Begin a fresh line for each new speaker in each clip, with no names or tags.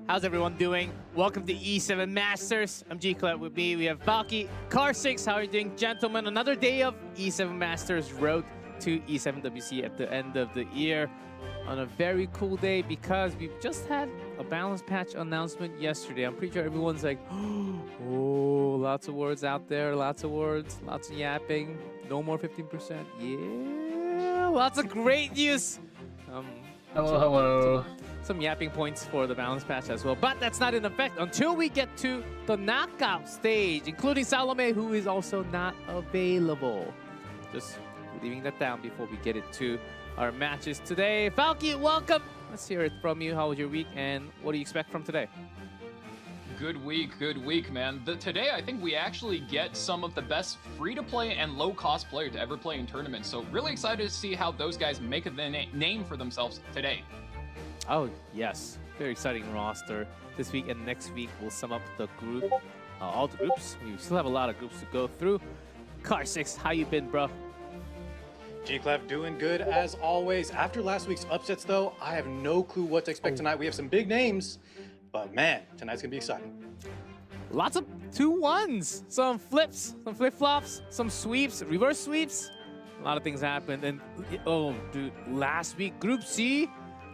How's everyone doing? Welcome to E7 Masters. I'm G-Club. With me, we have Valky, Car6. How are you doing, gentlemen? Another day of E7 Masters road to E7WC at the end of the year. On a very cool day because we've just had a balance patch announcement yesterday. I'm pretty sure everyone's like, oh, lots of words out there, lots of words, lots of yapping. No more 15%. Yeah, lots of great news.
Hello.
Some yapping points for the balance patch as well, but that's not in effect until we get to the knockout stage, including Salome, who is also not available. Just leaving that down before we get into our matches today. Valky, welcome. Let's hear it from you. How was your week, and what do you expect from today?
Good week, man. Today, I think we actually get some of the best free-to-play and low-cost player to ever play in tournaments. So really excited to see how those guys make a name for themselves today.
Oh, yes. Very exciting roster. This week and next week, we'll sum up the group, all the groups. We still have a lot of groups to go through. Car6, how you been, bro?
G-Clef doing good as always. After last week's upsets, though, I have no clue what to expect tonight. We have some big names, but man, tonight's gonna be exciting.
Lots of 2-1s, some flips, some flip-flops, some sweeps, reverse sweeps. A lot of things happened. And oh, dude, last week, Group C,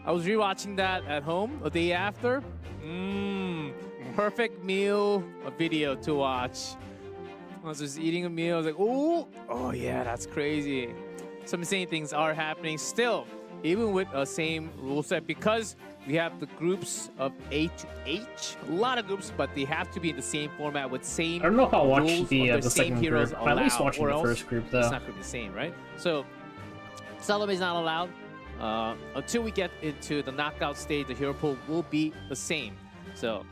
I was rewatching that at home a day after. Perfect meal, a video to watch. I was just eating a meal. I was like, oh yeah, that's crazy. Some insane things are happening still, even with the same rule set, because we have the groups of A to H. A lot of groups, but they have to be in the same format with same.
I don't know if I'll watch the
same
second
heroes
group. At least watching the first group, though.
It's not going to be the same, right? So Salome's not allowed. Until we get into the knockout stage, the hero pool will be the same. So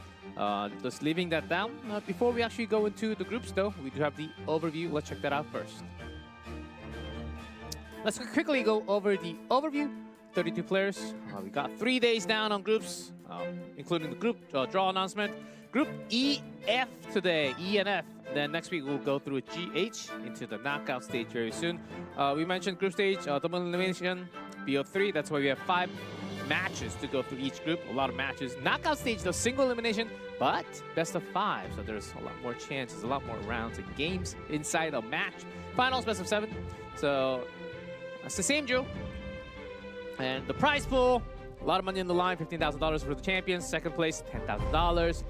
just leaving that down. Before we actually go into the groups, though, we do have the overview. Let's check that out first. Let's quickly go over the overview. 32 players. We got 3 days down on groups, including the group draw announcement. Group EF today, E and F. Then next week we'll go through GH into the knockout stage very soon. We mentioned group stage, double elimination, BO3. That's why we have 5 matches to go through each group. A lot of matches. Knockout stage, though, single elimination, but best of 5. So there's a lot more chances, a lot more rounds and games inside a match. Finals, best of 7. So that's the same drill. And the prize pool, a lot of money in the line, $15,000 for the champions. Second place, $10,000.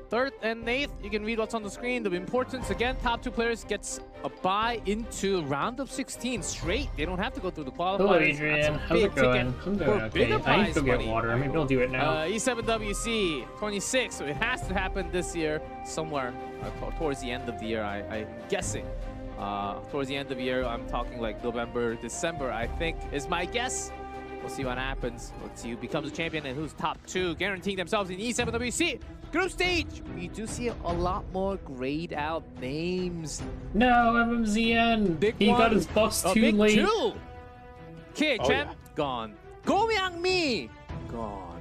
Third and 8th, you can read what's on the screen. The importance, again, top 2 players gets a bye into round of 16 straight. They don't have to go through the qualifiers.
Hello, Adrian. How's it going? I'm doing okay. I need to go get water. Maybe I'll do it now.
E7WC 26, so it has to happen this year somewhere towards the end of the year, I'm guessing. Towards the end of the year, I'm talking like November, December, I think, is my guess. We'll see what happens. Let's see who becomes a champion and who's top 2, guaranteeing themselves in E7WC. Group stage, we do see a lot more grayed out names.
No, MMZN. He got his buffs too late.
Kid, champ, gone. Go Mi, gone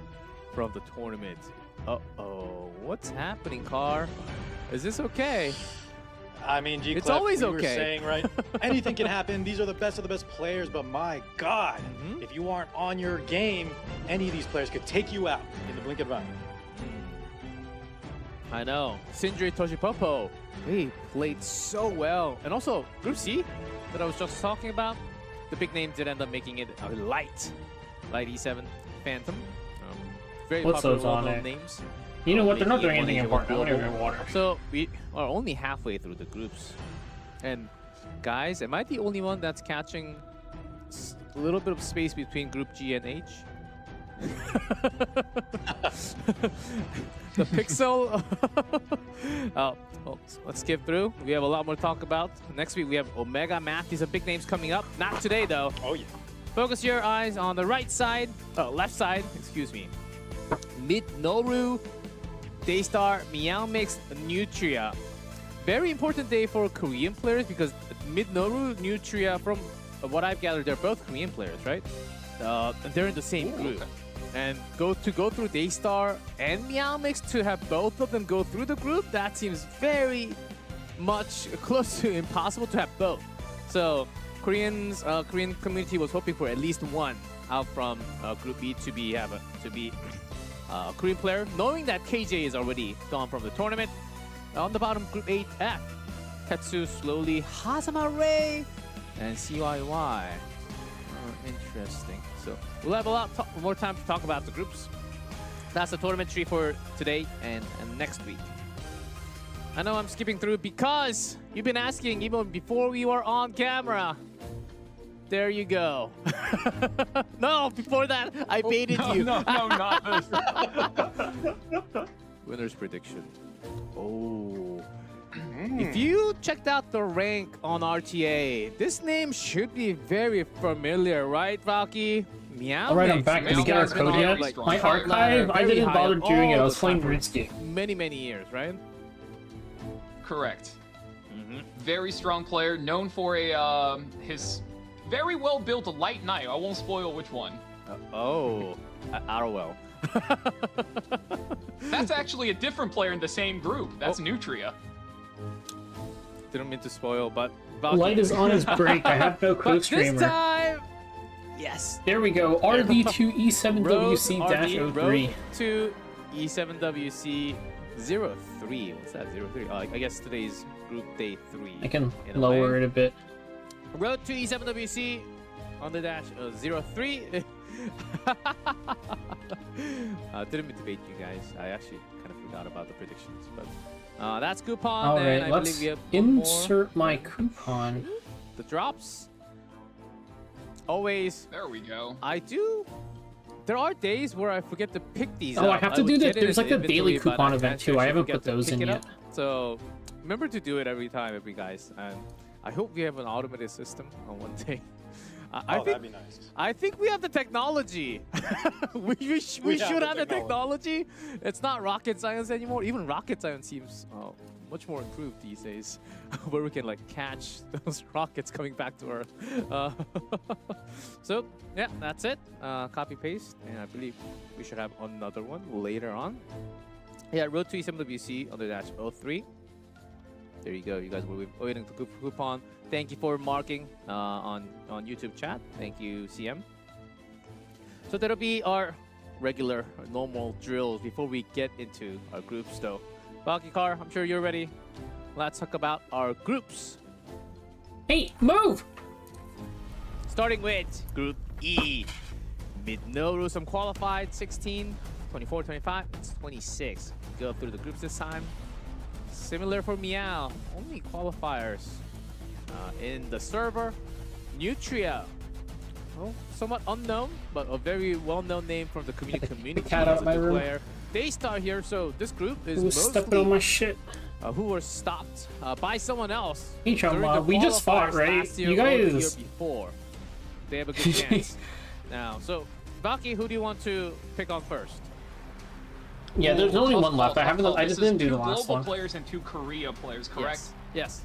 from the tournament. Uh-oh, what's happening, Car? Is this okay?
I mean, G-Clef,
it's always
we
okay.
were saying, right? Anything can happen. These are the best of the best players, but my God, if you aren't on your game, any of these players could take you out in the blink of an eye.
I know. Sindri Toshipopo, he played so well. And also, Group C that I was just talking about, the big name did end up making it a light E7 Phantom. Very popular, well-known names.
You know what? They're not doing anything important. I want to get water.
So we are only halfway through the groups. And guys, am I the only one that's catching a little bit of space between Group G and H? The pixel. Well, let's skip through. We have a lot more to talk about. Next week we have Omega Math. These are big names coming up. Not today though.
Oh yeah.
Focus your eyes on the right side, left side, excuse me. Midnoru, Daystar, Meow Mix, Nutria. Very important day for Korean players because Midnoru, Nutria, from what I've gathered, they're both Korean players, right? They're in the same group. And go through Daystar and Meow Mix to have both of them go through the group, that seems very much close to impossible to have both. So Korean community was hoping for at least one out from Group B to be Korean player, knowing that KJ is already gone from the tournament. On the bottom, Group 8F, Tetsu, slowly, Hazamarei, and CYY. Interesting. So we'll have a lot more time to talk about the groups. That's the tournament tree for today and next week. I know I'm skipping through because you've been asking even before we were on camera. There you go. No, before that, I baited you.
No, not this.
Winner's prediction. Oh. If you checked out the rank on RTA, this name should be very familiar, right, Valky? Meow.
Alright, I'm back. Did we get our code yet? My archive? I didn't bother doing it. I was playing RuneScape.
Many years, right?
Correct. Very strong player, known for his very well built light knight. I won't spoil which one.
Arrowell.
That's actually a different player in the same group. That's Nutria.
Didn't mean to spoil, but
Light is on his break. I have no co-streamer.
This time, yes.
There we go. RD2 E7WC-03.
Road to E7WC 03. What's that? 03. Oh, I guess today's group day 3.
I can lower it a bit.
Road to E7WC on the dash 03. Didn't mean to bait you guys. I actually kind of forgot about the predictions, but that's coupon.
All right,
and I
let's
believe we have
insert my coupon.
The drops. Always.
There we go.
There are days where I forget to pick these
Oh,
up.
I have to do this. There's like a daily coupon event too. I haven't put those in yet.
So remember to do it every guys. And I hope we have an automated system on one day.
That'd be nice.
I think we have the technology. we should have the technology. It's not rocket science anymore. Even rocket science seems much more improved these days, where we can like catch those rockets coming back to Earth. So yeah, that's it. Copy paste, and I believe we should have another one later on. Yeah, Road to E7WC on the dash 03. There you go. You guys were waiting for coupon. Thank you for marking on YouTube chat. Thank you, CM. So that'll be our regular, normal drills before we get into our groups, though. Valky Car, I'm sure you're ready. Let's talk about our groups.
Hey, move!
Starting with Group E. Midnoru, some qualified, 16, 24, 25, it's 26. Go through the groups this time. Similar for Meow, only qualifiers in the server. Nutria, well, somewhat unknown, but a very well-known name from the community.
Cat out my room.
Player. They start here, so this group is
Who's stepping on my shit?
Who were stopped by someone else.
Hey, we just fought, right? You guys.
Before. They have a good chance now. So, Valky, who do you want to pick on first?
Yeah, there's only one left. I just didn't do the last one.
Two global players and 2 Korea players, correct?
Yes.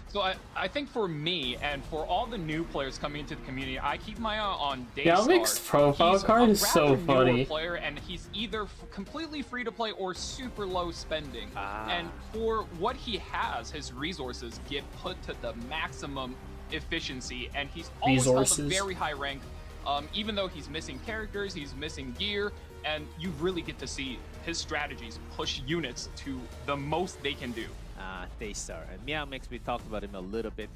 So I think for me and for all the new players coming into the community, I keep my eye on Dayar.
Yeah, mixed profile card is so funny.
Player, and he's either completely free to play or super low spending. And for what he has, his resources get put to the maximum efficiency, and he's always held a very high rank. Even though he's missing characters, he's missing gear, and you really get to see his strategies push units to the most they can do.
Daystar. And Meow makes me talk about him a little bit.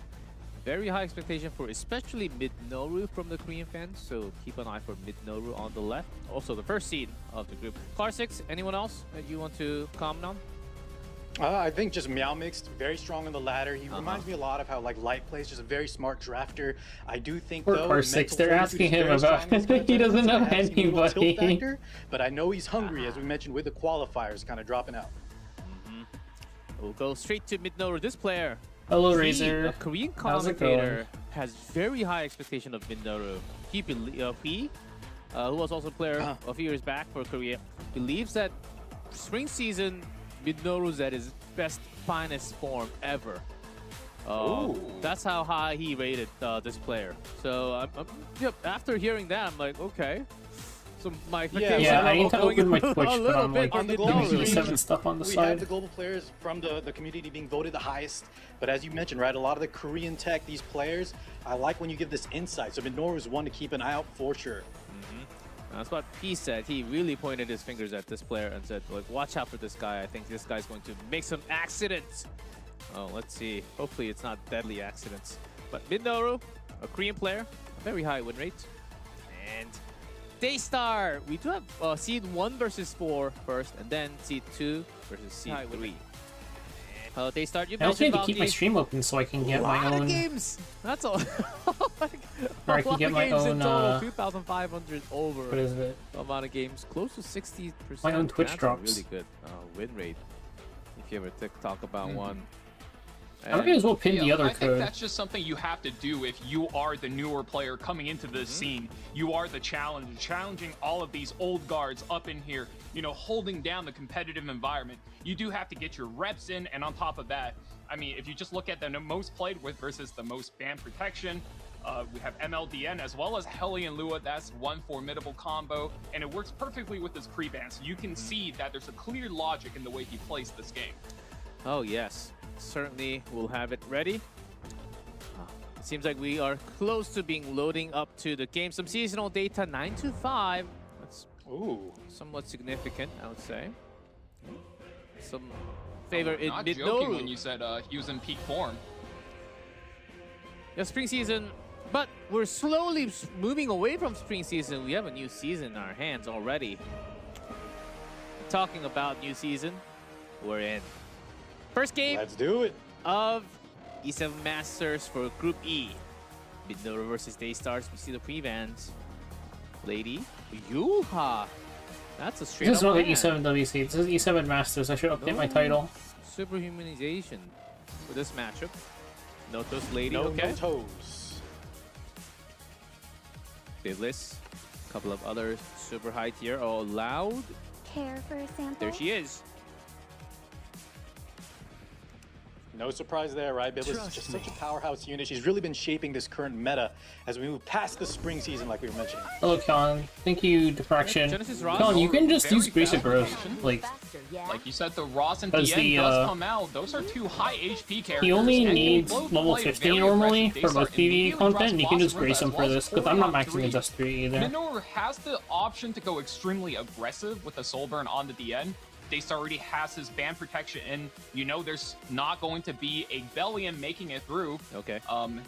Very high expectation for especially Midnoru from the Korean fans, so keep an eye for Midnoru on the left. Also the first seed of the group. Car 6, anyone else that you want to comment on?
I think just Meow mixed, very strong on the ladder. He reminds me a lot of how like Light plays, just a very smart drafter. I do think though,
Car 6, they're asking him about he doesn't know anybody.
Factor, but I know he's hungry, as we mentioned with the qualifiers kind of dropping out.
We'll go straight to Midnoru. This player,
hello Razor,
a Korean commentator, has very high expectation of Midnoru. He, who was also a player a few years back for Korea, believes that spring season Midnoru's at his best, finest form ever. That's how high he rated this player. So after hearing that, I'm like, okay. So my
I need to open my Twitch, but I'm like
on the
doing E7 stuff on the side.
We have the global players from the community being voted the highest, but as you mentioned, right, a lot of the Korean tech, these players, I like when you give this insight. So Midnoru is one to keep an eye out for sure.
That's what he said. He really pointed his fingers at this player and said, like, watch out for this guy. I think this guy's going to make some accidents. Oh, let's see. Hopefully it's not deadly accidents. But Midnoru, a Korean player, very high win rate. And Daystar, we do have seed 1 versus 4 first, and then seed 2 versus seed 3. Daystar, you
I also
mentioned
need to keep my stream open so I can get my own
games. That's all.
Or I can get my own
2,500 over.
What is it?
Amount of games, close to 60%.
My own Twitch
That's
drops.
A really good win rate. If you ever talk about one.
I might as well pin the other
I
code.
think that's just something you have to do if you are the newer player coming into the scene. You are the challenger, challenging all of these old guards up in here, you know, holding down the competitive environment. You do have to get your reps in, and on top of that, I mean, if you just look at the most played with versus the most ban protection, we have MLDN as well as Hellion Lua. That's one formidable combo, and it works perfectly with his pre-ban. So you can see that there's a clear logic in the way he plays this game.
Oh, yes. Certainly we'll have it ready. It seems like we are close to being loading up to the game. Some seasonal data, 9-5. That's somewhat significant, I would say. Some favor in
Not
Midnoru.
joking when you said he was in peak form.
Yeah, spring season, but we're slowly moving away from spring season. We have a new season in our hands already. Talking about new season, we're in. First game.
Let's do it.
Of E7 Masters for Group E. Midnoru versus Daystars. We see the pre-vans. Lady. Yulha. That's a straight
This is
up
not the
ban.
E7WC. This is E7 Masters. I should update my title.
Superhumanization for this matchup. Notos Lady,
No
okay.
toes.
Bidless. A couple of other super high tier. Oh, Loud.
Care for a sample?
There she is.
No surprise there, right? Biblis is just such a powerhouse unit. She's really been shaping this current meta as we move past the spring season, like we were mentioning.
Hello, Con. Thank you, Diffraction.
Genesis Ross.
Con, you can just
Very
use Grace of
fast
Growth.
rotation.
Like,
Like you said, the Ross and
Does
DN
the,
does come out. Those are two high HP characters.
he only
and can
needs
both
level
play
50
very
normally
aggressive.
for
They
both
start
PvE
immediately
content, and you can
Ross
just
Roomba
Grace him
as
for
well as
this, because I'm not
40 on
maxing
3.
the Just 3 either.
Midnoru has the option to go extremely aggressive with the Soul Burn on the DN. Daystar already has his ban protection in. You know there's not going to be a Bellion making it through.
Okay.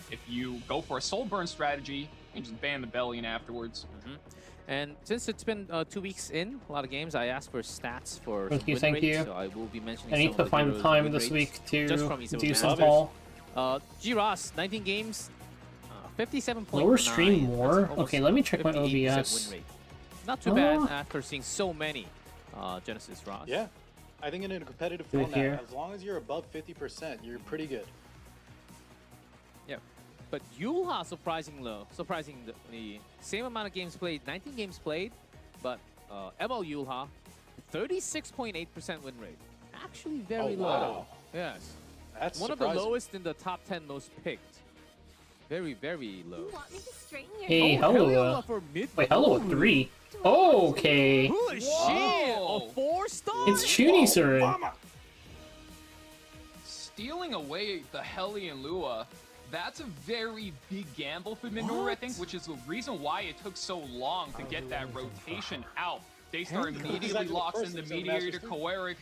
If you go for a Soul Burn strategy, you can just ban the Bellion afterwards.
And since it's been 2 weeks in, a lot of games, I asked for stats for
Thank
some
you,
win
thank
rate,
you.
so I will be mentioning
I need
some
to
of
find the
heroes'
time
win
this
rates
week to
just from E7
do some
Masters.
haul.
G-Ross, 19 games, 57.9.
Lower stream more?
That's almost
Okay, let me check my
58%
OBS.
win rate. Not too bad after seeing so many Genesis Ross.
Yeah. I think in a competitive
Good
format,
here.
as long as you're above 50%, you're pretty good.
Yeah. But Yulha surprising low. Surprising the same amount of games played, 19 games played, but ML Yulha, 36.8% win rate. Actually very low.
Wow.
Yes.
That's
One
surprising.
of the lowest in the top 10 most picked. Very, very low.
You want me to straighten your
Hey,
hair?
hello.
For mid.
Wait, hello, 3. Okay.
Holy shit!
Whoa.
A 4-star?
It's Shunisarin.
Stealing away the Hellion Lua, that's a very big gamble for Midnoru, I think, which is the reason why it took so long to get that rotation out. Daystar immediately locks in the Mediator Coeric.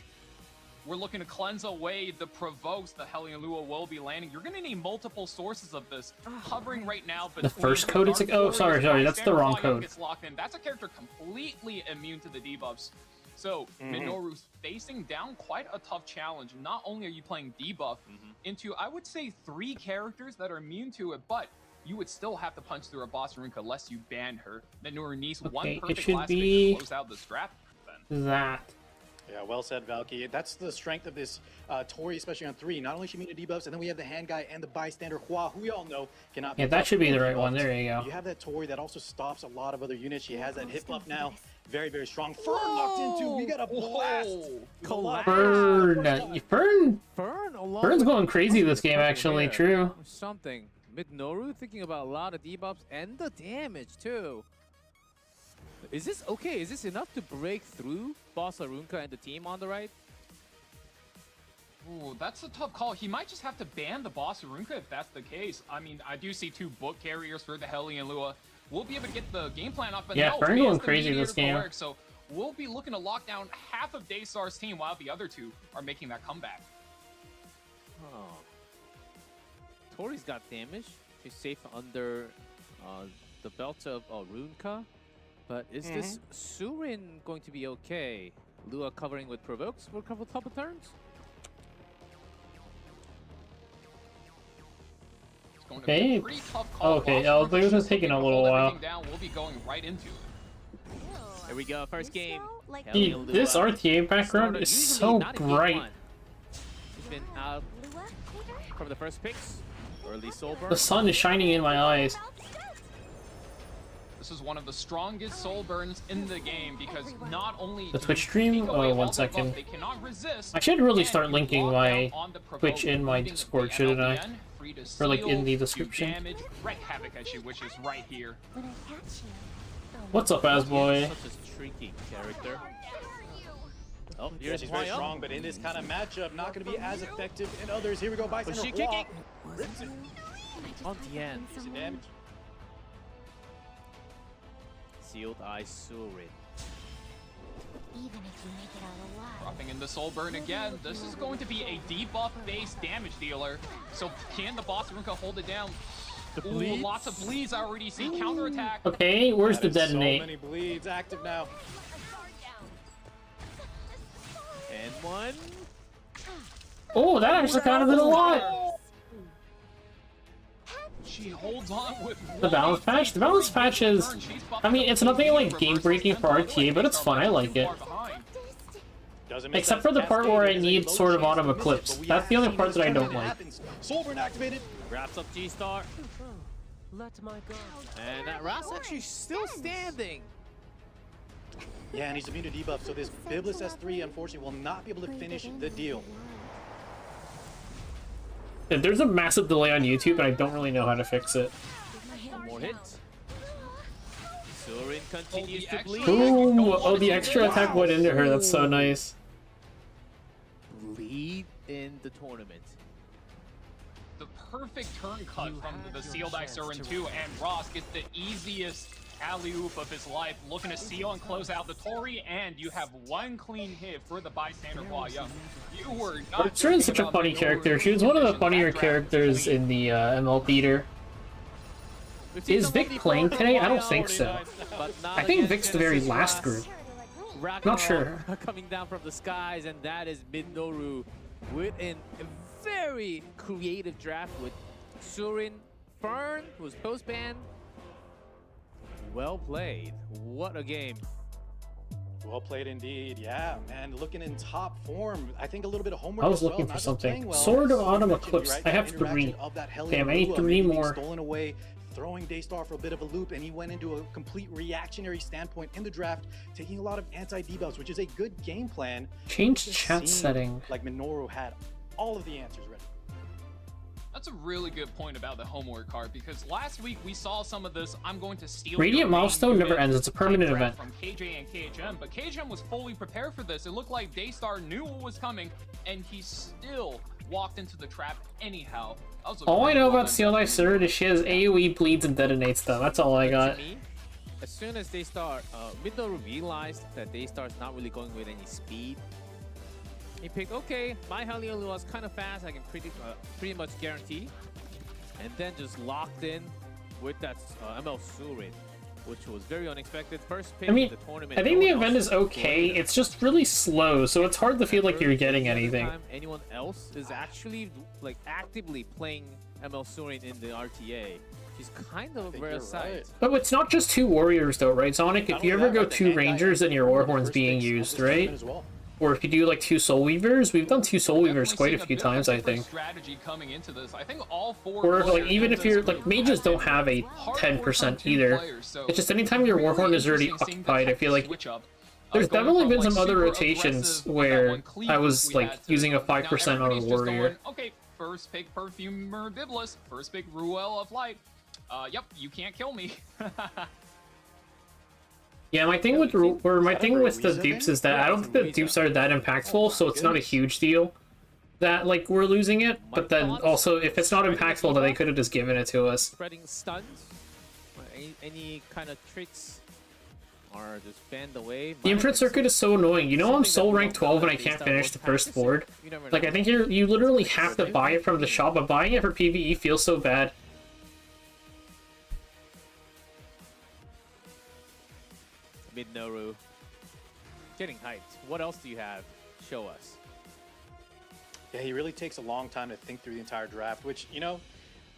We're looking to cleanse away the Provokes the Hellion Lua will be landing. You're going to need multiple sources of this. Hovering right now, but
The first code, it's like, oh, sorry, that's the wrong code.
Gets locked in. That's a character completely immune to the debuffs. So Midnoru's facing down quite a tough challenge. Not only are you playing debuff into, I would say, 3 characters that are immune to it, but you would still have to punch through a boss Runka unless you ban her. Midnoru needs one
Okay, it
perfect
should
last
be
pick to close out the strap. Then.
That.
Yeah, well said, Valky. That's the strength of this Tori, especially on 3. Not only she mean the debuffs, and then we have the hand guy and the bystander Hua, who we all know cannot be
Yeah, that
buffed
should be
or
the right one.
debuffed.
There you go.
You have that Tori that also stops a lot of other units. She has that hit buff now. Very, very strong. Fern locked into. We got a blast.
Collapse.
Fern.
Fern along
Fern's
with
going crazy this game, actually.
there.
True.
Something. Midnoru thinking about a lot of debuffs and the damage too. Is this okay? Is this enough to break through Boss Arunka and the team on the right?
Ooh, that's a tough call. He might just have to ban the boss Arunka if that's the case. I mean, I do see 2 book carriers for the Hellion Lua. we'll be able to get the game plan up. But
Yeah,
no,
Fern
he has
going
the
crazy
mediator
this game.
Choleric, so we'll be looking to lock down half of Daystar's team while the other two are making that comeback.
Oh. Tori's got damage. She's safe under the belt of Runka. But is this Surin going to be okay? Lua covering with provokes for a couple turns?
It's going to be
Okay.
a pretty tough call.
Okay,
Boss
this is
just
taking
looking
a
to
little
hold
while.
everything down. We'll be going right into it.
Here we go, first game.
Dude, this RTA background is so bright.
She's been out from the first picks. Early soul burn.
The sun is shining in my eyes.
This is one of the strongest soul burns in the game because not only
The Twitch stream? Oh, 1 second.
they cannot resist,
I should really
and
start
you
linking
lock
my
down on the provoke,
Twitch in my
leaving
Discord,
the
shouldn't I?
MLBN free to
Or like in
steal,
the
do
description.
damage, wreak havoc as she wishes right here.
When I catch you.
What's up, Asboy?
Such a streaky character. Oh,
Yeah,
here's
she's very
Meow.
strong, but in this kind of matchup, not going to be as effective in others. Here we go, by
Was
center.
she kicking?
Rips it.
On the end.
Easy damage.
Sealed Eye Surin.
Even if you make it out alive.
Dropping in the soul burn again. This is going to be a debuff-based damage dealer. So can the boss Runka hold it down?
The
Ooh,
bleeds.
lots of bleeds. I already see counterattack.
Okay, where's the
That is
detonate?
So many bleeds active now.
And one.
Oh, that actually kind of did a lot.
She holds on with
The balance patch? The balance patch is... I mean, it's nothing like game-breaking for RTA, but it's fun. I like it.
Doesn't make
Except
sense.
for the part where I
Cascade is a
need
low
sort of
chance
Autumn
to miss it,
Eclipse.
but we
That's
have
the only
seen
part
this
that I
turn
don't
when it
like.
happens. Soul burn activated.
Wraps up G-Star.
Let my guard.
And that Ras actually still standing.
Yeah, and he's immune to debuff, so this Biblis S3 unfortunately will not be able to finish the deal.
There's a massive delay on YouTube, and I don't really know how to fix it.
More hits. Surin continues to bleed.
Boom! Oh, the extra attack went into her. That's so nice.
Lead in the tournament.
The perfect turn cut from the Sealed Eye Surin 2, and Ross gets the easiest alley-oop of his life, looking to seal and close out the Tori, and you have one clean hit for the bystander Hua Young. You were not
Surin's such a funny character. She was one of the funnier characters in the ML theater. Is Vic playing today? I don't think so. I think Vic's the very last group. Not sure.
Coming down from the skies, and that is Midnoru with a very creative draft with Surin, Fern, who's post-ban. Well played. What a game.
Well played indeed. Yeah, man, looking in top form. I think a little bit of homework.
I was
as well,
looking
not
for
just
something.
playing well.
Sword of Autumn
Mentioned
Eclipse.
right,
I have
that interaction
3.
of that Hellion
Damn, I need
Lua
3
maybe being
more.
Stolen away, throwing Daystar for a bit of a loop, and he went into a complete reactionary standpoint in the draft, taking a lot of anti-debuffs, which is a good game plan.
Change
Just
chat
seemed
setting.
Like Minoru had all of the answers ready.
That's a really good point about the homework card, because last week we saw some of this I'm going to steal
Radiant
your main
Milestone never
unit
ends. It's a
type
permanent
draft
event.
from KJ and KHM, but KHM was fully prepared for this. It looked like Daystar knew what was coming, and he still walked into the trap anyhow. That was a
All I
really
know
well
about
done
Sealed Eye
draft.
Surin is she has AoE, bleeds, and detonates them. That's all I got.
To me, as soon as they start, Midnoru realized that Daystar's not really going with any speed. He picked, okay, my Hellion Lua is kind of fast, I can pretty much guarantee. And then just locked in with that ML Surin, which was very unexpected. First pick
I mean,
in the tournament.
I think
no
the
one
event
else
is okay.
played it.
It's just really slow, so it's hard to feel like you're getting
First
anything.
time anyone else is actually like actively playing ML Surin in the RTA. She's kind of a
think
rare
you're
sight.
right.
But it's not just 2 warriors though, right, Sonic? If
Not
you
only
ever
that,
go
but the
2
anti-
rangers, then your Warhorn's
first
being
picks of
used,
this tournament
right?
as well.
Or if you do like 2 Soul Weavers, we've done 2 Soul Weavers
Definitely
quite a
seeing
few
bit of
times, I
different
think.
Strategy coming into this. I think all 4
Or if, like,
players
even
in
if you're
this
like
group
mages
have
don't
been
have a
hardcore
10%
from 2
either.
players, so
It's just anytime your
really
Warhorn is already
interesting seeing the
occupied, I
type
feel
of
like
switch up.
there's
Going
definitely
from,
been
like,
some other
super
rotations
aggressive with that
where
one cleave
I was
we
like
had to-
using a
now
5% on a
everybody's just
warrior.
going, okay, first pick Perfumer Biblis, first pick Ruel of Light. Yep, you can't kill me.
Yeah, my thing with the
reason
dupes
then?
is that I don't think the dupes are that impactful, so it's not a huge deal that like we're losing it. But then also, if it's not impactful, then they could have just given it to us.
Spreading stuns. any kind of tricks are just banned away.
The Infinite Circuit is so annoying. You know I'm soul rank 12 and I can't finish the first board? Like, I think you literally have to buy it from the shop, but buying it for PvE feels so bad.
Midnoru. Getting hyped. What else do you have? Show us.
Yeah, he really takes a long time to think through the entire draft, which, you know,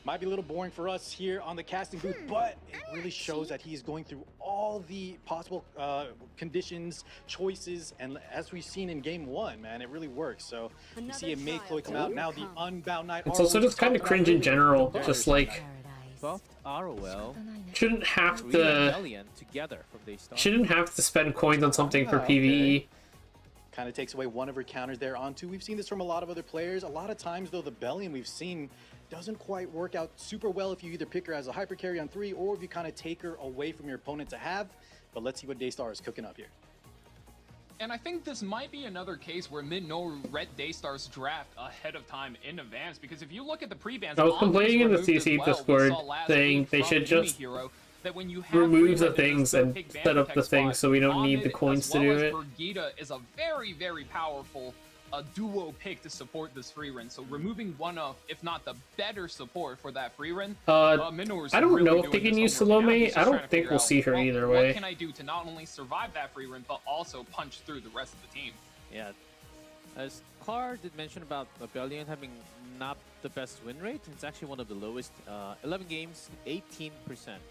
might be a little boring for us here on the casting booth, but it really shows that he's going through all the possible conditions, choices, and as we've seen in game 1, man, it really works. So you see a May Chloe come out, now the Unbound Knight.
It's also just kind of cringe in general, just like...
Buffed ROL.
Shouldn't have to spend coins on something for PvE.
Kind of takes away one of her counters there onto. We've seen this from a lot of other players. A lot of times, though, the Bellion we've seen doesn't quite work out super well if you either pick her as a hyper carry on 3 or if you kind of take her away from your opponent to have. But let's see what Daystar is cooking up here.
And I think this might be another case where Midnoru read Daystar's draft ahead of time in advance, because if you look at the pre-bans,
I was complaining in the CC Discord saying they should just remove the things and set up the things so we don't need the coins to do it.
Brigida is a very, very powerful duo pick to support this free run. So removing one of, if not the better support for that free run,
I don't know if they can use Salome. I don't think we'll see her either way.
What can I do to not only survive that free run, but also punch through the rest of the team?
Yeah. As Carr did mention about Rebellion having not the best win rate, it's actually one of the lowest. 11 games, 18%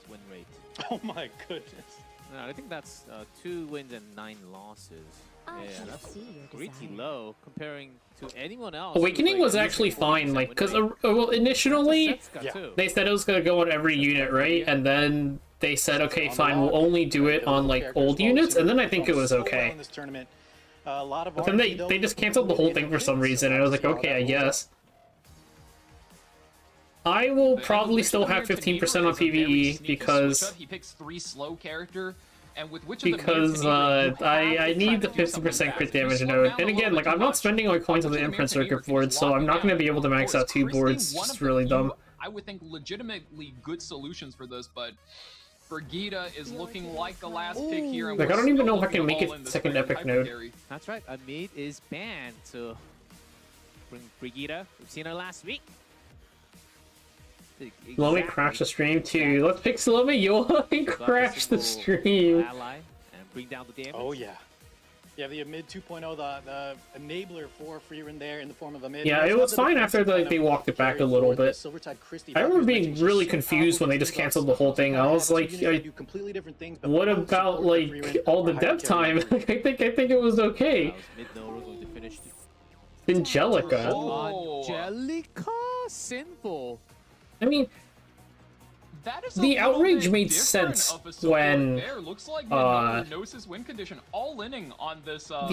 win rate.
Oh my goodness.
No, I think that's 2 wins and 9 losses. Yeah, that's pretty low comparing to anyone else.
Awakening was actually fine, like, because well, initially they said it was gonna go on every unit, right? And then they said, okay, fine, we'll only do it on like old units, and then I think it was okay. But then they just canceled the whole thing for some reason, and I was like, okay, I guess. I will probably still have 15% on PvE because
he picks 3 slow character. And with which
I need the 50% crit damage node. And again, like, I'm not spending my coins on the Infinite Circuit board, so I'm not going to be able to max out 2 boards. It's just really dumb.
I would think legitimately good solutions for this, but Brigida is looking like the last pick here. And
like, I don't even know if I can make it second epic node.
That's right, Amid is banned, so bring Brigida. We've seen her last week.
Salome crashed the stream too. Let's pick Salome. You'll crash the stream.
Ally and bring down the damage.
Oh yeah. Yeah, the Amid 2.0, the enabler for free run there in the form of Amid.
Yeah, it was fine after they walked it back a little bit. I remember being really confused when they just canceled the whole thing. I was like, what about like all the dev time? I think it was okay. Angelica.
Angelica, sinful.
I mean, the outrage made sense when the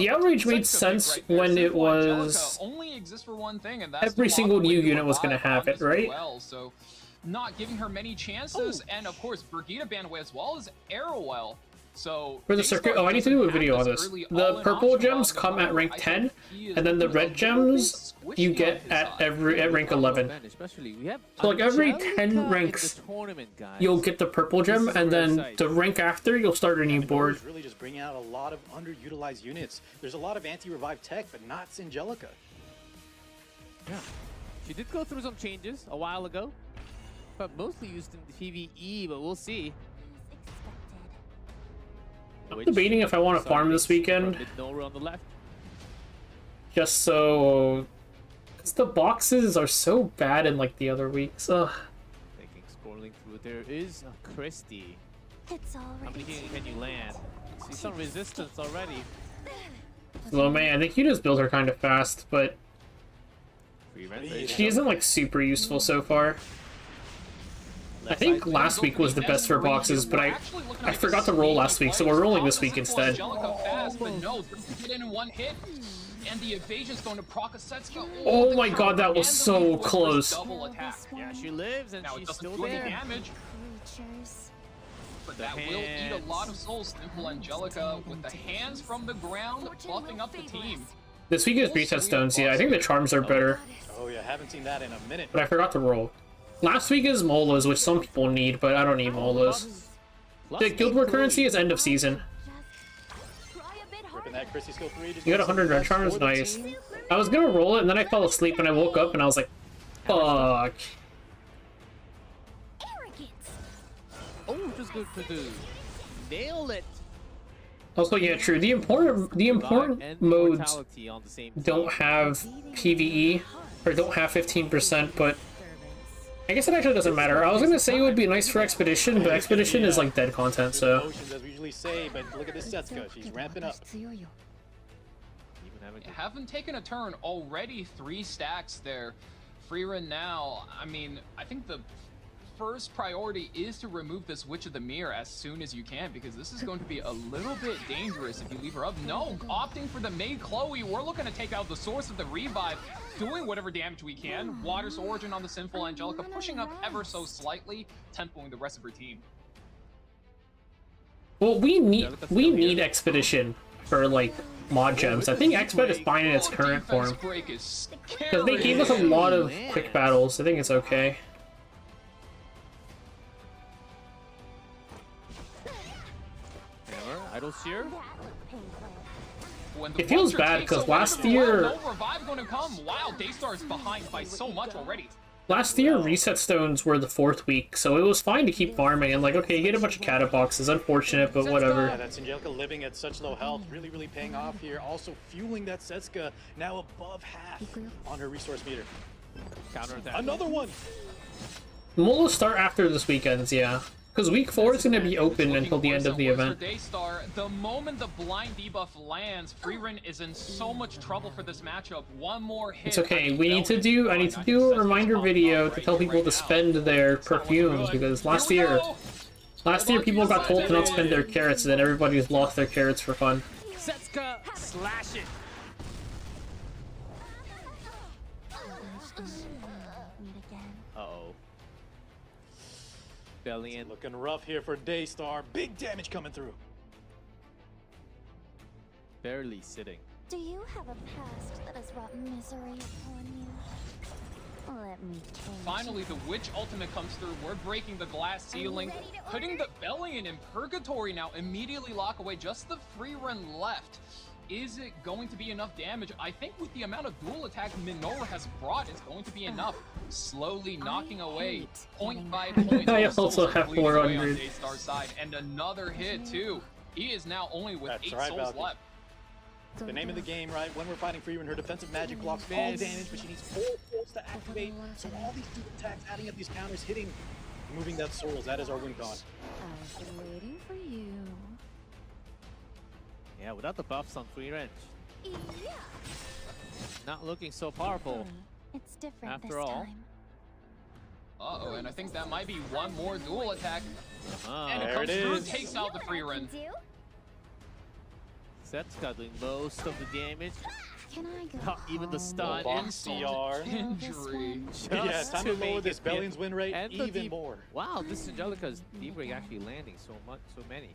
outrage made sense when it was every single new unit was going to have it, right?
So not giving her many chances, and of course Brigida banned away as well as Arrowell. So
for the circuit, oh, I need to do a video on this. The purple gems come at rank 10, and then the red gems you get at rank 11. So like every 10 ranks, you'll get the purple gem, and then the rank after, you'll start a new board.
Really just bringing out a lot of underutilized units. There's a lot of anti-revive tech, but not Angelica.
Yeah, she did go through some changes a while ago, but mostly used in the PvE, but we'll see.
I'm debating if I want to farm this weekend.
On the left.
Just so... Because the boxes are so bad in like the other weeks. Ugh.
Thinking, scrolling through, there is a Christie.
It's
How
already
many can you land? See some resistance already.
Salome, I think you just build her kind of fast, but she isn't like super useful so far. I think last week was the best for boxes, but I forgot to roll last week, so we're rolling this week instead. Oh my god, that was so close.
Yeah, she lives and she's still there.
But that will eat a lot of souls. Simple Angelica with the hands from the ground, buffing up the team.
This week is reset stones, yeah. I think the charms are better.
Oh yeah, haven't seen that in a minute.
But I forgot to roll. Last week is Molas, which some people need, but I don't need Molas.
Plus
The Guild War
8
currency is
Chloe.
end of season.
Just try a bit
Ripping
harder.
that Chrissy skill 3. Just
You got
getting some
100 red
best
charms,
for the
nice.
team.
I was gonna roll it and then I fell asleep and I woke up and I was like, fuck.
Arrogance.
Oh, just good to do. Nail it.
Also, yeah, true. The important
And
modes
mortality on the same team.
don't have PvE or don't have 15%, but I guess it actually doesn't matter. I was gonna say it would be nice for Expedition, but Expedition is like dead content, so.
Emotions, as we usually say, but look at this Setsuka. She's ramping up.
Even having to-
Haven't taken a turn already. 3 stacks there. Freerun now. I mean, I think the first priority is to remove this Witch of the Mirror as soon as you can, because this is going to be a little bit dangerous if you leave her up. No, opting for the maid Chloe. We're looking to take out the source of the revive, doing whatever damage we can. Water's Origin on the Sinful Angelica, pushing up ever so slightly, tempoing the rest of her team.
Well, we need Expedition for like mod gems. I think Exped is fine in its current form
Because
because they gave us a lot of quick battles. I think it's okay.
Hammer, Idle Seer.
When the
It feels
Vulture
bad
takes
'cause
away
last
the
year-
no revive gonna come. Wow, Daystar is behind by so much already.
Last year, reset stones were the 4th week, so it was fine to keep farming. And like, okay, you get a bunch of cata boxes, unfortunate, but
Yeah,
whatever.
that's Angelica living at such low health, really paying off here. Also fueling that Setsuka now above half on her resource meter.
Counter attack.
Another one!
We'll start after this weekend's, yeah. Because week 4 is going to be open until the end of the event.
For Daystar, the moment the blind debuff lands, Freerun is in so much trouble for this matchup. One more hit.
It's okay. I need to do a reminder video to tell people to spend their perfumes, because last year people got told to not spend their carrots, and then everybody's lost their carrots for fun.
Setsuka, slash it.
Meet again.
Uh-oh. Bellion.
Looking rough here for Daystar. Big damage coming through.
Barely sitting.
Do you have a past that has brought misery upon you? Let me change.
Finally, the Witch ultimate comes through. We're breaking the glass ceiling, putting the Bellion in purgatory now. Immediately lock away. Just the Freerun left. Is it going to be enough damage? I think with the amount of dual attack Midnoru has brought, it's going to be enough. Slowly knocking away, point by point.
I
those souls
also
are
have
bleeding away
400.
on Daystar's side, and another hit too. He is now only with
That's
8
right,
souls
Valkyrie.
left.
The name of the game, right? When we're fighting Freerun, her defensive magic blocks all
Miss.
damage, but she needs 4 souls to activate. So all these dual attacks, adding up these counters, hitting, moving that souls. That is our win con.
I've been waiting for you.
Yeah, without the buffs on free range.
Yeah.
Not looking so powerful.
It's different
After
this
all.
time.
Uh-oh, and I think that might be one more dual attack. And it
There
comes
it
through,
is.
takes out the Freerun.
Setsuka doing most of the damage.
Can I go?
Not even the
home?
stun.
Box CR.
Injury.
Yeah,
Just
time to lower
make
this
it win.
Bellion's win rate
And the
even
deep-
more.
Wow, this Angelica's deep break actually landing so many.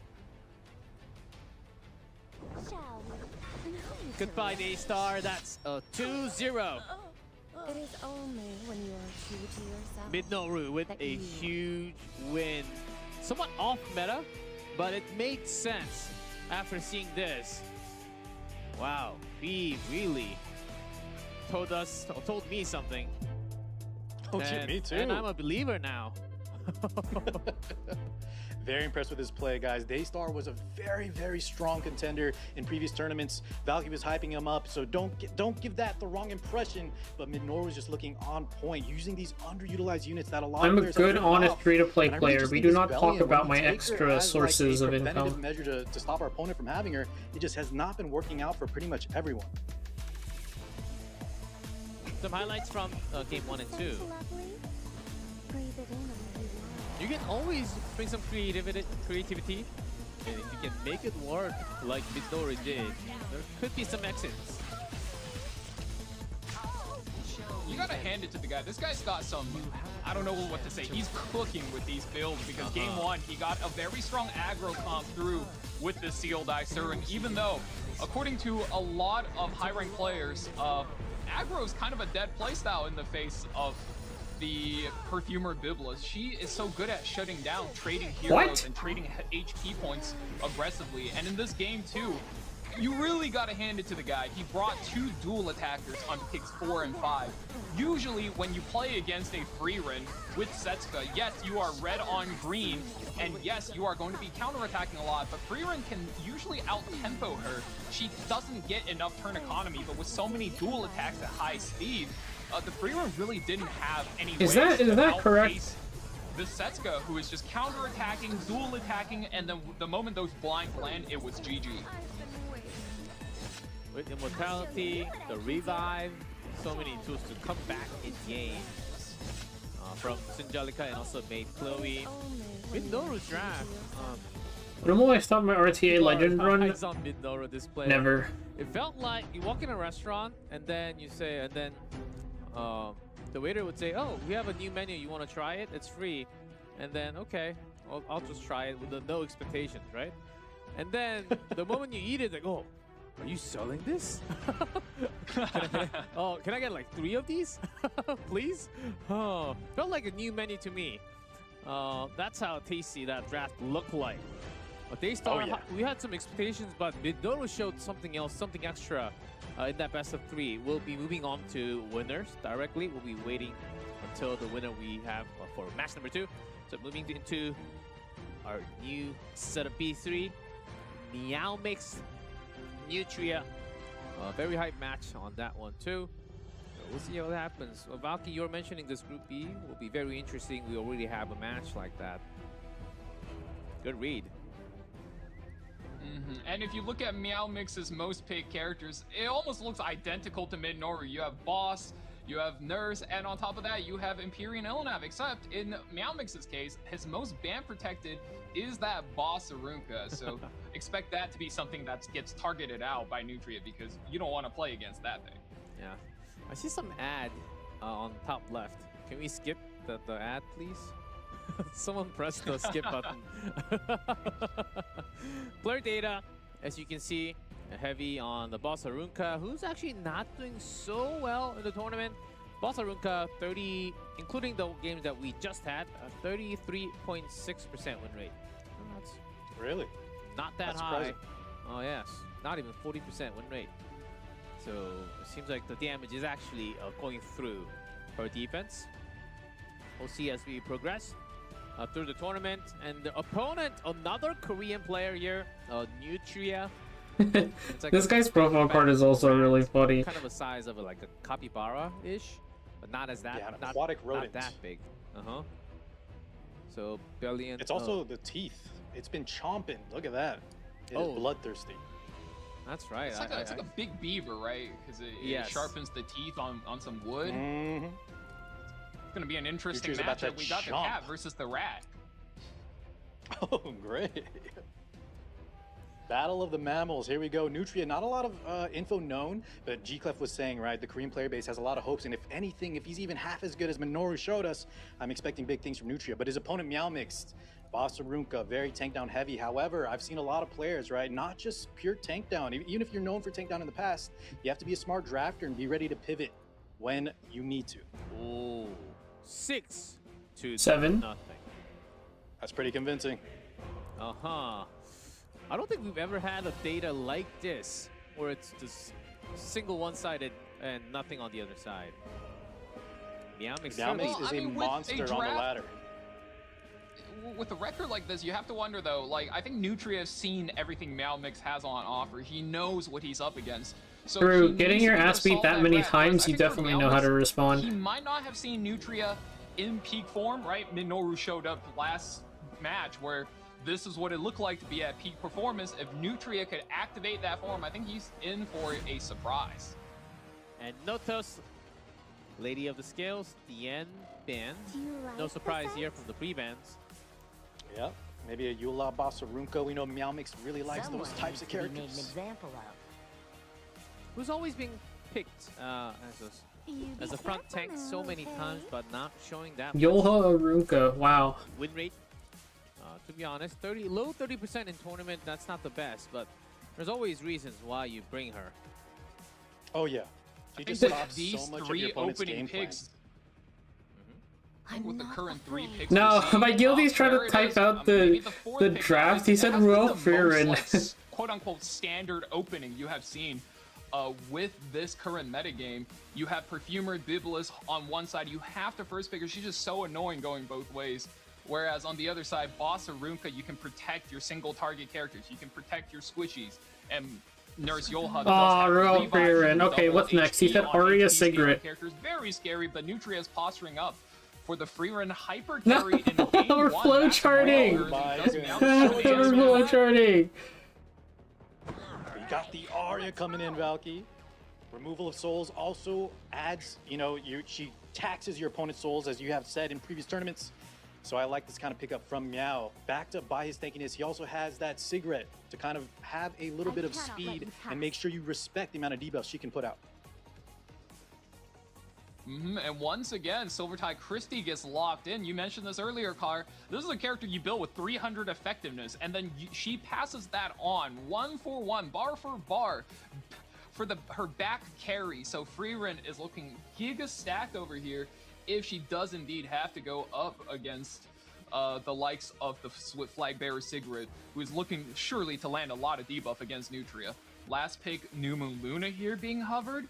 Shall we? And how you
Goodbye,
doing?
Daystar. That's a 2-0.
It is only when you are true to yourself.
Midnoru with a huge win. Somewhat off meta, but it made sense after seeing this. Wow, he really told me something.
Oh, shit, me too.
And I'm a believer now.
Very impressed with his play, guys. Daystar was a very strong contender in previous tournaments. Valkyrie was hyping him up, so don't give that the wrong impression. But Midnoru was just looking on point, using these underutilized units that a lot
I'm
of
a
players
good,
have
honest,
off.
free-to-play
And I really
player.
just
We
think
do
this
not
Bellion,
talk
when
about
we
my
take her
extra
as,
sources
like,
of
a preventative
income.
measure to stop our opponent from having her, it just has not been working out for pretty much everyone.
Some highlights from game 1 and 2.
Lovely. Breathe it in a little.
You can always bring some creativity, and if you can make it work like Midnoru did, there could be some exits.
You gotta hand it to the guy. This guy's got some, I don't know what to say. He's cooking with these builds because game 1, he got a very strong aggro comp through with the Sealed Eye Sir. And even though, according to a lot of high-ranked players, aggro is kind of a dead playstyle in the face of the Perfumer Biblis. She is so good at shutting down trading heroes and trading HP points aggressively. And in this game too, you really gotta hand it to the guy. He brought 2 dual attackers on picks 4 and 5. Usually when you play against a free run with Setsuka, yes, you are red on green, and yes, you are going to be counterattacking a lot, but free run can usually out-tempo her. She doesn't get enough turn economy, but with so many dual attacks at high speed, the free run really didn't have any
Is
ways to
that correct?
outpace the Setsuka, who is just counterattacking, dual attacking, and then the moment those blinds land, it was GG.
With immortality, the revive, so many tools to come back in game. From Sinjalica and also made Chloe. Midnoru's draft.
When will I stop my RTA legend run?
Eyes on Midnoru display.
Never.
It felt like you walk in a restaurant and then you say, and then the waiter would say, "Oh, we have a new menu. You want to try it? It's free." And then, okay, I'll just try it with no expectations, right? And then the moment you eat it, like, oh, are you selling this? Can I get like 3 of these, please? Oh, felt like a new menu to me. That's how tasty that draft looked like. But we had some expectations, but Midnoru showed something else, something extra in that best of 3. We'll be moving on to winners directly. We'll be waiting until the winner we have for match number 2. So moving into our new set of B3, Meow mix. Nutria, very hype match on that one too. So we'll see what happens. Well, Valky, you're mentioning this Group B will be very interesting. We already have a match like that. Good read.
And if you look at Meow Mix's most picked characters, it almost looks identical to Midnoru. You have Boss, you have Nurse, and on top of that, you have Empyrean Elnav, except in Meow Mix's case, his most ban protected is that Boss Arunka. So expect that to be something that gets targeted out by Nutria because you don't want to play against that thing.
Yeah. I see some ad on top left. Can we skip the ad, please? Someone press the skip button. Player data, as you can see, heavy on the Boss Arunka, who's actually not doing so well in the tournament. Boss Arunka, 30, including the games that we just had, 33.6% win rate. That's
Really?
not that
That's
high.
surprising.
Oh yes, not even 40% win rate. So it seems like the damage is actually going through her defense. We'll see as we progress through the tournament. And the opponent, another Korean player here, Nutria. Like
This guy's profile card is also really funny.
Kind of a size of like a capybara-ish, but not as that.
Yeah, an
not,
aquatic rodent.
Not that big. So Billion.
It's also the teeth. It's been chomping. Look at that. It is bloodthirsty.
That's right.
It's like, it's like a big beaver, right? Because it sharpens the teeth on some wood.
Mm-hmm.
It's going to be an interesting
Nutria's about
matchup.
that
We got the
chomp.
cat versus the rat.
Oh, great. Battle of the Mammals. Here we go. Nutria, not a lot of info known, but G-Clef was saying, right, the Korean player base has a lot of hopes, and if anything, if he's even half as good as Midnoru showed us, I'm expecting big things from Nutria. But his opponent, Meow Mixed, Boss Arunka, very tank down heavy. However, I've seen a lot of players, right, not just pure tank down. Even if you're known for tank down in the past, you have to be a smart drafter and be ready to pivot when you need to.
Ooh, 6 to
7.
nothing.
That's pretty convincing.
I don't think we've ever had a data like this, where it's just single one-sided and nothing on the other side. Meow Mix
Meow Mix
Well,
is
I
a
mean, with a
monster on the
draft-
ladder.
With a record like this, you have to wonder though, like, I think Nutria has seen everything Meow Mix has on offer. He knows what he's up against. So
True,
he
getting
needs
your
to
ass beat
solve
that many
rat.
times,
I
you
think for
definitely
Meow
know how
Mix,
to respond.
He might not have seen Nutria in peak form, right? Midnoru showed up last match where this is what it looked like to be at peak performance. If Nutria could activate that form, I think he's in for a surprise.
And Notos, Lady of the Scales, the end band.
Do you like
No surprise
the
here
scent?
from the pre-bands.
Yep. Maybe a Yula Boss Arunka. We know Meow Mix really likes
Someone
those types of
needs to be made an
characters.
example of.
Who's always being picked as a front tank so many times, but not showing that much
Yolha Arunka, wow.
win rate. To be honest, low 30% in tournament, that's not the best, but there's always reasons why you bring her.
Oh, yeah. She
I
just
think
stops
these
so much of
three
your opponent's
opening
game
picks,
plans.
I think with the current 3 picks.
No,
we're seeing,
my guildie's trying
there
to
it
type
is.
out
Maybe
the
fourth pick
draft.
now.
He said
It has been
Real
the most,
Freerin.
like, quote-unquote standard opening you have seen with this current metagame. You have Perfumer Biblis on one side. You have to first pick her. She's just so annoying going both ways. Whereas on the other side, Boss Arunka, you can protect your single target characters. You can protect your squishies. And Nurse Yolha.
Oh, Real Freerin. Okay, what's next? He said Aria Cigarette.
Characters very scary, but Nutria is posturing up for the Freerin hyper carry in game
We're
one.
flow
That's
charting.
really
my
does
goodness.
Meow show
We're
the
flow
answer.
charting.
We got the Arya coming in, Valky. Removal of souls also adds, she taxes your opponent's souls, as you have said in previous tournaments. So I like this kind of pickup from Meow. Backed up by his tankiness, he also has that cigarette to kind of have a little bit of
cannot let
speed
you pass.
and make sure you respect the amount of debuffs she can put out.
And once again, Silvertide Christie gets locked in. You mentioned this earlier, Car. This is a character you build with 300 effectiveness, and then she passes that on, 1-for-1, bar for bar, for her back carry. So Freerin is looking giga stacked over here if she does indeed have to go up against the likes of the Swift Flag Bearer Sigrid, who is looking surely to land a lot of debuff against Nutria. Last pick, New Moon Luna here being hovered.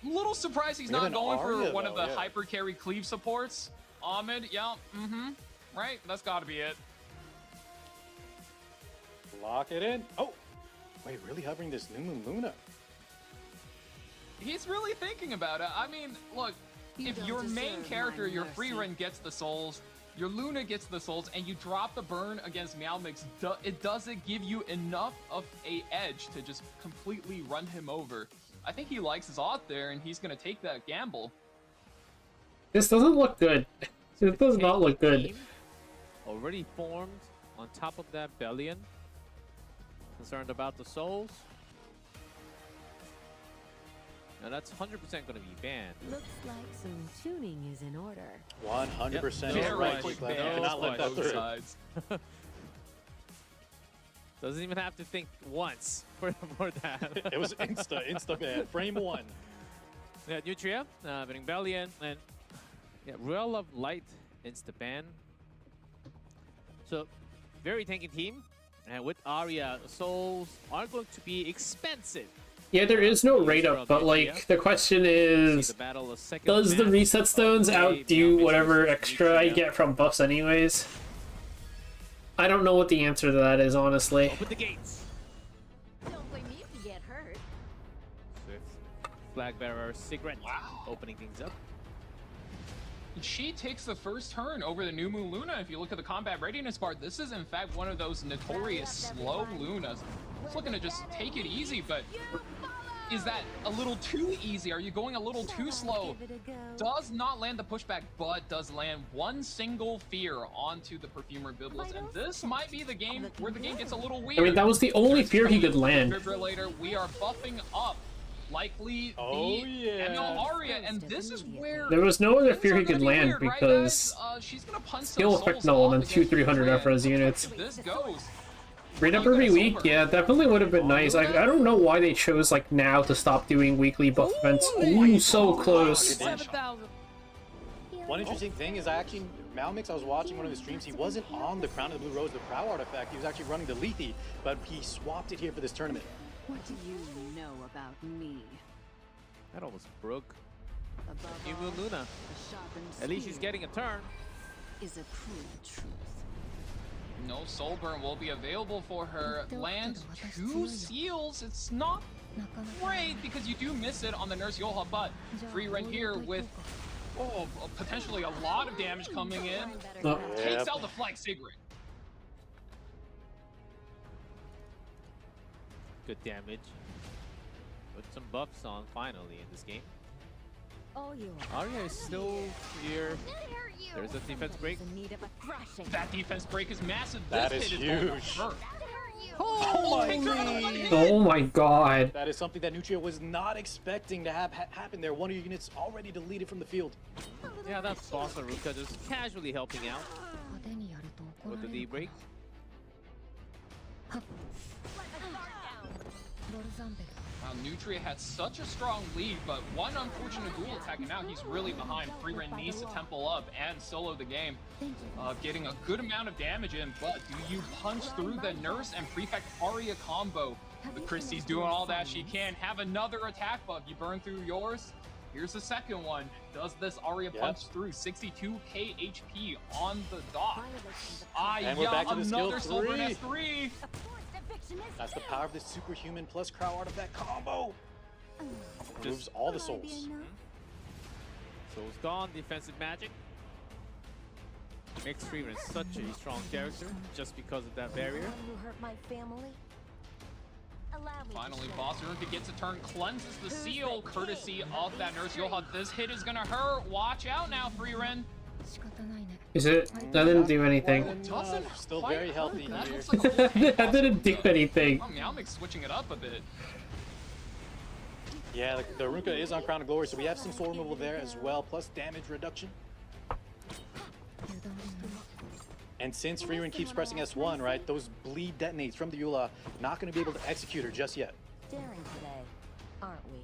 I'm a little surprised he's
We have
not
an
going
Arya,
for one of
though,
the
yeah.
hyper carry cleave supports. Ahmed, yeah, right? That's gotta be it.
Lock it in. Oh, wait, really hovering this New Moon Luna?
He's really thinking about it. I mean, look,
You
if
don't
your main
deserve
character,
my
your
mercy.
Freerin gets the souls, your Luna gets the souls, and you drop the burn against Meow Mix, it doesn't give you enough of a edge to just completely run him over. I think he likes his odds there, and he's gonna take that gamble.
This doesn't look good. It does not look good.
Team already formed on top of that Bellion. Concerned about the souls. Now that's 100% going to be banned.
Looks like some tuning is in order.
100%
Yep.
is
No
right.
question.
You
No
cannot let that
question.
through.
Sides.
Doesn't even have to think once for that.
It was insta man. Frame one.
Yeah, Nutria, winning Bellion, and yeah, Real Love Light insta ban. So, very tanky team, and with Arya, souls are going to be expensive.
Yeah, there is no rate up, but like the question is,
The battle of second
does the
map
reset
of
stones
May,
outdo
Meow
whatever
versus
extra I
Nutria.
get from buffs anyways? I don't know what the answer to that is, honestly.
Open the gates.
Don't blame me if you get hurt.
Swift Flag Bearer Cigarette
Wow.
opening things up.
She takes the first turn over the New Moon Luna. If you look at the combat readiness bar, this is in fact one of those notorious slow Lunas. It's looking to just take it easy, but is that a little too easy? Are you going a little too slow?
Give it a go.
Does not land the pushback, but does land one single fear onto the Perfumer Biblis, and this might be the game where the game gets a little weird.
I mean, that was the only fear he could land.
Defibrillator, we are buffing up, likely
Oh,
the
yeah.
ML Aria, and this is where
There was no other
things
fear
are
he could
gonna be
land
weird, right,
because
guys? She's gonna punch some
skill
souls
effect null and then
off
two
against
300
Nutria.
Efra's units.
This goes.
Read up every week, yeah, definitely would have been nice. I don't know why they chose like now to stop doing weekly buff events. Ooh, so close.
7,000.
One interesting thing is I was watching one of his streams. He wasn't on the Crown of the Blue Rose, the Prow artifact. He was actually running the Lethe, but he swapped it here for this tournament.
What do you know about me?
That almost broke.
Above
New
all,
Moon Luna.
a sharpened
At least she's
spear
getting a turn.
is a cruel truth.
No soul burn will be available for her. Land 2 seals. It's not great because you do miss it on the Nurse Yolha, but free run here with potentially a lot of damage coming in.
Oh.
Takes
Yep.
out the Flag Sigrid.
Good damage. Put some buffs on finally in this game.
All yours.
Arya is still here. There's a defense break.
In need of a thrashing.
That defense break is massive.
That
This
is
hit is going to
huge.
hurt.
Oh,
Takes her on one hit.
Oh my god.
That is something that Nutria was not expecting to have happen there. One of your units already deleted from the field.
Yeah, that's Boss Aruka just casually helping out with the D-break.
Nutria had such a strong lead, but one unfortunate dual attack, and now he's really behind. Freeran needs to tempo up and solo the game, getting a good amount of damage in, but do you punch through the Nurse and Prefect Aria combo? But Christie's doing all that she can. Have another attack buff. You burn through yours. Here's the second one. Does this Aria punch through? 62k HP on the dot.
And we're back to the
another
skill
Soulburn
3.
S3.
That's the power of the superhuman plus Crow Artifact combo. Removes all the souls.
Souls gone, defensive magic. Makes Freeman such a strong character just because of that barrier.
Who hurt my family? Allow me
Finally,
to
Boss Ruka gets a turn, cleanses the seal, courtesy of that Nurse Yoha. This hit is gonna hurt. Watch out now, Freeran.
Is it? That didn't do anything.
Still very healthy
That
here.
looks like a full hit.
That didn't do anything.
Oh, Meowmic's switching it up a bit.
Yeah, the Ruka is on Crown of Glory, so we have some soul removal there as well, plus damage reduction. And since Freeran keeps pressing S1, right, those bleed detonates from the Eula, not going to be able to execute her just yet.
Daring today, aren't we?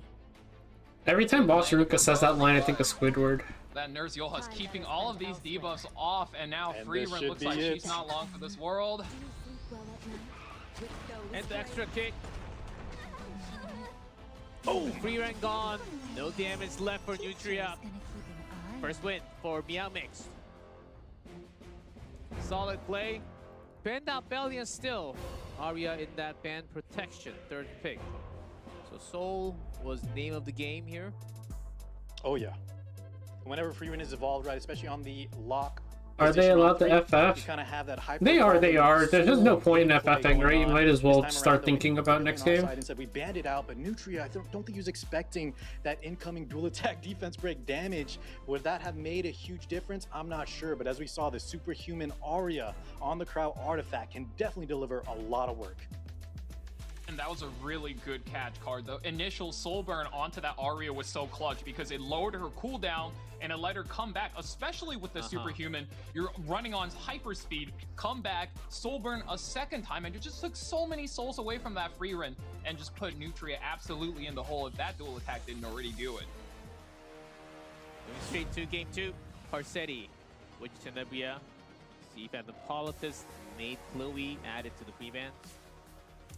Every time Boss Ruka says that line, I think of Squidward.
That Nurse Yoha's keeping all of these debuffs off, and now
And
Freeran
this should
looks
be
like
it.
she's not long for this world.
Do you sleep well at night?
And the extra kick.
Oh!
Freeran gone. No damage left for Nutria.
Gonna keep an eye.
First win for Meow Mix. Solid play. Banned out Bellion still. Aria in that band protection. Third pick. So Soul was name of the game here.
Oh, yeah. Whenever Freeran is evolved, right, especially on the lock.
Are they
position
allowed to
on three,
FF?
You kind of have that hyper
They are. There's just no
soul
point in
play
FFing, right?
going
You
on.
might as well
This time
start
around,
thinking
though,
about
we
next
went
game.
offside and said we banned it out, but Nutria, I don't think he was expecting that incoming dual attack defense break damage. Would that have made a huge difference? I'm not sure, but as we saw, the superhuman Aria on the Crow Artifact can definitely deliver a lot of work.
And that was a really good catch card. The initial soul burn onto that Aria was so clutch because it lowered her cooldown and it let her come back, especially with the superhuman. You're running on hyper speed, come back, soul burn a second time, and you just took so many souls away from that free run and just put Nutria absolutely in the hole if that dual attack didn't already do it.
Going straight to game 2. Parsetti, which Tenebria, Steve and the Politis, made Chloe added to the prevent.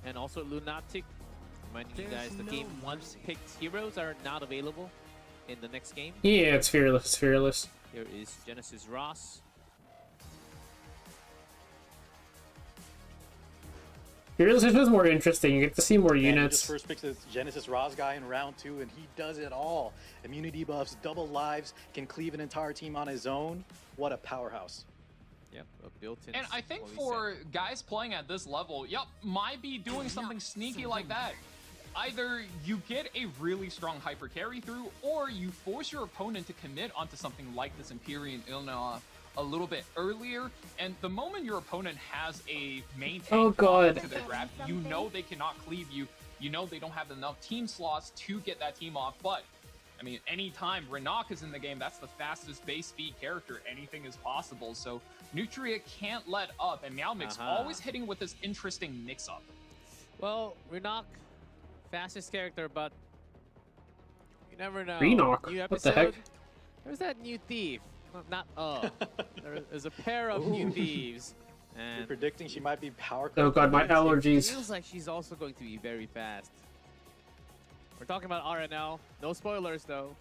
And also Lunatic, reminding you guys the game 1 picked heroes are not available in the next game.
Yeah, it's Fearless. It's Fearless.
Here is Genesis Ross.
Fearless is just more interesting. You get to see more
And he just
units.
first picks the Genesis Roz guy in round 2, and he does it all. Immunity buffs, double lives, can cleave an entire team on his own. What a powerhouse.
Yep, a built-in.
And I think
quality
for
set.
guys playing at this level, might be doing something sneaky like that. Either you get a really strong hyper carry through, or you force your opponent to commit onto something like this Empyrean Ilna a little bit earlier, and the moment your opponent has a main tank to their grab, you know they cannot cleave you, you know they don't have enough team slots to get that team off, but I mean, anytime Renak is in the game, that's the fastest base speed character, anything is possible, so Nutria can't let up, and Meowmix always hitting with this interesting mix-up.
Well, Renak, fastest character, but you never know.
Renak?
New
What
episode.
the heck?
There's that new thief. There's a pair of new thieves.
You're
And
predicting she might be power.
Oh god, my
it
allergies.
feels like she's also going to be very fast. We're talking about RNL. No spoilers, though.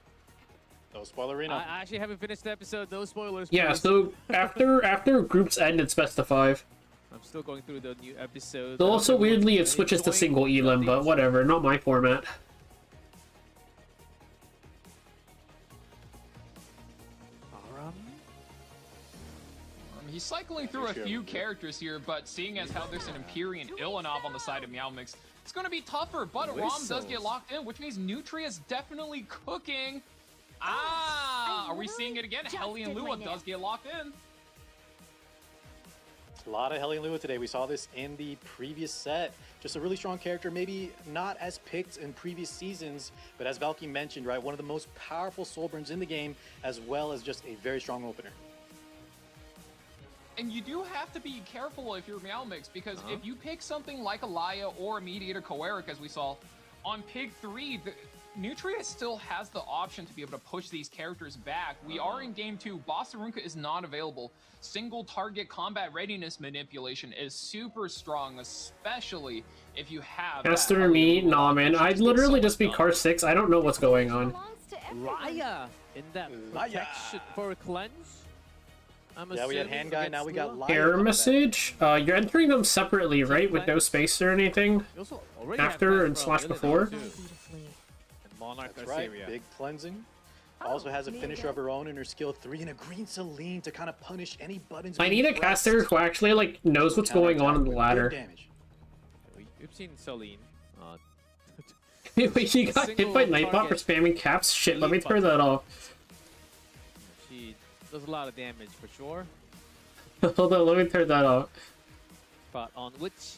No spoilerino.
I actually haven't finished the episode. No spoilers.
Yeah,
please.
so after groups end, it's best of 5.
I'm still going through the new episode.
Though also weirdly it switches to single elim, but whatever, not my format.
He's cycling through a few characters here, but seeing as how there's an Empyrean Ilanov on the side of Meowmix, it's going to be tougher, but Rom does get locked in, which means Nutria is definitely cooking. Are we seeing it again? Hellion Lua does get locked in.
A lot of Hellion Lua today. We saw this in the previous set. Just a really strong character, maybe not as picked in previous seasons, but as Valky mentioned, right, one of the most powerful soul burns in the game, as well as just a very strong opener.
And you do have to be careful if you're Meowmix, because if you pick something like Alaya or a Mediator Coeric, as we saw, on Pig 3, Nutria still has the option to be able to push these characters back. We are in game 2. Boss Arunka is not available. Single target combat readiness manipulation is super strong, especially if you have.
Caster me? Nah, man. I'd literally just be car 6. I don't know what's going on.
Laya in that protection for cleanse.
Yeah, we had hand guy, now we got Laya.
Error message? You're entering them separately, right? With no space or anything? After and slash before?
That's right, big cleansing. Also has a finisher of her own in her skill 3 and a green Celine to kind of punish any buttons.
I need a caster who actually like knows what's going on in the ladder.
We've seen Celine.
Wait, she got hit by Nightbot for spamming caps? Shit, let me turn that off.
She does a lot of damage for sure.
Hold on, let me turn that off.
But on which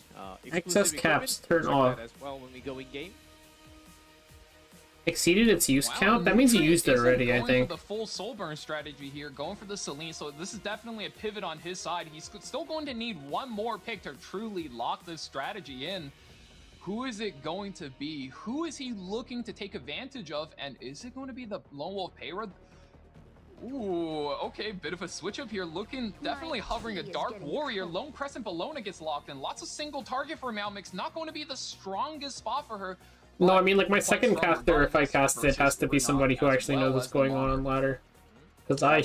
excess caps turn off.
As well when we go in game.
Exceeded its use count? That means you used it already, I think.
For the full soul burn strategy here, going for the Celine, so this is definitely a pivot on his side. He's still going to need one more pick to truly lock this strategy in. Who is it going to be? Who is he looking to take advantage of? And is it going to be the Lone Wolf Payra? Ooh, okay, bit of a switch up here. Looking, definitely hovering a Dark Warrior. Lone Crescent Bellona gets locked in. Lots of single target for Meow Mix. Not going to be the strongest spot for her.
No, I mean, like, my second caster, if I cast it, has to be somebody who actually knows what's going on ladder. Because I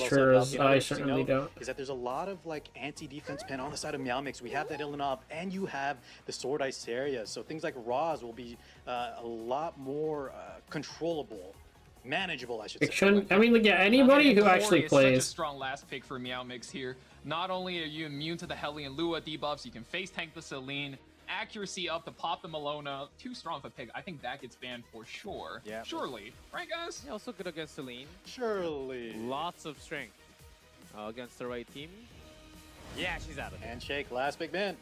certainly don't.
Is that there's a lot of, like, anti-defense pen on the side of Meow Mix. We have that Illinov, and you have the Sword Ice area. So things like Roz will be a lot more controllable. Manageable, I should say.
I mean, like, yeah, anybody who actually plays.
Such a strong last pick for Meow Mix here. Not only are you immune to the Hellion Lua debuffs, you can face tank the Celine. Accuracy up to pop the Malona. Too strong of a pick. I think that gets banned for sure. Yeah. Surely. Right, guys?
Yeah, also good against Celine.
Surely.
Lots of strength against the right team. Yeah, she's out of it.
Handshake, last big man.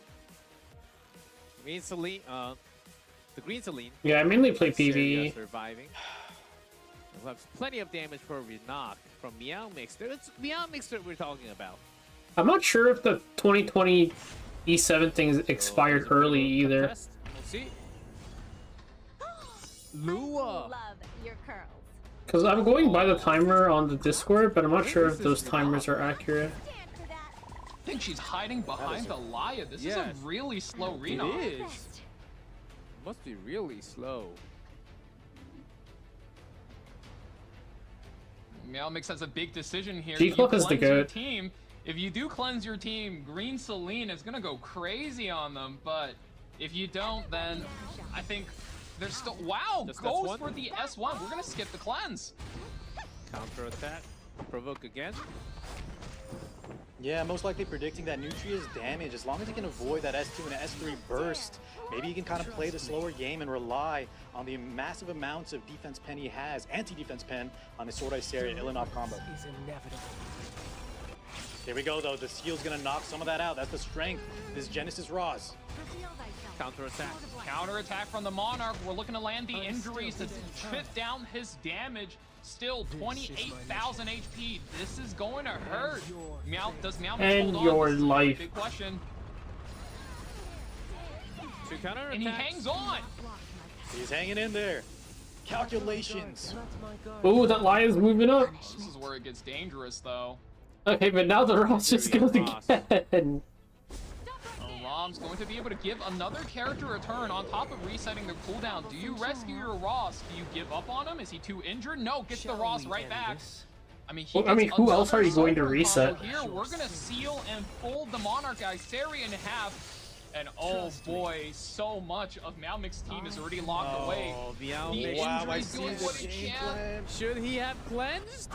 Green Celine, the green Celine.
Yeah, I mainly play PvE.
Surviving. We'll have plenty of damage for Knock from Meow Mixer. It's Meow Mixer we're talking about.
I'm not sure if the 2020 E7 thing expired early either.
We'll see. Lua.
Love your curls.
Because I'm going by the timer on the Discord, but I'm not sure if those timers are accurate.
I think she's hiding behind the Laya. This is a really slow read on.
It is. Must be really slow.
Meow Mix has a big decision here.
G-Club is the goat.
Team. If you do cleanse your team, Green Celine is going to go crazy on them, but if you don't, then I think there's still... Wow, goes for the S1. We're going to skip the cleanse.
Counter attack. Provoke again.
Yeah, most likely predicting that Nutria's damage. As long as he can avoid that S2 and S3 burst, maybe he can kind of play the slower game and rely on the massive amounts of defense pen he has, anti-defense pen, on his Sword Ice area Illinov combo. Here we go, though. The Seal's gonna knock some of that out. That's the strength. This Genesis Roz.
Counter attack.
Counter attack from the Monarch. We're looking to land the injuries to trip down his damage. Still 28,000 HP. This is going to hurt. Meow, does Meow
and
hold on?
Your life.
Big question.
And
he hangs on.
He's hanging in there. Calculations.
Ooh, that lion's moving up.
This is where it gets dangerous, though.
Okay, but now the Ross just goes again.
Rom's going to be able to give another character a turn on top of resetting the cooldown. Do you rescue your Ross? Do you give up on him? Is he too injured? No, gets the Ross right back. I mean,
who else are you going to reset?
Here, we're going to seal and fold the Monarch Isari in half. And oh boy, so much of Meow Mix's team is already locked away.
Meow
Mix.
Wow, I see the game plan.
Should he have cleansed?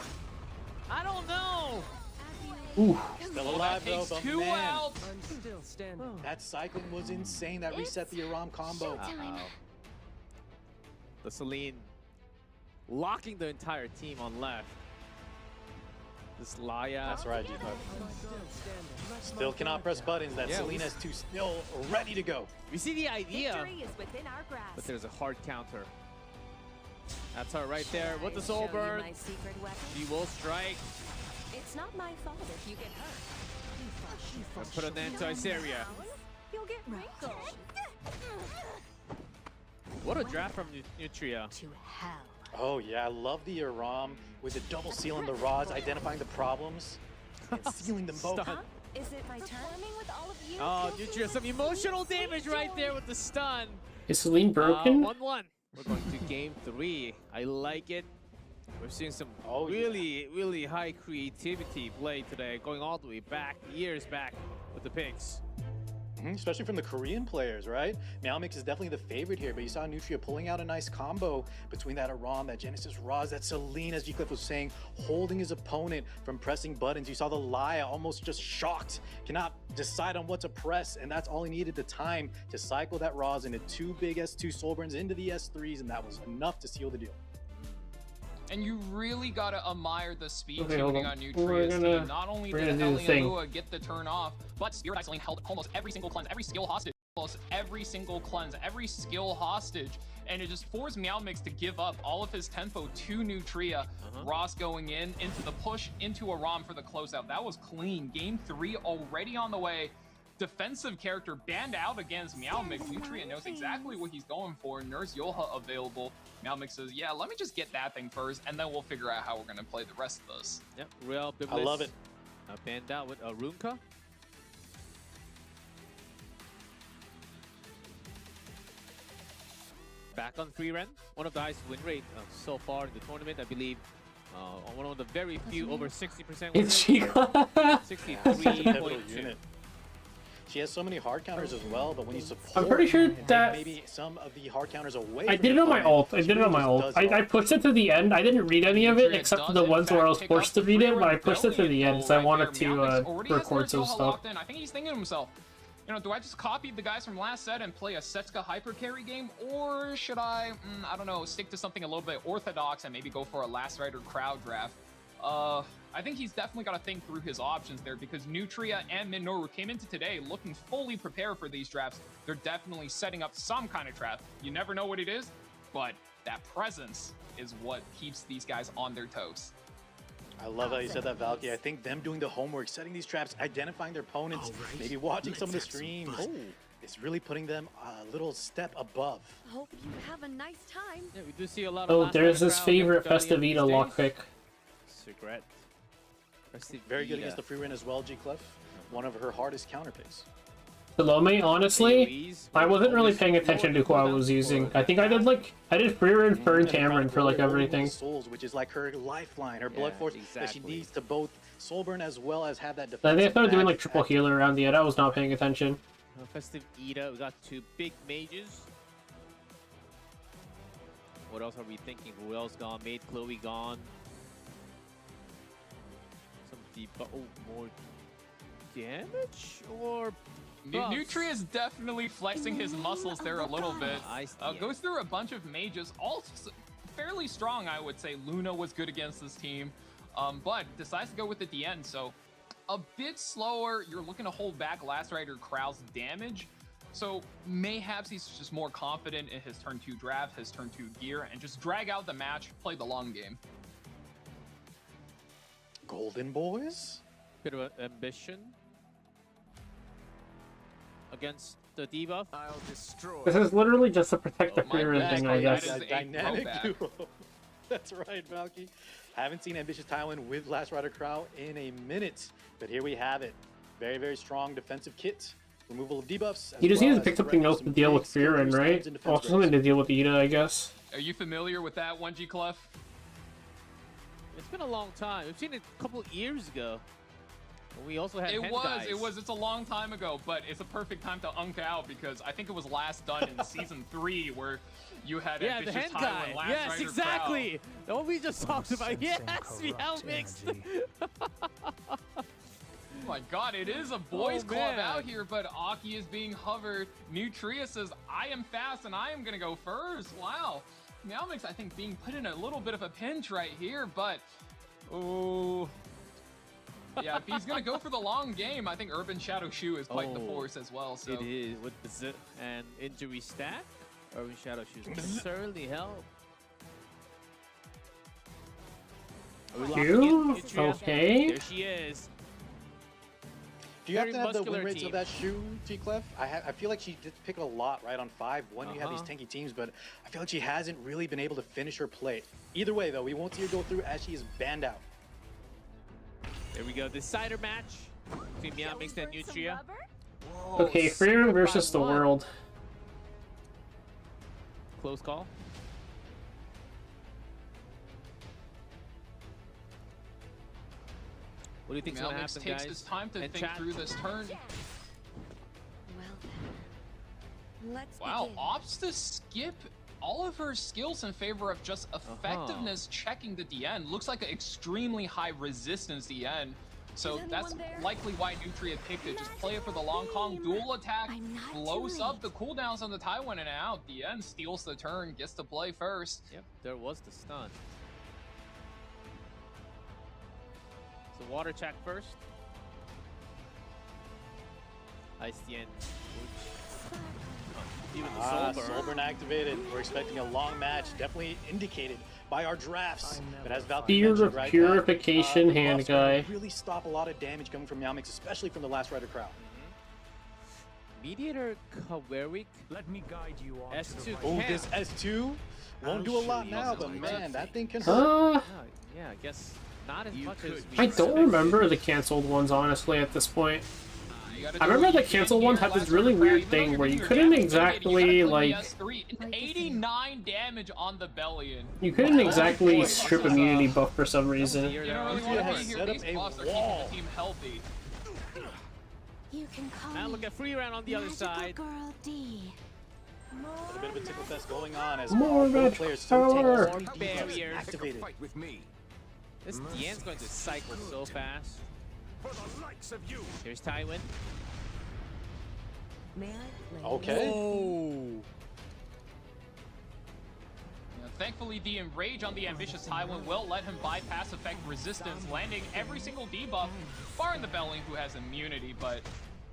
I don't know.
Ooh.
Still alive, though, but
two
man,
out.
I'm still standing.
that cycling was insane. That reset the Aram combo.
The Celine locking the entire team on left. This Laya.
That's right, G5. Still cannot press buttons. That Celine S2 still ready to go.
We see the idea,
Is within our grasp.
but there's a hard counter. That's her right there with the soul burn. She will strike.
It's not my fault if you get hurt.
And put an end to Isaria.
You'll get wrinkled.
What a draft from Nutria.
To hell.
Oh yeah, I love the Aram with the double seal and the rods, identifying the problems and sealing them both.
Stun.
Is it my turn?
Performing with all of you
Oh,
fills me
Nutria,
with
some emotional
so much
damage right there
joy.
with the stun.
Is Celine broken?
1-1. We're going to game 3. I like it. We're seeing some
Oh, yeah.
really high creativity play today, going all the way back, years back with the picks.
Especially from the Korean players, right? Meow is definitely the favorite here, but you saw Nutria pulling out a nice combo between that Aram, that Genesis Roz, that Celine, as G-Cliff was saying, holding his opponent from pressing buttons. You saw the Laya almost just shocked, cannot decide on what to press, and that's all he needed, the time to cycle that Roz into 2 big S2 Soulburns into the S3s, and that was enough to seal the deal.
And you really gotta admire the speed
Okay, hold
tuning
on.
on
We're
Nutria's
gonna-
team. Not only
we're
did
gonna do the thing.
Lua get the turn off, but Spirit Iceling held almost every single cleanse, every skill hostage, almost every single cleanse, every skill hostage, and it just forced Meow to give up all of his tempo to Nutria. Ross going into the push, into Aram for the closeout. That was clean. Game 3 already on the way. Defensive character banned out against Meow. Nutria knows exactly what he's going for. Nurse Yoha available. Meow says, yeah, let me just get that thing first, and then we'll figure out how we're going to play the rest of this.
Yep, Real Biblis.
I love it.
Banned out with Runka. Back on free run. One of the highest win rate so far in the tournament, I believe. One of the very few over 60% win
It's
rate.
Chica.
Such a pivotal
63.2.
unit. She has so many hard counters as well, but when you support
I'm pretty sure
and take
that-
maybe some of the hard counters away
I
from
did it
your
on my
opponent,
ult. I
she
did it on
really
my
just
ult.
does it
I
all.
pushed it to the end. I didn't read any of it
Nutria
except for
does,
the
in
ones where I was
fact,
forced to
pick up
read
the
it, but I
free
pushed it to the end, so I
right
wanted
here.
to
Meow already has
record
Nurse
some
Yoha
stuff.
locked in. I think he's thinking to himself, you know, do I just copy the guys from last set and play a Setsuka hyper carry game, or should I don't know, stick to something a little bit orthodox and maybe go for a Last Rider crowd draft? I think he's definitely got to think through his options there, because Nutria and Midnoru came into today looking fully prepared for these drafts. They're definitely setting up some kind of trap. You never know what it is, but that presence is what keeps these guys on their toes.
I love how you said that, Valky. I think them doing the homework, setting these traps, identifying their opponents, maybe watching some of the streams, it's really putting them a little step above.
Hope you have a nice time.
Yeah, we do see a lot of
Oh,
Last
there's
Rider
his
crowd
favorite
coming in these
Festivita
days.
lockpick.
Cigarette.
Very good
Festivita.
against the free run as well, G-Clef. One of her hardest counter picks.
Salome, honestly,
AoEs,
I wasn't really
always
paying attention to who I was
cooldowns
using.
for
I think I did free run, Fern,
And the
Cameron
Crown
for like
Warrior, Removal
everything.
of Souls, which is like her lifeline, her blood
Yeah,
force that she
exactly.
needs to both soulburn as well as have that defense.
I think I started doing like triple healer around the end. I was not paying attention.
Festive Ida, we got 2 big mages. What else are we thinking? Who else gone? Maid Chloe gone. Some deep. Oh, more damage or buffs?
Nutria is definitely flexing his muscles there a little bit. Goes through a bunch of mages, all fairly strong, I would say. Luna was good against this team, but decides to go with it at the end. So a bit slower. You're looking to hold back Last Rider Krau's damage. So mayhaps he's just more confident in his turn 2 draft, his turn 2 gear, and just drag out the match, play the long game.
Golden Boys?
Bit of ambition against the debuff.
I'll destroy.
This is literally just to protect the
Oh,
free
my
run
bad.
thing, I
That
guess.
is a
Dynamic
throwback.
duo. That's right, Valky. Haven't seen Ambitious Tywin with Last Rider Crow in a minute, but here we have it. Very, very strong defensive kit. Removal of debuffs.
He just
well
needs to
as
pick something
threat
else
for
to
some
deal
big
with free run,
skill
right?
boosts and defense
Also
rates.
something to deal with Ida, I guess.
Are you familiar with that one, G-Clef?
It's been a long time. We've seen it a couple years ago. We also had Hen guys.
It's a long time ago, but it's a perfect time to unk out, because I think it was last done in season 3 where you had
Yeah, the
Ambitious
Hen
Tywin,
guy.
Last
Yes,
Rider
exactly. The one we just talked about. Yes,
Sensing
Meow
corrupt
mixed.
energy.
Oh my god, it is a boys
Oh,
club
man.
out here, but Aki is being hovered. Nutria says, I am fast and I am gonna go first. Wow. Meow I think, being put in a little bit of a pinch right here, but oh. Yeah, if he's gonna go for the long game, I think Urban Shadow Shoe is quite the
Oh,
force as well. So
It is with the zip and injury stack. Urban Shadow Shoes can certainly help. Are we locking in?
Q?
Nutria?
Okay.
There she is.
Do you have
very
to have the
muscular
win rates
team.
of that shoe, T-Clef? I feel like she did pick it a lot, right, on 5. One, you have these tanky teams, but I feel like she hasn't really been able to finish her play. Either way, though, we won't see her go through as she is banned out.
There we go. Decider match between Meow Mix and Nutria.
Okay, Freeman versus the world.
Close call. What do you think's
Meow
gonna
Mix
happen,
takes
guys?
his time to
And
think
chat?
through this turn.
Well then. Let's
Wow,
begin.
opts to skip all of her skills in favor of just effectiveness checking the DN. Looks like an extremely high resistance DN. So
Is
that's
anyone there?
likely why Nutria picked it. Just play it for the long Kong. Dual attack
I'm not
blows
too
up
late.
the cooldowns on the Taiwan and out. DN steals the turn, gets to play first.
Yep, there was the stun. So water check first. ICN. Even the
Soulburn activated. We're expecting a long match, definitely indicated by our drafts. But as Valkyrie
Fear
mentioned,
of
right,
purification
that,
hand
buffs are gonna
guy.
really stop a lot of damage coming from Meow Mix, especially from the last Rider crowd.
Mediator Kawerik.
Let me guide you on
S2
to the right
Oh,
Camp.
this S2 won't do a lot now, but man, that thing can hurt.
Yeah, I guess not as much as we
I don't
expected.
remember the canceled ones, honestly, at this point.
You gotta
I
do
remember
what
the
you did
cancel
here
one had this
last
really
round,
weird
even though
thing
you're
where you
getting
couldn't
your damage
exactly,
mitigated, you gotta
like-
click the S3. 89 damage on the Bellion.
You couldn't exactly
boy,
strip
this is,
immunity buff for some reason.
You don't really
Nutria
want to
has
be here.
set up
These
a
buffs are
wall.
keeping the team healthy.
You can call
Now
me
look at free round on the other
Magical
side.
Girl D.
A bit of a tickle fest going on as
More
both
red
players so
power.
tanky, so
Barriers.
activated.
with me.
This DN's going to cycle so fast.
For the likes of you.
Here's Tywin.
May I play?
Okay.
Oh.
Yeah, thankfully, the enrage on the ambitious Tywin will let him bypass effect resistance, landing every single debuff, barring the Belling who has immunity. But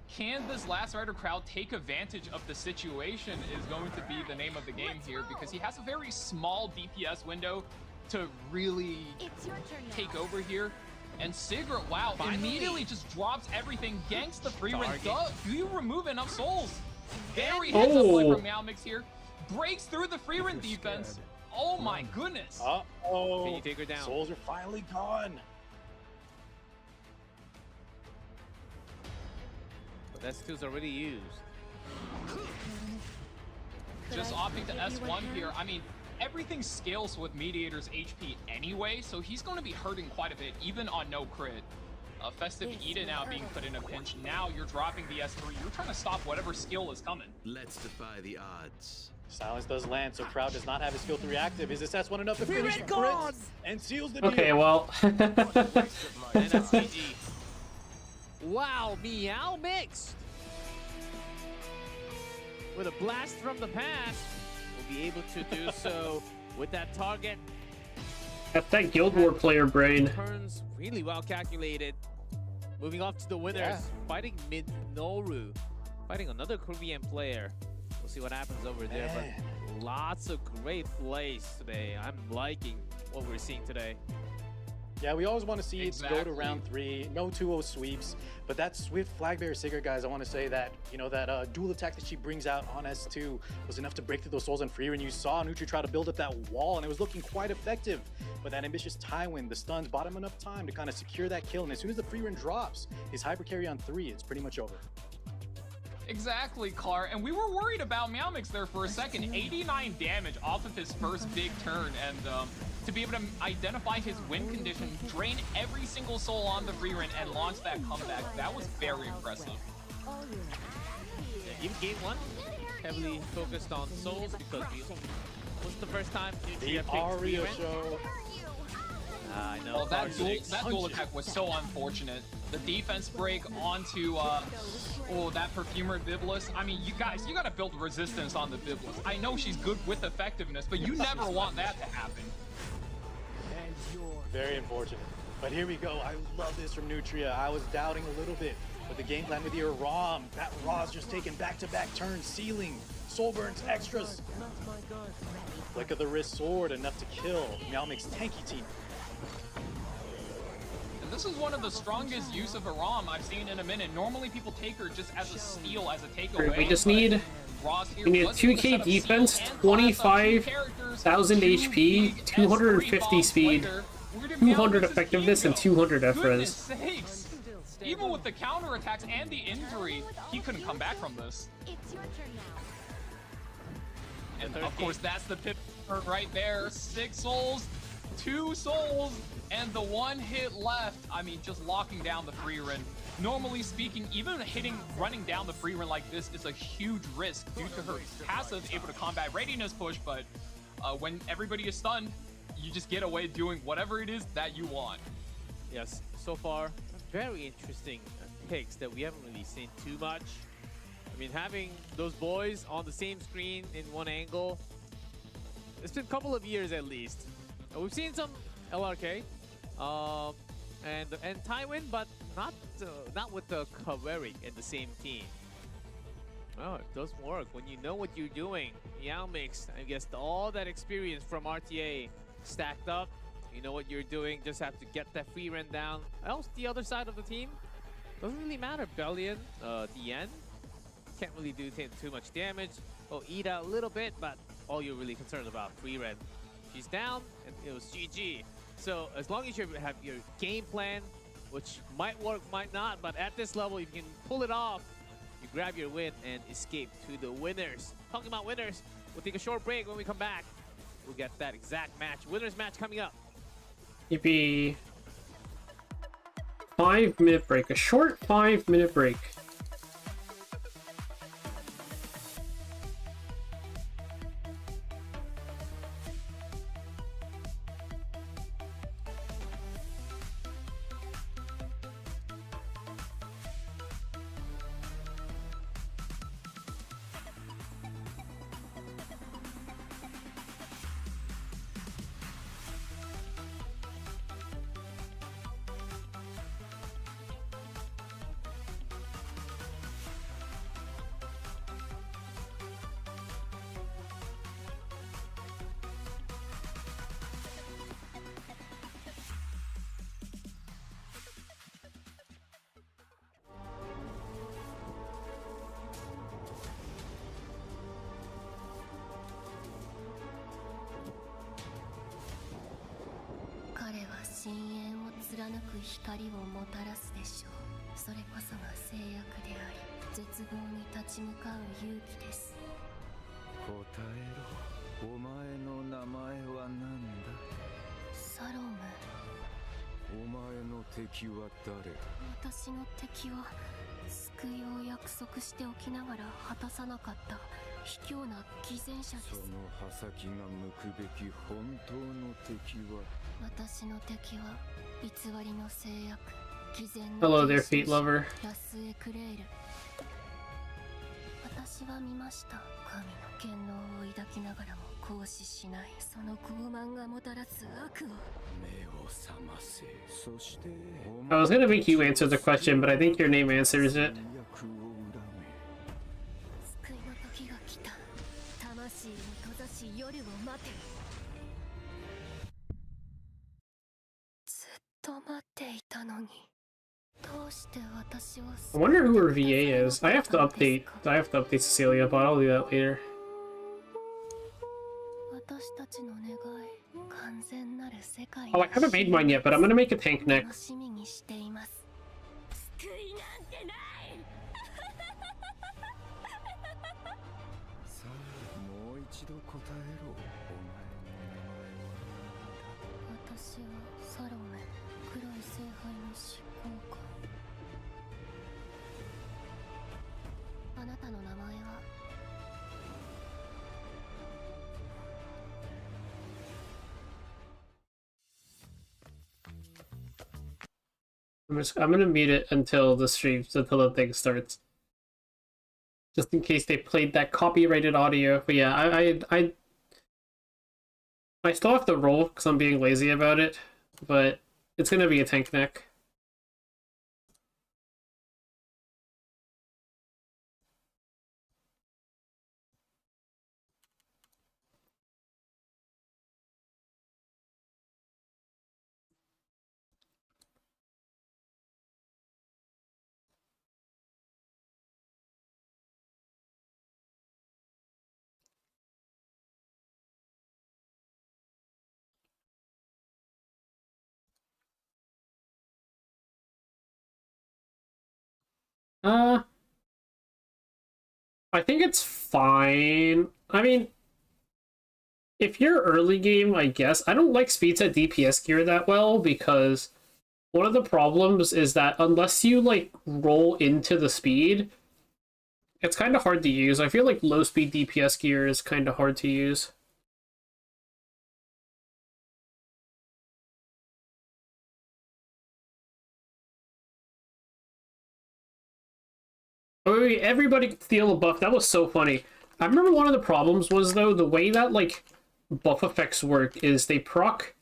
can this last Rider crowd take advantage of the situation is going to be the name of the game here, because he has a very small DPS window to really
It's your turn now.
take over here. And Sigrid, wow, immediately just drops everything, ganks the free run. Do you remove enough souls? Very heads up play
Oh.
from Meow Mix here. Breaks through the free run defense. Oh my goodness.
Uh-oh.
Can you take her down?
Souls are finally gone.
But S2's already used.
Just
I
opting to
give you a
S1
hand?
here. I mean, everything scales with Mediator's HP anyway, so he's going to be hurting quite a bit, even on no crit. Festive
This
Eden
will
now
hurt.
being put in a pinch. Now you're dropping the S3. You're trying to stop whatever skill is coming.
Let's defy the odds.
Silence does land, so Crowd does not have his skill 3 active. Is this S1 enough to finish
red
crits
gods!
and seals the deal?
Okay, well.
And that's GG. Wow, Meow Mixed. With a blast from the past, we'll be able to do so with that target.
That's that Guild War player brain.
Turns really well calculated. Moving off to the winners,
Yeah.
fighting Midnoru, fighting another Korean player. We'll see what happens over there, but lots of great plays today. I'm liking what we're seeing today.
Yeah, we always want to see it go to
Exactly.
round 3, no 2-0 sweeps, but that Swift Flag Bearer Sigurd, guys, I want to say that, you know, that dual attack that she brings out on S2 was enough to break through those souls on free, and you saw Nutria try to build up that wall, and it was looking quite effective. But that ambitious Tywin, the stuns bought him enough time to kind of secure that kill, and as soon as the free run drops, his hyper carry on 3, it's pretty much over.
Exactly, Clar. And we were worried about Meow Mix there for a second. 89 damage off of his first big turn. And to be able to identify his win condition, drain every single soul on the free run, and launch that comeback, that was very impressive.
Yeah, even game 1, heavily focused on souls because we was the first time
The
Nutria picked
Aria
Freeman.
show.
I know.
Well, that
Carson.
dual attack was so unfortunate. The defense break onto that Perfumer Biblis. I mean, you guys, you gotta build resistance on the Biblis. I know she's good with effectiveness, but you never want that to happen.
And your
Very unfortunate. But here we go. I love this from Nutria. I was doubting a little bit, but the game plan with your ROM, that Raw's just taking back-to-back turns, sealing, soul burns, extras.
not my god.
Flick of the wrist sword, enough to kill Meow Mix tanky team.
And this is one of the strongest use of a ROM I've seen in a minute. Normally people take her just as a steal, as a takeaway.
We just need... We need a 2k defense, 25,000 HP, 250 speed, 200 effectiveness, and 200 F-res.
Even with the counterattacks and the injury, he couldn't come back from this.
It's your turn now.
And of course, that's the pip right there. 6 souls, 2 souls, and the 1 hit left. I mean, just locking down the free run. Normally speaking, even running down the free run like this is a huge risk due to her passive able to combat readiness push, but when everybody is stunned, you just get away doing whatever it is that you want.
Yes, so far, very interesting picks that we haven't really seen too much. I mean, having those boys on the same screen in one angle, it's been a couple of years at least. We've seen some LRK and Tywin, but not with the Kaveri in the same team. Oh, it does work when you know what you're doing. Meow makes, I guess, all that experience from RTA stacked up. You know what you're doing, just have to get that free run down. Else, the other side of the team, doesn't really matter. Bellion, DN, can't really do too much damage. Oh, eat a little bit, but all you're really concerned about, free run. She's down, and it was GG. So as long as you have your game plan, which might work, might not, but at this level, if you can pull it off, you grab your win and escape to the winners. Talking about winners, we'll take a short break. When we come back, we'll get that exact match. Winners match coming up.
Yippee. 5-minute break. A short 5-minute break. Hello there, feet lover. I was gonna make you answer the question, but I think your name answers it. I wonder who her VA is. I have to update Cecilia, but I'll do that later. Oh, I haven't made mine yet, but I'm gonna make a tank next. I'm gonna mute it until the thing starts. Just in case they played that copyrighted audio. But yeah, I still have to roll because I'm being lazy about it, but it's gonna be a tank neck. I think it's fine. I mean, if you're early game, I guess. I don't like speed set DPS gear that well because one of the problems is that unless you, like, roll into the speed, it's kind of hard to use. I feel like low speed DPS gear is kind of hard to use. Oh, wait, everybody could steal a buff. That was so funny. I remember one of the problems was, though, the way that, like, buff effects work is they proc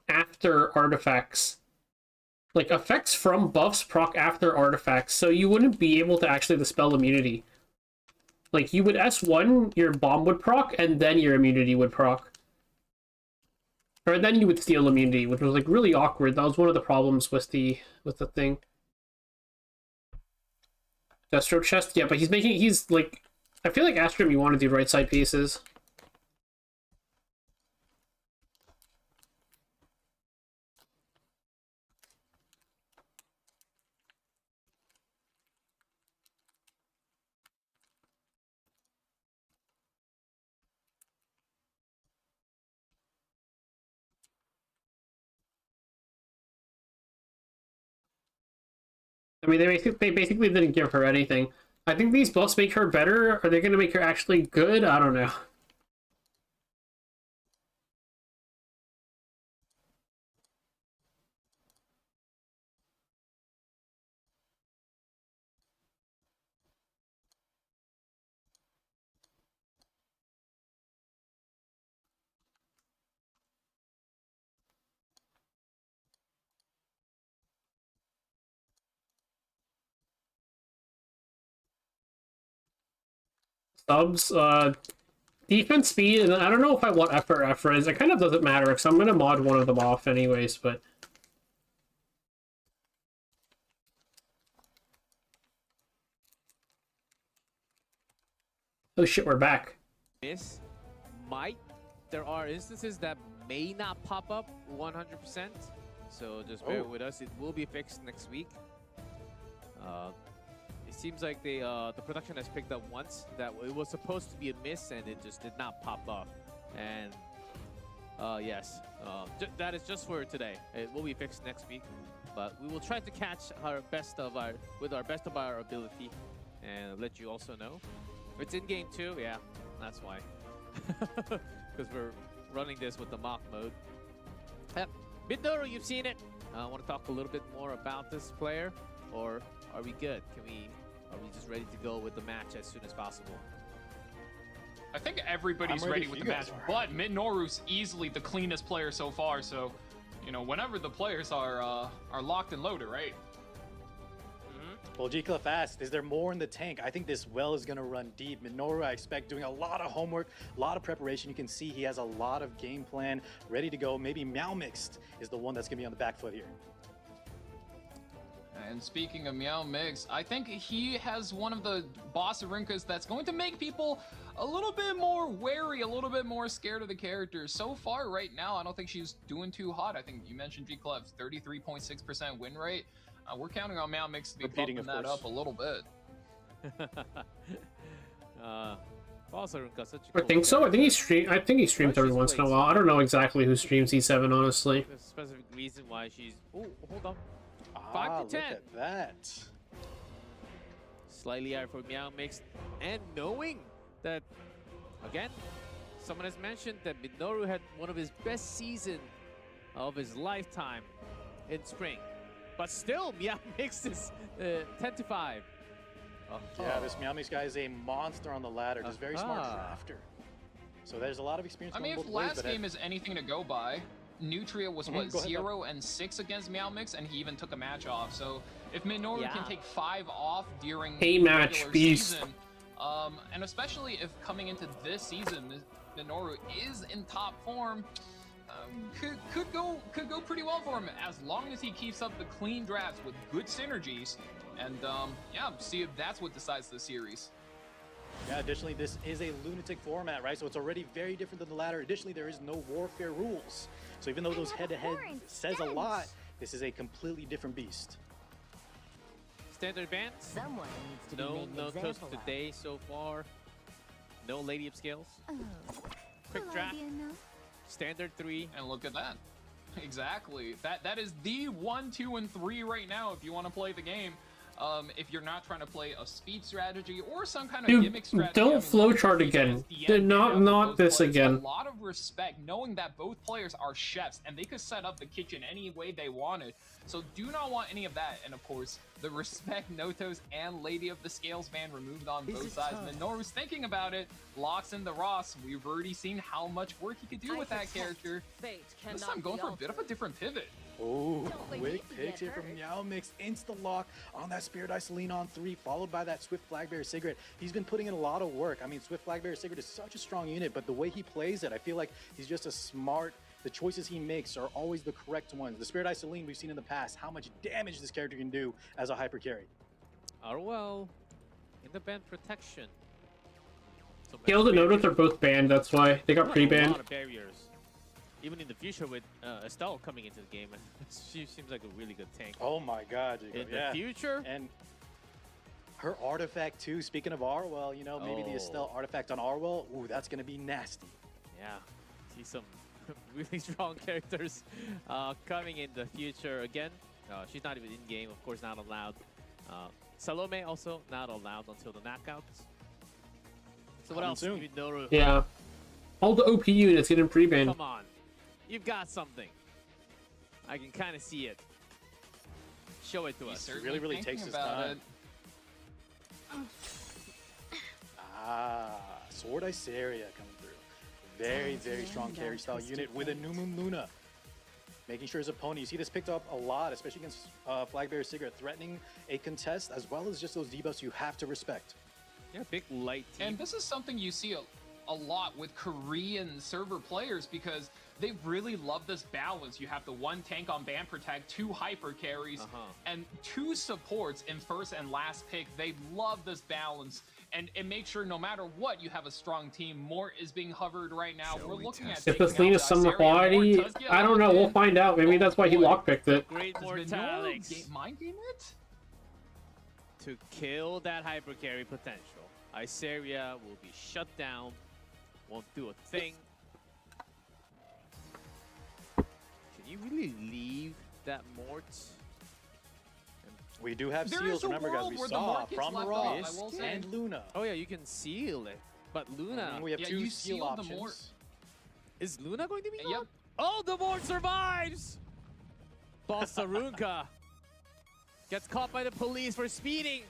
after artifacts. Like, effects from buffs proc after artifacts, so you wouldn't be able to actually dispel immunity. Like, you would S1, your bomb would proc, and then your immunity would proc. Or then you would steal immunity, which was, like, really awkward. That was one of the problems with the thing. Destro chest? Yeah, but he's, like... I feel like Astrum, you want to do right side pieces. I mean, they basically didn't give her anything. I think these buffs make her better. Are they going to make her actually good? I don't know. Subs, defense speed, and I don't know if I want F or F res. It kind of doesn't matter, because I'm going to mod one of them off anyways, but... Oh shit, we're back.
Miss might. There are instances that may not pop up 100%, so just bear with us. It will be fixed next week. It seems like the production has picked up once that it was supposed to be a miss and it just did not pop up. And yes, that is just for today. It will be fixed next week, but we will try to catch our best of our ability and let you also know. It's in game 2, yeah, that's why. Because we're running this with the mock mode. Midnoru, you've seen it. I want to talk a little bit more about this player, or are we good? Are we just ready to go with the match as soon as possible?
I think everybody's ready with the match, but Midnoru's easily the cleanest player so far. So, you know, whenever the players are locked and loaded, right?
Well, G-Cliff asked, is there more in the tank? I think this well is going to run deep. Midnoru, I expect, doing a lot of homework, a lot of preparation. You can see he has a lot of game plan ready to go. Maybe Meow Mixed is the one that's going to be on the back foot here.
And speaking of Meow Mix, I think he has one of the boss Arinkas that's going to make people a little bit more wary, a little bit more scared of the character. So far, right now, I don't think she's doing too hot. I think you mentioned G-Clef's 33.6% win rate. We're counting on Meow Mix to be bumping that up a little bit.
Boss Arinka, such a
I think so. I think he streams every once in a while. I don't know exactly who streams E7, honestly.
There's a specific reason why she's... Oh, hold on. 5 to 10.
Look at that.
Slightly higher for Meow Mix, and knowing that, again, someone has mentioned that Midnoru had one of his best seasons of his lifetime in spring. But still, Meow Mix is 10 to 5.
Yeah, this Meow Mix guy is a monster on the ladder. Just very smart drafter. So there's a lot of experience.
I mean, if last game is anything to go by, Nutria was what, 0-6 against Meow Mix, and he even took a match off. So if Midnoru can take 5 off during
a match
season, and especially if coming into this season, Midnoru is in top form, could go pretty well for him as long as he keeps up the clean drafts with good synergies, and yeah, see if that's what decides the series.
Yeah, additionally, this is a lunatic format, right? So it's already very different than the ladder. Additionally, there is no warfare rules. So even though those head-to-head says a lot, this is a completely different beast.
Standard bans.
Someone needs to be
No
made an
toast
example of.
today so far. No lady upscales.
Oh,
Quick
cool
draft.
idea, no?
Standard 3.
And look at that. Exactly. That is the 1, 2, and 3 right now if you want to play the game. If you're not trying to play a speed strategy or some kind of
Dude,
gimmick strategy.
don't
I mean,
flowchart
look at
again.
the
Did
end
not
game of both
this
players.
again.
A lot of respect knowing that both players are chefs and they could set up the kitchen any way they wanted. So do not want any of that. And of course, the respect Notos and Lady of the Scales ban removed on both sides. Midnoru's thinking about it, locks in the Ross. We've already seen how much work he could do with that character. This time going for a bit of a different pivot.
Oh,
Don't wait
quick
to
picks
get
here from
hurt.
Meow Mix. Insta-lock on that Spirit Isoline on 3, followed by that Swift Flagbearer Cigarette. He's been putting in a lot of work. I mean, Swift Flagbearer Cigarette is such a strong unit, but the way he plays it, I feel like he's just a smart... The choices he makes are always the correct ones. The Spirit Isoline we've seen in the past, how much damage this character can do as a hyper carry.
Arwell in the band protection. So
Gales and Notos are both banned, that's why. They got
A
pre-banned.
lot of barriers. Even in the future with Estelle coming into the game, she seems like a really good tank.
Oh my god, Jacob.
In the future?
And her artifact too, speaking of Arwell, you know, maybe the
Oh.
Estelle artifact on Arwell, ooh, that's gonna be nasty.
Yeah, see some really strong characters coming in the future again. She's not even in game, of course, not allowed. Salome also not allowed until the knockouts. So what
Coming
else?
soon.
Midnoru.
Yeah. All the OP units getting pre-banned.
Come on, you've got something. I can kind of see it. Show it to
He's
us.
certainly
really
thinking
takes his
about
time.
it.
Ah, Sword Iceria coming through. Very strong carry style unit with a New Moon Luna. Making sure his opponent, you see this picked up a lot, especially against Flagbearer Cigarette, threatening a contest as well as just those debuffs you have to respect.
Yeah, big light team.
And this is something you see a lot with Korean server players because they really love this balance. You have the 1 tank on Ban Protect, 2 hyper carries, and 2 supports in first and last pick. They love this balance. And it makes sure no matter what, you have a strong team. Mort is being hovered right now. We're looking at
If
taking
this lane is
out
summer
Iceria. Mort
quality,
does get
I don't know.
locked
We'll
in.
find out. Maybe that's why he
boy.
lockpicked it.
Great
Does
Mortalix
mind game it?
to kill that hyper carry potential. Iceria will be shut down. Won't do a thing. Can you really leave that Mort?
We do have
There
seals,
is a
remember guys,
world
we
where the
saw
Mort gets
from
left
Ross
off, I will say.
and Luna.
Oh yeah, you can seal it. But Luna,
And we have
Yeah,
2
you
seal
seal the
options.
Mort.
is Luna going to be
Yep.
gone? Oh, the Mort survives! Balsarunka gets caught by the police for speeding.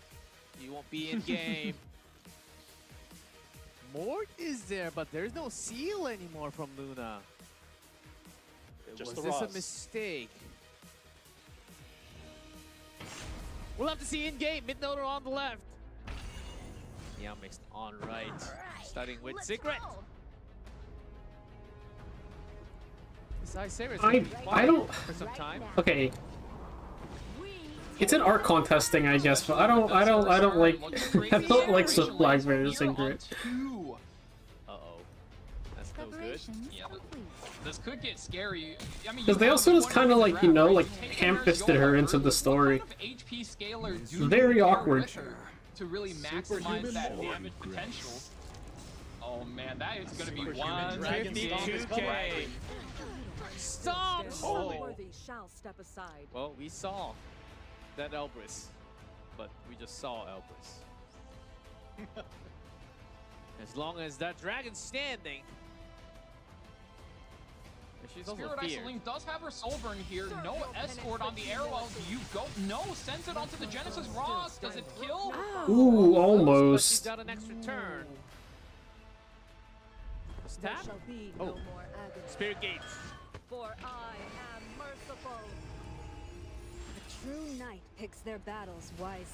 You won't be in game. Mort is there, but there's no seal anymore from Luna.
Just
Was
the
this a
Ross.
mistake? We'll have to see in game. Midnoru on the left. Meow mixed on right. Starting with
Let's
Secret.
roll.
This Iceria
I don't...
for some time.
Okay,
We
it's an art contest thing, I guess, but I don't like... I don't like Swift Flagbearer Cigarette.
Uh-oh. That's no good.
preparations
Yeah.
complete.
This could get scary. I mean,
Because they also just kind of like, you know, like ham-fisted her into the story.
What kind of HP scaler do you
Very
pair
awkward.
with her to really maximize that damage potential? Oh man, that is going to be
Superhuman dragon stomp is
152K. Stop!
Worthy shall step aside.
Well, we saw that Elbrus, but we just saw Elbrus. As long as that dragon's standing, and she's also
Spirit
feared.
Isoline does have her soul burn here. No escort on the arrow. You go. No, sends it onto the Genesis Ross. Does it kill?
Ooh,
But she's
almost.
got an extra turn.
There
Stab?
shall be
Oh.
no more agony.
Spirit Gates.
For I am merciful. A true knight picks their battles wisely.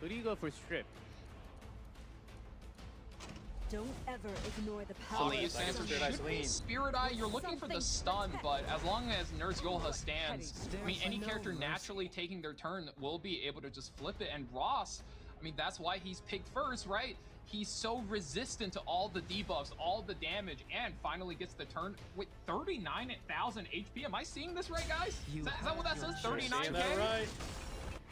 Who do you go for strip?
Don't ever ignore the power
Please,
of
answer
Spirit
should be
Isoline.
Spirit Eye. You're looking for the stun, but as long as Nurse Yoha stands, I mean, any character naturally taking their turn will be able to just flip it. And Ross, I mean, that's why he's picked first, right? He's so resistant to all the debuffs, all the damage, and finally gets the turn with 39,000 HP. Am I seeing this right, guys? Is that what that says?
Saying
39K?
that right.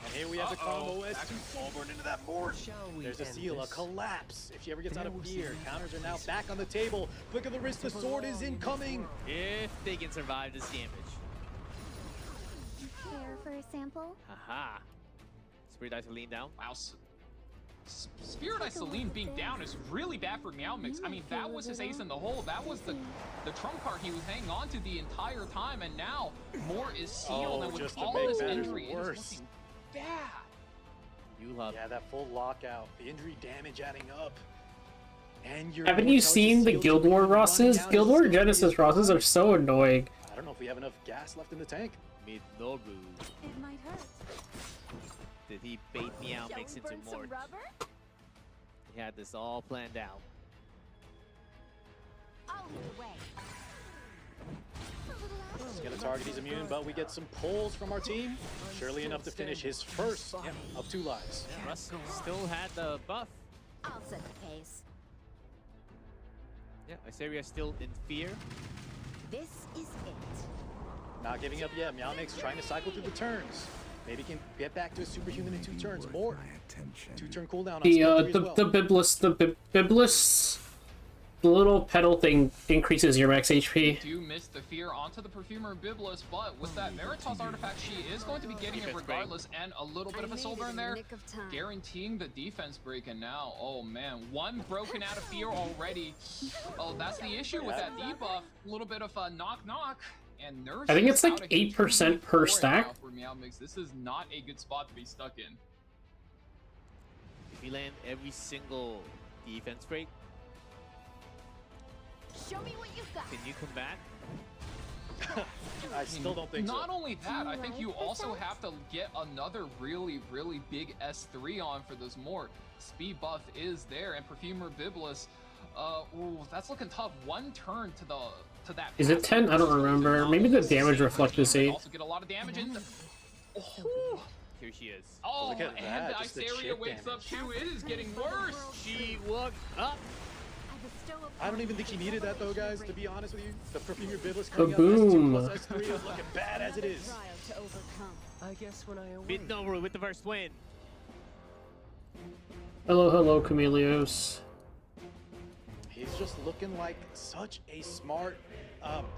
And here we have the combo
Back
S2
and
forward into that board. There's a seal, a collapse. If she ever gets out of fear, counters are now back on the table. Flick of the wrist, the sword is incoming.
If they can survive this damage.
Care for a sample?
Haha. Spirit Ice lean down.
Wow. Spirit Ice Celine being down is really bad for Meow Mix. I mean, that was his ace in the hole. That was the trump card he was hanging on to the entire time, and now more is sealed, and with all this injury, it is looking bad.
Yeah, that full lockout, the injury damage adding up. And you're
Haven't you seen the Guild War Rosses? Guild War Genesis Rosses are so annoying.
I don't know if we have enough gas left in the tank.
Midnoru.
It might hurt.
Did he bait Meow Mix into more? He had this all planned out.
I'll lead the way.
He's gonna target, he's immune, but we get some pulls from our team. Surely enough to finish his first of 2 lives.
Yeah, Russ still had the buff.
I'll set the pace.
Yeah, Iseria still in fear.
This is it.
Not giving up yet. Meow Mix trying to cycle through the turns. Maybe he can get back to a superhuman in 2 turns. More 2-turn cooldown on Spectre as well.
The Biblis, the little pedal thing increases your max HP.
Do miss the fear onto the Perfumer Biblis, but with that Veritas artifact, she is going to be getting it regardless, and a little bit of a soul burn there, guaranteeing the defense break. And now, oh man, 1 broken out of fear already. Oh, that's the issue with that debuff. A little bit of a knock. And Nurse,
I think it's like 8% per stack.
For Meow Mix. This is not a good spot to be stuck in.
If you land every single defense break,
Show me what you've got.
can you come back?
I still don't think so.
Not only that, I think you also have to get another really big S3 on for this more. Speed buff is there, and Perfumer Biblis, ooh, that's looking tough. 1 turn to that.
Is it 10? I don't remember. Maybe the damage reflect is 8.
Also get a lot of damage in. Oh,
Here she is.
oh
Look at
and
that,
the
just the
Iseria
chip
wakes up
damage.
too. It is getting worse.
She woke up.
I don't even think he needed that though, guys, to be honest with you. The Perfumer Biblis coming
Kaboom.
up, S2 plus S3 is looking bad as it is.
Trial to overcome.
I guess when I awake.
Midnoru with the first win.
Hello, Chameleos.
He's just looking like such a smart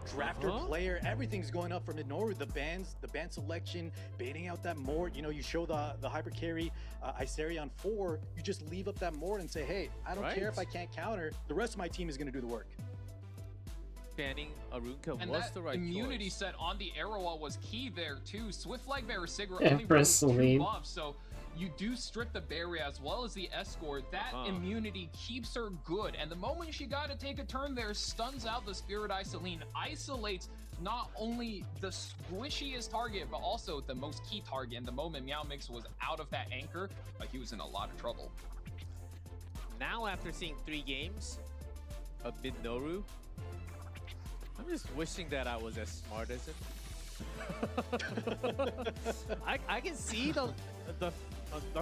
drafter player. Everything's going up for Midnoru. The band selection, baiting out that Mort. You know, you show the hyper carry Iseria on 4. You just leave up that Mort and say, hey, I don't care if I can't counter. The rest of my team is going to do the work.
Banning Arunka
And
was
that
the right
immunity
choice.
set on the arrow wall was key there too. Swift like Sigrid
Yeah,
only
press
removes 2
Celine.
buffs, so you do strip the barrier as well as the escort. That immunity keeps her good, and the moment she got to take a turn there, stuns out the Spirit Eye Celine, isolates not only the squishiest target, but also the most key target. And the moment Meow Mix was out of that anchor, he was in a lot of trouble.
Now, after seeing 3 games of Midnoru, I'm just wishing that I was as smart as him. I can see the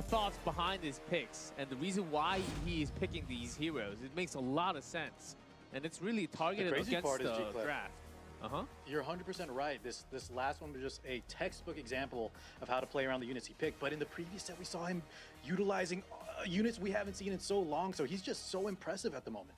thoughts behind his picks and the reason why he is picking these heroes. It makes a lot of sense, and it's really targeted
crazy
against
part is,
the
G-Clef,
draft.
You're 100% right. This last one was just a textbook example of how to play around the units he picked. But in the previous set, we saw him utilizing units we haven't seen in so long. So he's just so impressive at the moment.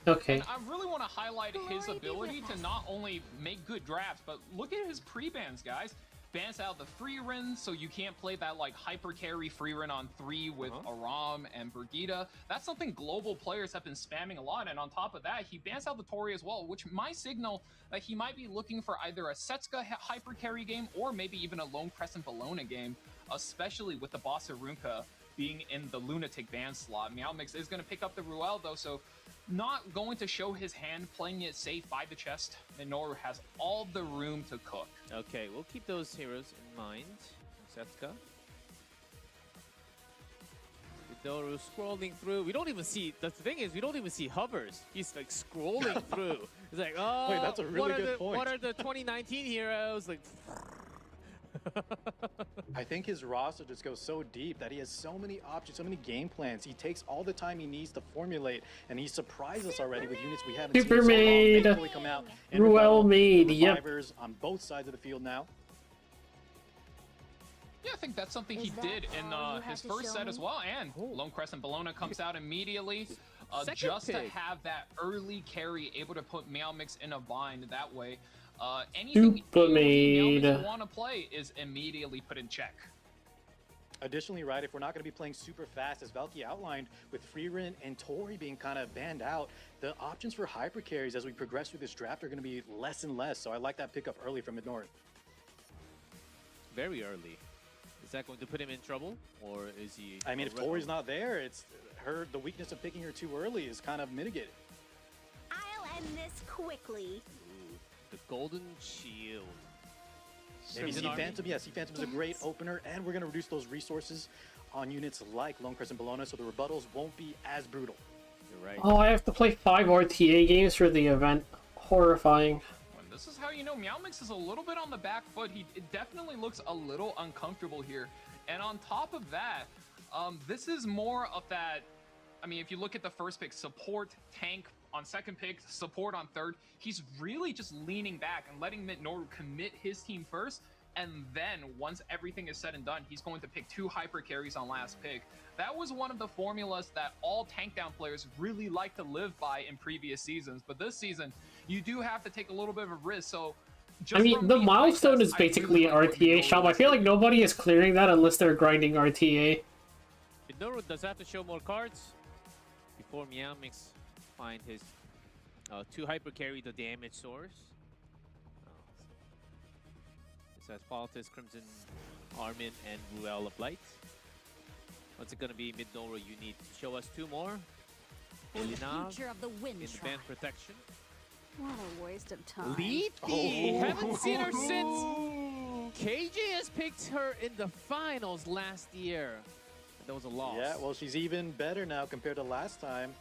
Okay.
And I really want to highlight his ability to not only make good drafts, but look at his pre-bans, guys. Bans out the free run, so you can't play that like hyper carry free run on 3 with Aram and Brigitte. That's something global players have been spamming a lot. And on top of that, he bans out the Tori as well, which might signal that he might be looking for either a Setsuka hyper carry game or maybe even a Lone Crescent Bellona game, especially with the boss Arunka being in the Lunatic ban slot. Meow Mix is going to pick up the Ruel though, so not going to show his hand, playing it safe by the chest. Midnoru has all the room to cook.
Okay, we'll keep those heroes in mind. Setsuka. Midnoru scrolling through. We don't even see, the thing is, we don't even see hovers. He's like scrolling through. He's like, oh,
Wait, that's a really good point.
What are the 2019 heroes? Like,
I think his roster just goes so deep that he has so many options, so many game plans. He takes all the time he needs to formulate, and he surprised us already with units we haven't
Super
seen in so long.
made.
Thankfully come out and
Ruel
rebuttal.
made, yep.
Revivers on both sides of the field now.
Yeah, I think that's something he
Is that
did in
all you had
his
to
first
show
set as
me?
well. And Lone Crescent Bologna comes out immediately.
Second
Just to
pick.
have that early carry, able to put Meow Mix in a bind that way. Anything
Super
Meow Mix
made.
want to play is immediately put in check.
Additionally, right, if we're not going to be playing super fast, as Valky outlined, with Freerin and Tori being kind of banned out, the options for hyper carries as we progress through this draft are going to be less and less. So I like that pickup early from Midnoru.
Very early. Is that going to put him in trouble, or is he?
I mean, if Tori's not there, it's the weakness of picking her too early is kind of mitigated.
I'll end this quickly.
Ooh, the golden shield.
Maybe
Crimson
Sea
Army?
Phantom, yeah, Sea Phantom is a great opener, and we're going to reduce those resources on units like Lone Crescent Bologna, so the rebuttals won't be as brutal.
You're right.
Oh, I have to play 5 RTA games for the event. Horrifying.
And this is how you know Meow Mix is a little bit on the back foot. It definitely looks a little uncomfortable here. And on top of that, this is more of that. I mean, if you look at the first pick, support, tank on second pick, support on third, he's really just leaning back and letting Midnoru commit his team first. And then once everything is said and done, he's going to pick 2 hyper carries on last pick. That was one of the formulas that all tank down players really like to live by in previous seasons. But this season, you do have to take a little bit of a risk. So just
I mean,
from
the
eye
milestone
test,
is
I
basically
really
an
like what
RTA
Midnoru
shop. I
is
feel like
doing.
nobody is clearing that unless they're grinding RTA.
Midnoru does have to show more cards before Meow Mix find his 2 hyper carry the damage source. This has Politis, Crimson Armin, and Ruel of Light. What's it gonna be, Midnoru? You need to show us 2 more. Elinav
Future of the wind
in
tribe.
band protection.
What a waste of time.
Leafy! Haven't seen her since KJ has picked her in the finals last year. That was a loss.
Yeah, well, she's even better now compared to last time.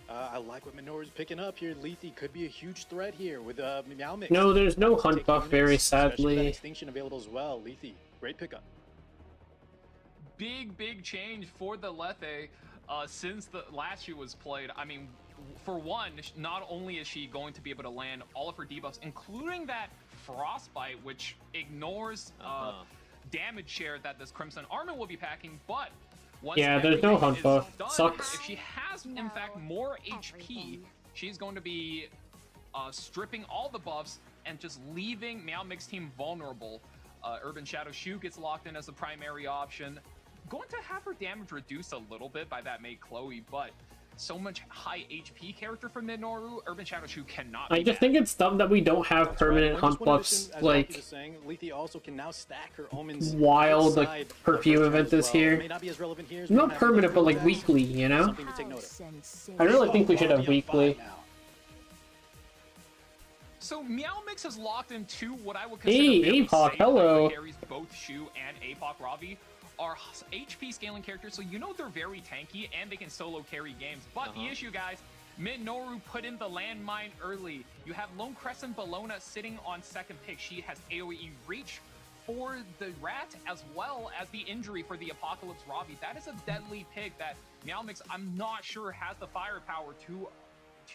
I like what Minoru's picking up here. Lethe could be a huge threat here with Meow Mix.
No, there's no hunt
Take
buff,
units,
very
especially with that
sadly.
extinction available as well. Lethe, great pickup.
Big change for the Lethe since the last year was played. I mean, for one, not only is she going to be able to land all of her debuffs, including that Frostbite, which ignores damage share that this Crimson Armin will be packing, but once
Yeah, there's no
everything
hunt
is
buff.
done,
Sucks.
if she has, in fact, more HP, she's going to be stripping all the buffs and just leaving Meow Mix team vulnerable. Urban Shadow Shu gets locked in as the primary option. Going to have her damage reduced a little bit by that mate Chloe, but so much high HP character from Midnoru, Urban Shadow Shu cannot
I
be
just
bad.
think it's dumb that we don't have permanent
Right.
hunt
Just one
buffs.
addition, as Valky was
Like,
saying, Lethe also can now stack her omens
while the
inside of
perfume
her turn
event
as
is
well.
here.
It may not be as relevant here as
not
we have
permanent, but like
That's
weekly, you know?
something to take note of.
I really think we should have
Already on 5
weekly.
now.
So Meow Mix has locked into what I would consider
Hey,
very
APOC,
safe
hello.
hyper carries. Both Shu and APOC Ravi are HP scaling characters, so you know they're very tanky and they can solo carry games. But the issue, guys, Midnoru put in the landmine early. You have Lone Crescent Bologna sitting on second pick. She has AoE reach for the rat as well as the injury for the Apocalypse Ravi. That is a deadly pick that Meow Mix, I'm not sure, has the firepower to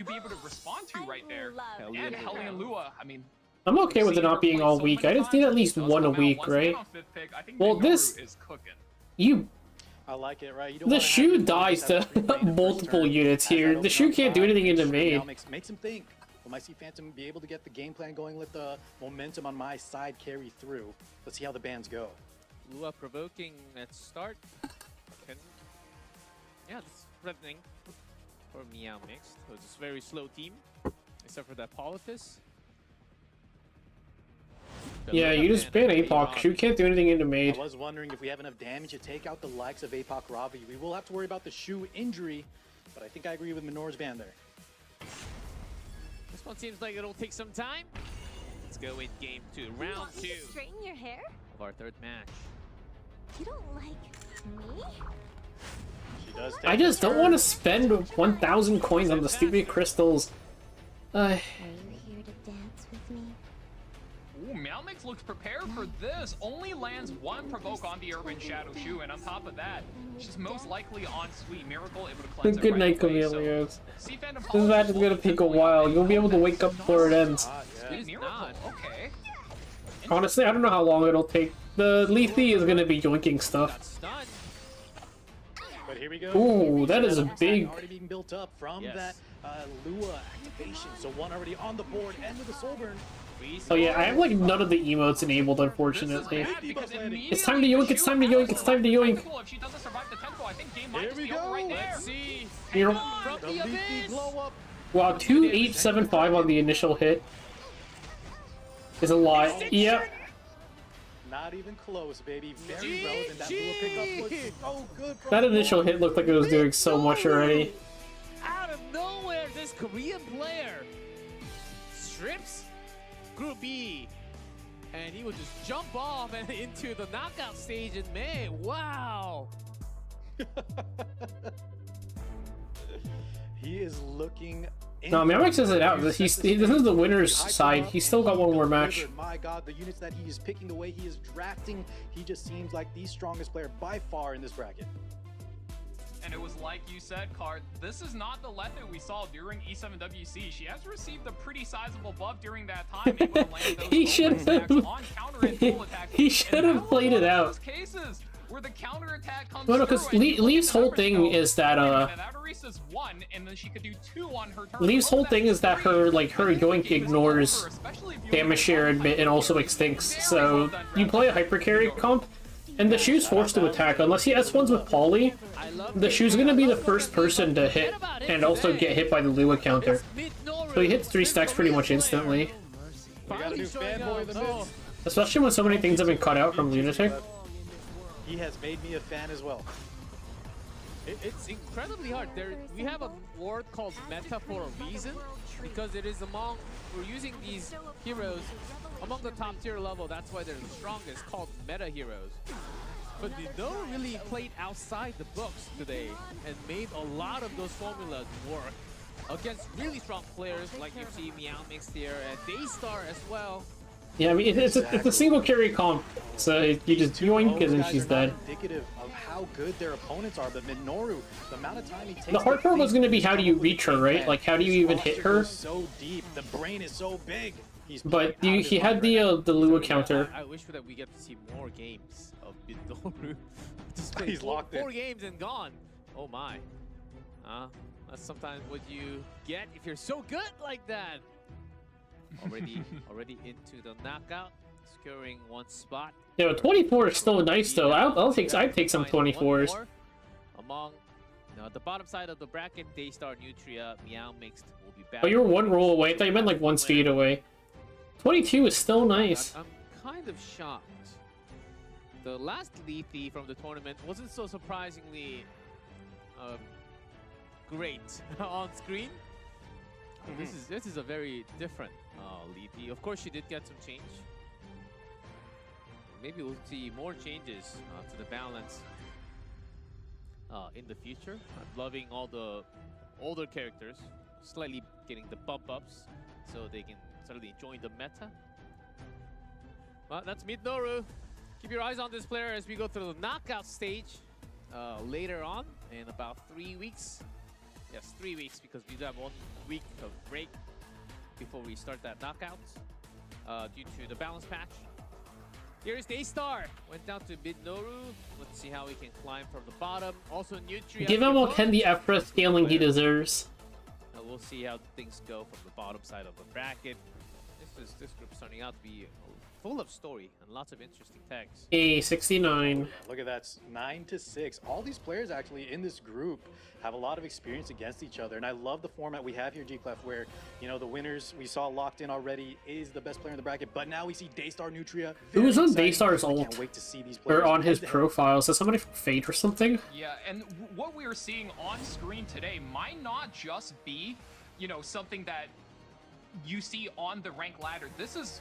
be able to respond to right there. And Hellion Lua, I mean,
I'm okay with it not being all week. I just need at least one a week, right? Well, this-
is cooking.
You,
I like it, right? You don't
the
wanna have
shoe
your
dies
opponents
to
have a free reign in first
multiple
turn.
units
As that
here. The
open
shoe
on
can't do
5,
anything in the
sure
main.
Meow makes him think. Will my Sea Phantom be able to get the game plan going? Let the momentum on my side carry through. Let's see how the bands go.
Lua provoking at start. Yeah, it's threatening for Meow Mix. So it's a very slow team, except for that Politis.
Yeah, you just ban APOC. Shoe can't do anything in the
I
main.
was wondering if we have enough damage to take out the likes of APOC Ravi. We will have to worry about the shoe injury, but I think I agree with Minoru's ban there.
This one seems like it'll take some time. Let's go in game 2, round 2
Straighten your hair?
of our 3rd match.
You don't like me?
She does take
I just
the
don't
turn.
want to spend 1,000 coins on the stupid crystals.
Are you here to dance with me?
Ooh, Meow Mix looks prepared for this. Only lands 1 provoke on the Urban Shadow Shoe, and on top of that, she's most likely on Sweet Miracle, able to cleanse it
Good
right
night,
away. So,
Camellias.
Sea Phantom
This match is gonna take a while. You'll be able to wake up before it ends.
Ah, yeah.
Sweet
He's
Miracle,
not.
okay.
Honestly, I don't know how long it'll take. The Lethe is gonna be yoinking stuff.
Stunned.
But here we go.
Ooh, that is a big...
Already being built up from
Yes.
that Lua activation. So one already on the board, end of the soul burn.
Oh yeah, I have like none of the emotes enabled, unfortunately. It's time to yoink, it's time to yoink, it's time to yoink.
If she doesn't survive the tempo, I think game might
Here
just
we
be over
go.
right there.
Let's see.
You're...
From
The
the
Lethe
abyss.
blow up.
Wow, 2875 on the initial hit is a lot. Yep.
Not even close, baby. Very relevant. That Lua pickup was so good. From
That initial hit looked like it was doing so much already.
Out of nowhere, this Korean player strips Group B, and he will just jump off and into the knockout stage in May. Wow.
He is looking.
No, Meow says it out. This is the winner's side. He's still got one more match.
My God, the units that he is picking, the way he is drafting, he just seems like the strongest player by far in this bracket.
And it was like you said, Card, this is not the Lethe we saw during E7WC. She has received a pretty sizable buff during that time, able to land those
He should
attacks
have.
on counter and full attacks.
He should have played it out.
Those cases where the counter attack comes
No, because Leaf's whole thing is that
Avarice's one, and then she could do two on her turn.
Leaf's whole thing is that her yoink ignores damage share and also extincts. So you play a hyper carry comp, and the shoe's forced to attack unless he S1s with Polly. The shoe's gonna be the first person to hit and also get hit by the Lua counter. So he hits 3 stacks pretty much instantly.
We got a new fanboy in the midst.
Especially when so many things have been cut out from Lunatic.
He has made me a fan as well.
It's incredibly hard. We have a word called meta for a reason, because it is we're using these heroes among the top tier level. That's why they're the strongest, called meta heroes. But Midnoru really played outside the books today and made a lot of those formulas work against really strong players like you see Meow mixed here and Daystar as well.
Yeah, I mean, it's a single carry comp, so you just yoink and then she's dead.
Indicative of how good their opponents are, but Midnoru, the amount of time he takes.
The hard part was going to be how do you reach her, right? Like, how do you even hit her?
So deep, the brain is so big.
But he had the Lua counter.
I wish that we get to see more games of Midnoru. Just
He's locked in.
4 games and gone. Oh my. That's sometimes what you get if you're so good like that. Already into the knockout, securing 1 spot.
Yeah, but 24 is still nice though. I'd take some 24s.
Among the bottom side of the bracket, Daystar, Nutria, Meow mixed will be back.
Oh, you were 1 roll away. I thought you meant like 1 speed away. 22 is still nice.
I'm kind of shocked. The last Lethe from the tournament wasn't so surprisingly great on screen. This is a very different Lethe. Of course, she did get some change. Maybe we'll see more changes to the balance in the future. I'm loving all the older characters, slightly getting the bump ups so they can suddenly join the meta. Well, that's Midnoru. Keep your eyes on this player as we go through the knockout stage later on in about 3 weeks. Yes, 3 weeks, because we do have 1 week of break before we start that knockout due to the balance patch. Here's Daystar. Went down to Midnoru. Let's see how he can climb from the bottom. Also, Nutria.
Give him all the F-press scaling he deserves.
We'll see how things go from the bottom side of the bracket. This group's turning out to be full of story and lots of interesting tags.
A69.
Look at that, 9-6. All these players actually in this group have a lot of experience against each other, and I love the format we have here, G-Clef, where the winners we saw locked in already is the best player in the bracket, but now we see Daystar, Nutria.
Who's on Daystar's ult?
Can't wait to see these players
Or on his profile? Is that somebody from Fate or something?
Yeah, and what we are seeing on screen today might not just be, something that you see on the rank ladder. This is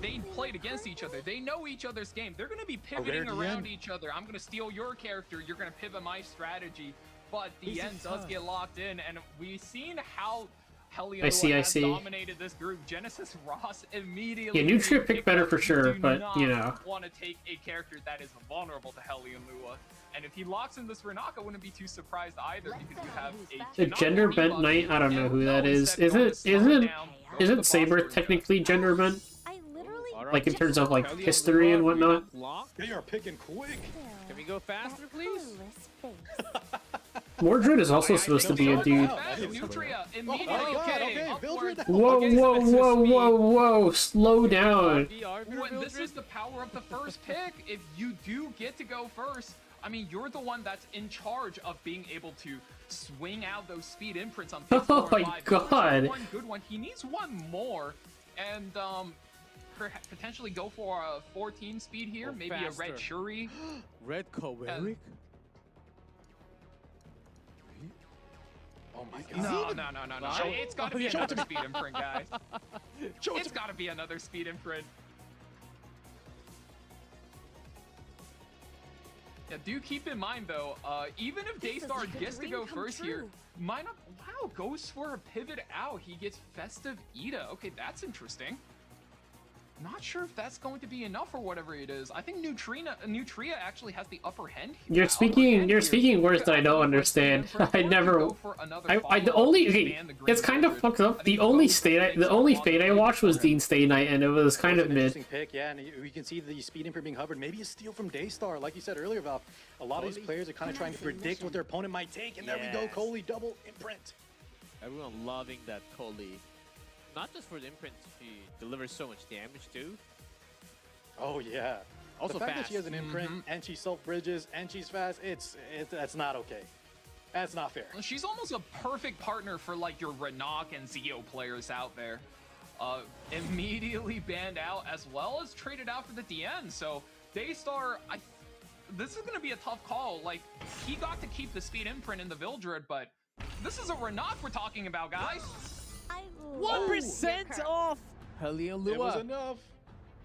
they played against each other. They know each other's game. They're going to be pivoting around each other. I'm going to steal your character. You're going to pivot my strategy. But the end does get locked in, and we've seen how Hellion has dominated this group. Genesis Ross immediately.
Yeah, Nutria picked better for sure, but
want to take a character that is vulnerable to Hellion Lua. And if he locks in this Renaka, I wouldn't be too surprised either, because you have
a gender bent knight. I don't know who that is. Isn't Saber technically gender bent? like in terms of like history and whatnot.
They are picking quick.
Can we go faster, please?
Mordred is also supposed to be a dude.
Nutria immediately.
Oh my God,
Okay,
okay, Mildred.
Whoa, whoa, whoa, whoa, whoa! Slow down.
This is the power of the first pick. If you do get to go first, I mean, you're the one that's in charge of being able to swing out those speed imprints on pick 4
Oh
and
my
5.
God.
One good one. He needs one more, and potentially go for a 14 speed here.
Or
Maybe a
faster.
red Shuri.
Red Kowerik?
Oh my God.
No. It's got to be another speed imprint, guys. It's got to be another speed imprint. Yeah, do keep in mind though, even if Daystar gets to go first here, wow, goes for a pivot out. He gets Festive Ida. Okay, that's interesting. Not sure if that's going to be enough or whatever it is. I think Nutria actually has the upper hand.
You're speaking words that I don't understand. I never. The only. Okay, it's kind of fucked up. The only fade I watched was Dean Stay Night, and it was kind of mid.
Interesting pick, yeah, and you can see the speed imprint being hovered. Maybe a steal from Daystar, like you said earlier, Val. A lot of these players are kind of trying to predict what their opponent might take, and there we go, Coley double imprint.
Everyone loving that Coley. Not just for the imprint, she delivers so much damage too.
Oh yeah.
Also
the fact
fast.
that she has an imprint and she self bridges and she's fast, that's not okay. That's not fair.
She's almost a perfect partner for like your Renok and Zeo players out there. Immediately banned out as well as traded out for the DN. So Daystar, this is gonna be a tough call. Like, he got to keep the speed imprint in the Vildred, but this is a Renok we're talking about, guys.
1% off! Heliolua.
It was enough.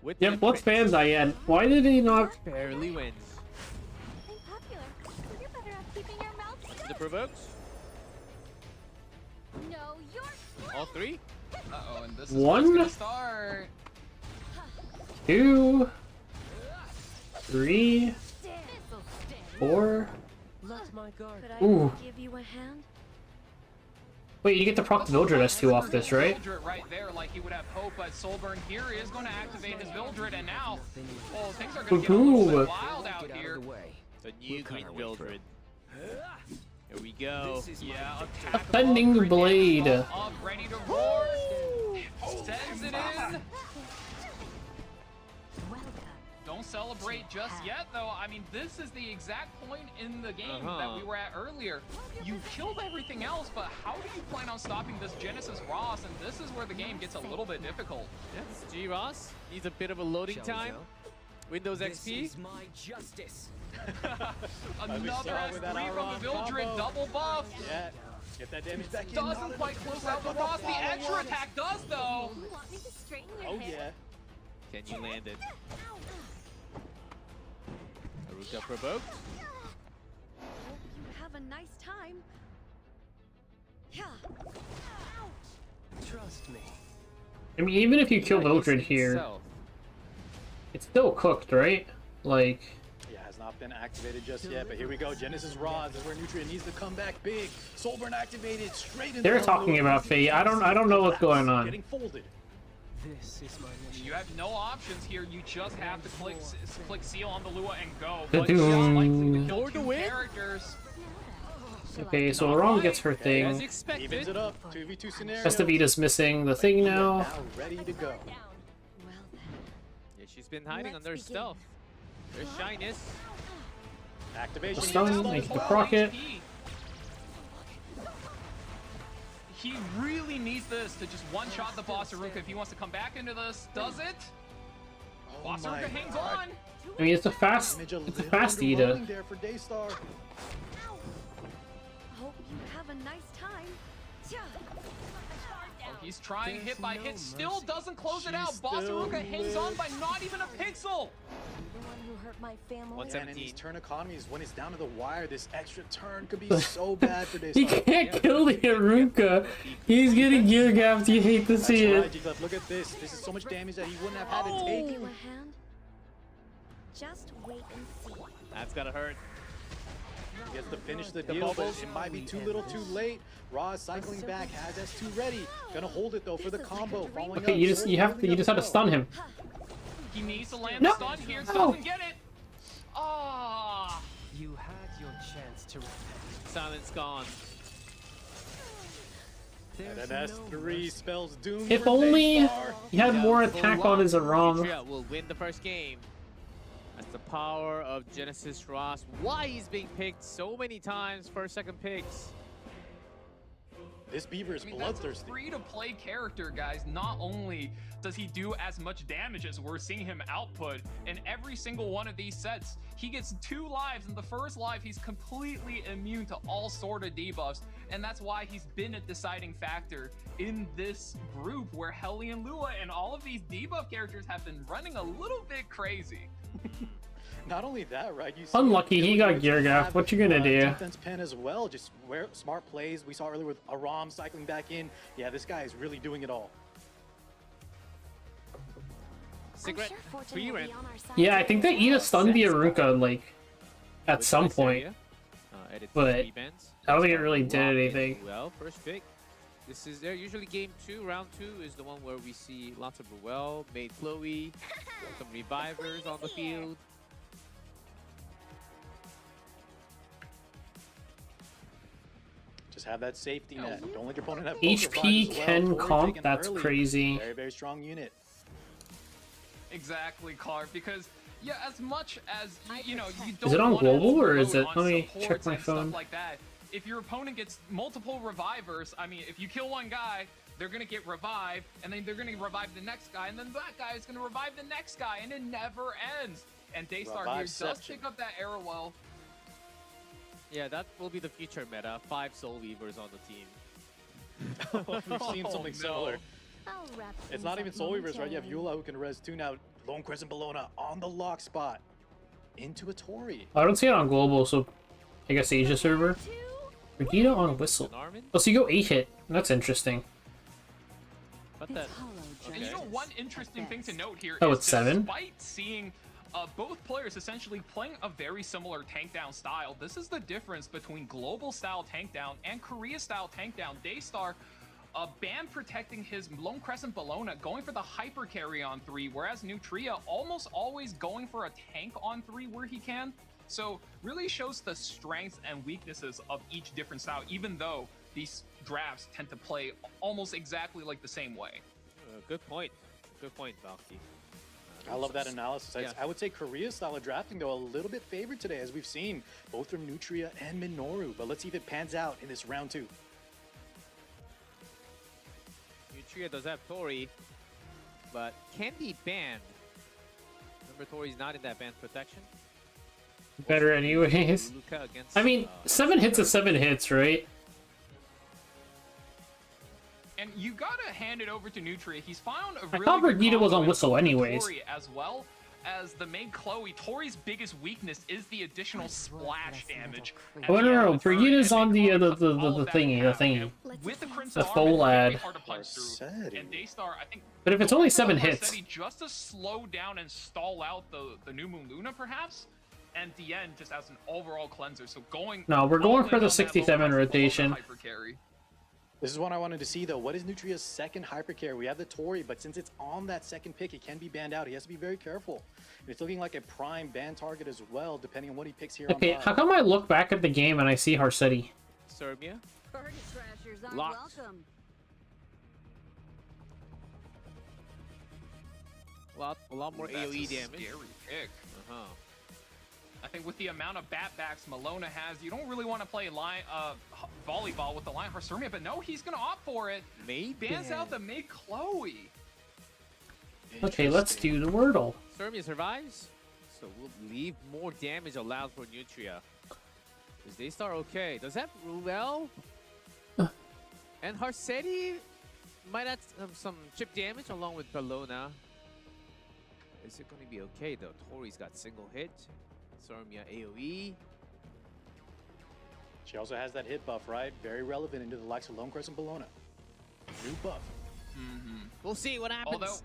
With the
Yep, let's
imprint.
ban Diane. Why did he not?
Barely wins.
I'm popular. You're better off keeping your mouth shut.
The provokes.
No, you're
All three.
Uh-oh, and this is
One?
what's gonna start.
2, 3, 4.
Let my guard.
Could I
Ooh.
give you a hand?
Wait, you get to proc the Vildred S2 off this, right?
Vildred right there, like he would have hope, but Soulburn here is going to activate his Vildred, and now, oh, things are going to get a little bit wild out here.
The new Green Vildred. Here we go.
Yeah, attack
Bending
above,
blade.
up, ready to roar. Sends it in. Don't celebrate just yet, though. I mean, this is the exact point in the game that we were at earlier. You killed everything else, but how do you plan on stopping this Genesis Ross? And this is where the game gets a little bit difficult.
Yes, G Ross needs a bit of a loading time. Windows XP.
This is my justice.
Another
saw with that
S3 from the
Aron
Vildred,
combo.
double buff.
Yeah. Get that damage back in.
Doesn't quite close out the Ross. The extra attack does, though.
You want me to straighten your
Oh
hair?
yeah.
Can you land it? Aruka provoked.
Hope you have a nice time. Yeah.
Trust me.
I mean, even if you kill Vildred
It's
here,
itself.
it's still cooked, right? Like,
Yeah, has not been activated just yet, but here we go. Genesis Rods is where Nutria needs to come back big. Soulburn activated straight into
they're
the
talking
loop.
about Fate. I don't know what's going on.
Getting folded.
This is my mission.
You have no options here. You just have to click seal on the Lua and go.
The
But just
doom.
likely to kill
Or the
two
win.
characters.
Okay, so Aram gets her
As
thing.
Evens
expected.
it up. 2v2 scenario.
Festavita's missing the thing now.
Now ready to go.
Well then.
Yeah, she's been hiding
Let's
under
begin.
stealth. There's shyness.
Activation.
The stun,
Evens
make
as
the
well.
proc it.
He really needs this to just one-shot the Boss Aruka if he wants to come back into this. Does it?
Oh
Boss
my
Aruka hangs
God.
on.
I mean, it's a fast Ida.
Underwhelming there for Daystar.
Hope you have a nice time. Yeah.
He's trying hit by hit, still
mercy.
doesn't close it
She
out. Boss
still
Aruka hangs on by not even a pixel.
The one who hurt my family.
What's
And in these
17.
turn economies, when it's down to the wire, this extra turn could be so bad for
He
Daystar.
can't kill the Aruka. He's getting gear gapped. You hate to
That's
see
right,
it.
G-Left. Look at this. This is so much damage that he wouldn't have had to take.
Give you a hand. Just wait and see.
That's gotta hurt.
He has to finish the deal, but
bubbles.
it might be too little too late. Raw cycling back, has S2 ready. Gonna hold it though for the combo. Following
Okay,
up,
you just
Soul holding
have to
up
stun
well.
him.
He needs to land
No.
the stun here.
No.
Doesn't get it. Ah.
You had your chance to repent.
Silence gone.
And
There's
then
no
S3
mercy.
spells doom.
If
for
only
Daystar.
he had more
Full
attack
lock.
on his Aram.
Nutria will win the first game. That's the power of Genesis Ross. Why he's being picked so many times, first, second picks.
This Beaver is
I mean, that's a
bloodthirsty.
free-to-play character, guys. Not only does he do as much damage as we're seeing him output in every single one of these sets, he gets 2 lives. In the first life, he's completely immune to all sort of debuffs, and that's why he's been a deciding factor in this group where Hellion Lua and all of these debuff characters have been running a little bit crazy.
Not only that, right? You see
Unlucky, he got gear
have,
gapped. What you gonna do?
Defense pen as well. Just smart plays. We saw earlier with Aram cycling back in. Yeah, this guy is really doing it all.
Cigarette,
I'm sure fortune
free
will be
rent.
on our side
Yeah, I think they
today.
eat a stun the Aruka like at
With
some
nice
point.
area. Edit
But
three bends.
I don't think it
Daystar
really did
locked in
anything.
Well, first pick. This is there. Usually game 2, round 2 is the one where we see lots of Ruel, made Chloe, some revivers on the field.
Just have that safety net. Don't let your opponent have
HP
as well.
Ken
Tori
comp,
taken
that's
early.
crazy.
Very, very strong unit.
Exactly, Clark, because yeah, as much as you know, you don't
Is it on
wanna
global or is
overload
it?
on
Let me
supports
check my
and stuff
phone.
like that. If your opponent gets multiple revivers, I mean, if you kill one guy, they're gonna get revived, and then they're gonna revive the next guy, and then that guy is gonna revive the next guy, and it never ends. And Daystar here does
Reviveception.
pick up that arrow well.
Yeah, that will be the future meta. 5 Soul Weavers on the team.
We've seen
Oh,
something
no.
similar.
I'll wrap
It's
things
not
up
even Soul Weavers, right? You have
momentarily.
Eula who can res 2 now. Lone Crescent Bologna on the lock spot. Into a Tori.
I don't see it on global, so I guess Asia server. Brigida on whistle.
Narmin?
Oh, so you go 8 hit. That's interesting.
But
It's
that.
hollow
And you know,
justice
one interesting
at
thing to
best.
note here
Oh,
is
it's 7?
despite seeing both players essentially playing a very similar tank down style, this is the difference between global style tank down and Korea style tank down. Daystar ban protecting his Lone Crescent Bologna, going for the hyper carry on 3, whereas Nutria almost always going for a tank on 3 where he can. So really shows the strengths and weaknesses of each different style, even though these drafts tend to play almost exactly like the same way.
Good point. Good point, Valky.
I love that analysis.
Yeah.
I would say Korea's style of drafting, though, a little bit favored today, as we've seen, both from Nutria and Midnoru. But let's see if it pans out in this round 2.
Nutria does have Tori, but can be banned. Remember, Tori's not in that ban protection.
Better anyways.
Luca against,
I mean, 7 hits is 7 hits, right?
And you gotta hand it over to Nutria. He's found a
I
really
thought
good
Brigida was
combo
on
in
whistle
both
anyways.
Tori as well as the main Chloe. Tori's biggest weakness is the additional splash damage. at
Oh,
the
no,
end
no,
of the turn,
Brigida's
and
on
main
the,
Chloe
the
cuts all of that
thingy,
in
the
half.
thingy.
And with the Crimson
The
Arm,
faux
it's
lad.
really hard to punch through.
Arcetti.
And Daystar, I think.
But if it's only 7
going for
hits.
Arcetti just to slow down and stall out the New Moon Luna, perhaps. And Dien just as an overall cleanser. So going.
No, we're
all
going
in
for the
on that
67
low level
rotation.
hyper carry.
This is what I wanted to see, though. What is Nutria's second hyper carry? We have the Tori, but since it's on that second pick, it can be banned out. He has to be very careful. It's looking like a prime ban target as well, depending on what he picks here
Okay,
on
how come I look back at the game and I see Hazamarei?
Serbia.
Bird trashers are
Locked.
welcome.
A lot more
That's
AoE
a
damage.
Scary pick.
Uh-huh.
I think with the amount of bat backs Malona has, you don't really want to play volleyball with the line Hazamarei, but no, he's gonna opt for it.
Maybe.
Bans out the May Chloe.
Okay, let's do the Wordle.
Serbia survives, so we'll leave more damage allowed for Nutria. Is Daystar okay? Does that Ruel? And Hazamarei might add some chip damage along with Bologna. Is it going to be okay though? Tori's got single hit. Serbia AoE.
She also has that hit buff, right? Very relevant into the likes of Lone Crescent Bologna. New buff.
We'll see what happens.
Although,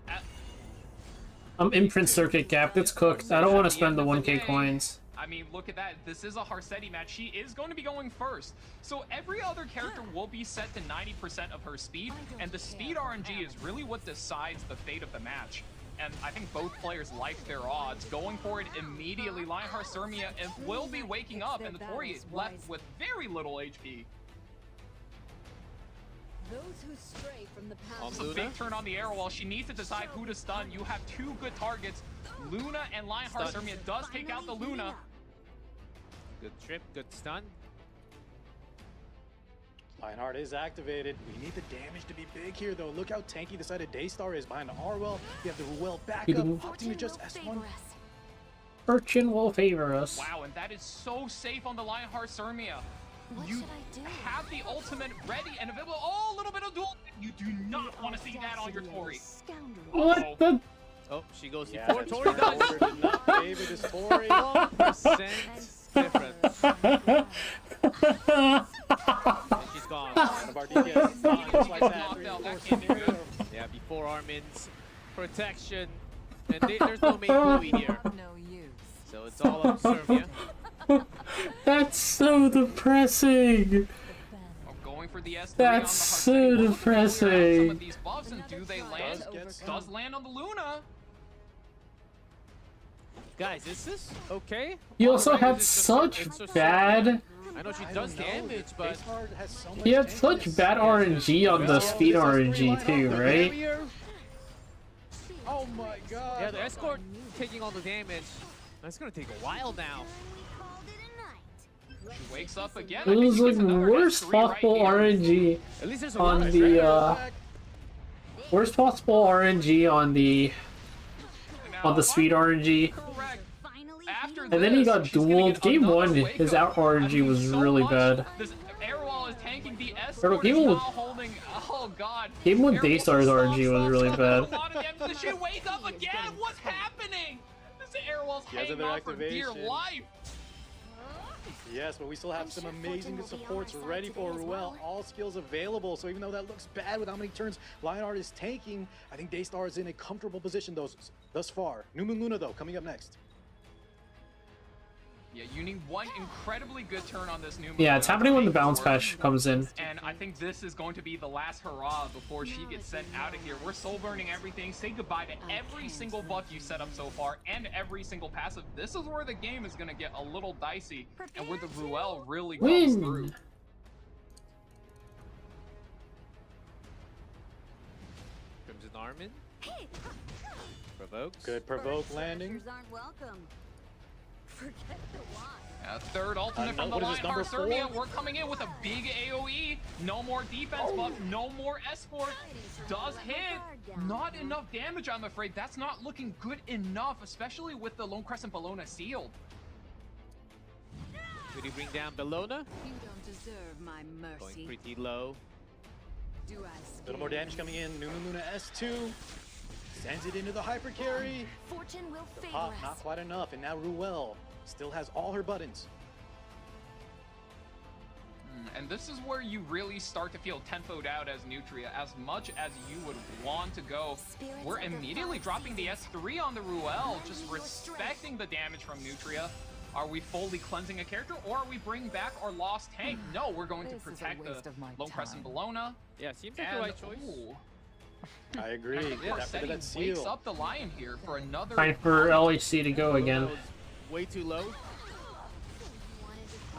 I'm imprint circuit capped. It's cooked. I don't want to spend the 1k coins.
I mean, look at that. This is a Hazamarei match. She is going to be going first. So every other character will be set to 90% of her speed, and the speed RNG is really what decides the fate of the match. and I think both players like their odds. Going for it immediately, Lionheart Sirmia will be waking up, and the Tori is left with very little HP.
Those who stray from the path.
It's a big turn on the arrow wall. She needs to decide who to stun. You have two good targets. Luna and Lionheart Sirmia does take out the Luna.
Good trip, good stun.
Lionheart is activated. We need the damage to be big here, though. Look how tanky the side of Daystar is behind the Arwell. You have the Ruel backup, opting to just S1.
Fortune will favor us.
Wow, and that is so safe on the Lionheart Sirmia. You have the ultimate ready and available. Oh, a little bit of duel. You do not want to see that on your Tori.
What the?
Oh, she goes
Yeah,
before Tori does.
did not favor this Tori.
1% difference. And she's gone.
One of our DPS just like that.
Knocked out. That can't be good.
Yeah, before Armin's protection. And there's no main Chloe here.
No use.
So it's all up to Sirmia.
That's so depressing.
Going for the S3
That's
on the
so
Heart. Some
depressing.
of these buffs, and do they land? Does land on the Luna.
Guys, is this okay?
You also
Or is
had
it just-
such
it's just
bad.
I know she
I
does
don't know.
damage, but
Daystar has so much
You had
tankiness.
such bad RNG on the speed RNG too, right?
barrier.
Oh my god.
Yeah, the escort taking all the damage. That's gonna take a while now.
She wakes up again.
It
I think
was
she
like
gets another
worst
S3 right
possible
here.
RNG
At least there's a
on
rush,
the
right?
worst possible RNG on the
Now,
speed RNG.
correct. After
And then he
this,
got
she's gonna
dueled.
get
Game
another
1,
wake
his
up.
out RNG was
So
really
much.
bad.
This Airwall is tanking the S.
Or Game
is
one-
now holding. Oh god.
Game 1
Airwall
Daystar's
stop,
RNG was
stop,
really
stop.
bad.
A lot of damage. Does she wake up again? What's happening? This Airwall's
He has
hanging
another
on for dear
activation.
life.
Yes, but we still have some amazing supports ready for Ruel. All skills available. So even though that looks bad with how many turns Lionheart is taking, I think Daystar is in a comfortable position thus far. New Moon Luna, though, coming up next.
Yeah, you need one incredibly good turn on this new.
Yeah, it's happening when the
Make it
bounce
work.
patch comes in.
And I think this is going to be the last hurrah before she gets sent out of here. We're soul burning everything. Say goodbye to every single buff you set up so far and every single passive. This is where the game is going to get a little dicey and where the Ruel really comes through.
Win!
Crimson Armin. Provokes.
Good provoke landing.
Aren't welcome. Forget the why.
Third ultimate from the
what is this,
Lionheart
number
Sirmia.
4?
We're coming in with a big AoE. No more defense buff. No more escort. Does hit. Not enough damage, I'm afraid. That's not looking good enough, especially with the Lone Crescent Bellona sealed.
Did he bring down Bellona?
You don't deserve my
Going
mercy.
pretty low.
Do I
A little more damage coming in. New Moon Luna S2. Sends it into the hyper carry.
Fortune will favor
Pop,
us.
not quite enough. And now Ruel still has all her buttons.
And this is where you really start to feel tempoed out as Nutria. As much as you would want to go, we're immediately dropping the S3 on the Ruel, just respecting the damage from Nutria. Are we fully cleansing a character, or are we bringing back our lost tank? No, we're going to
This is a
protect
waste
the
of my
Lone Crescent
time.
Bellona.
Yeah, seems like the
And,
right choice.
ooh,
I agree.
yeah,
That
Seti
that
wakes
seal.
up the Lion here for another...
Time for LEC to go again.
Bellona was way too low.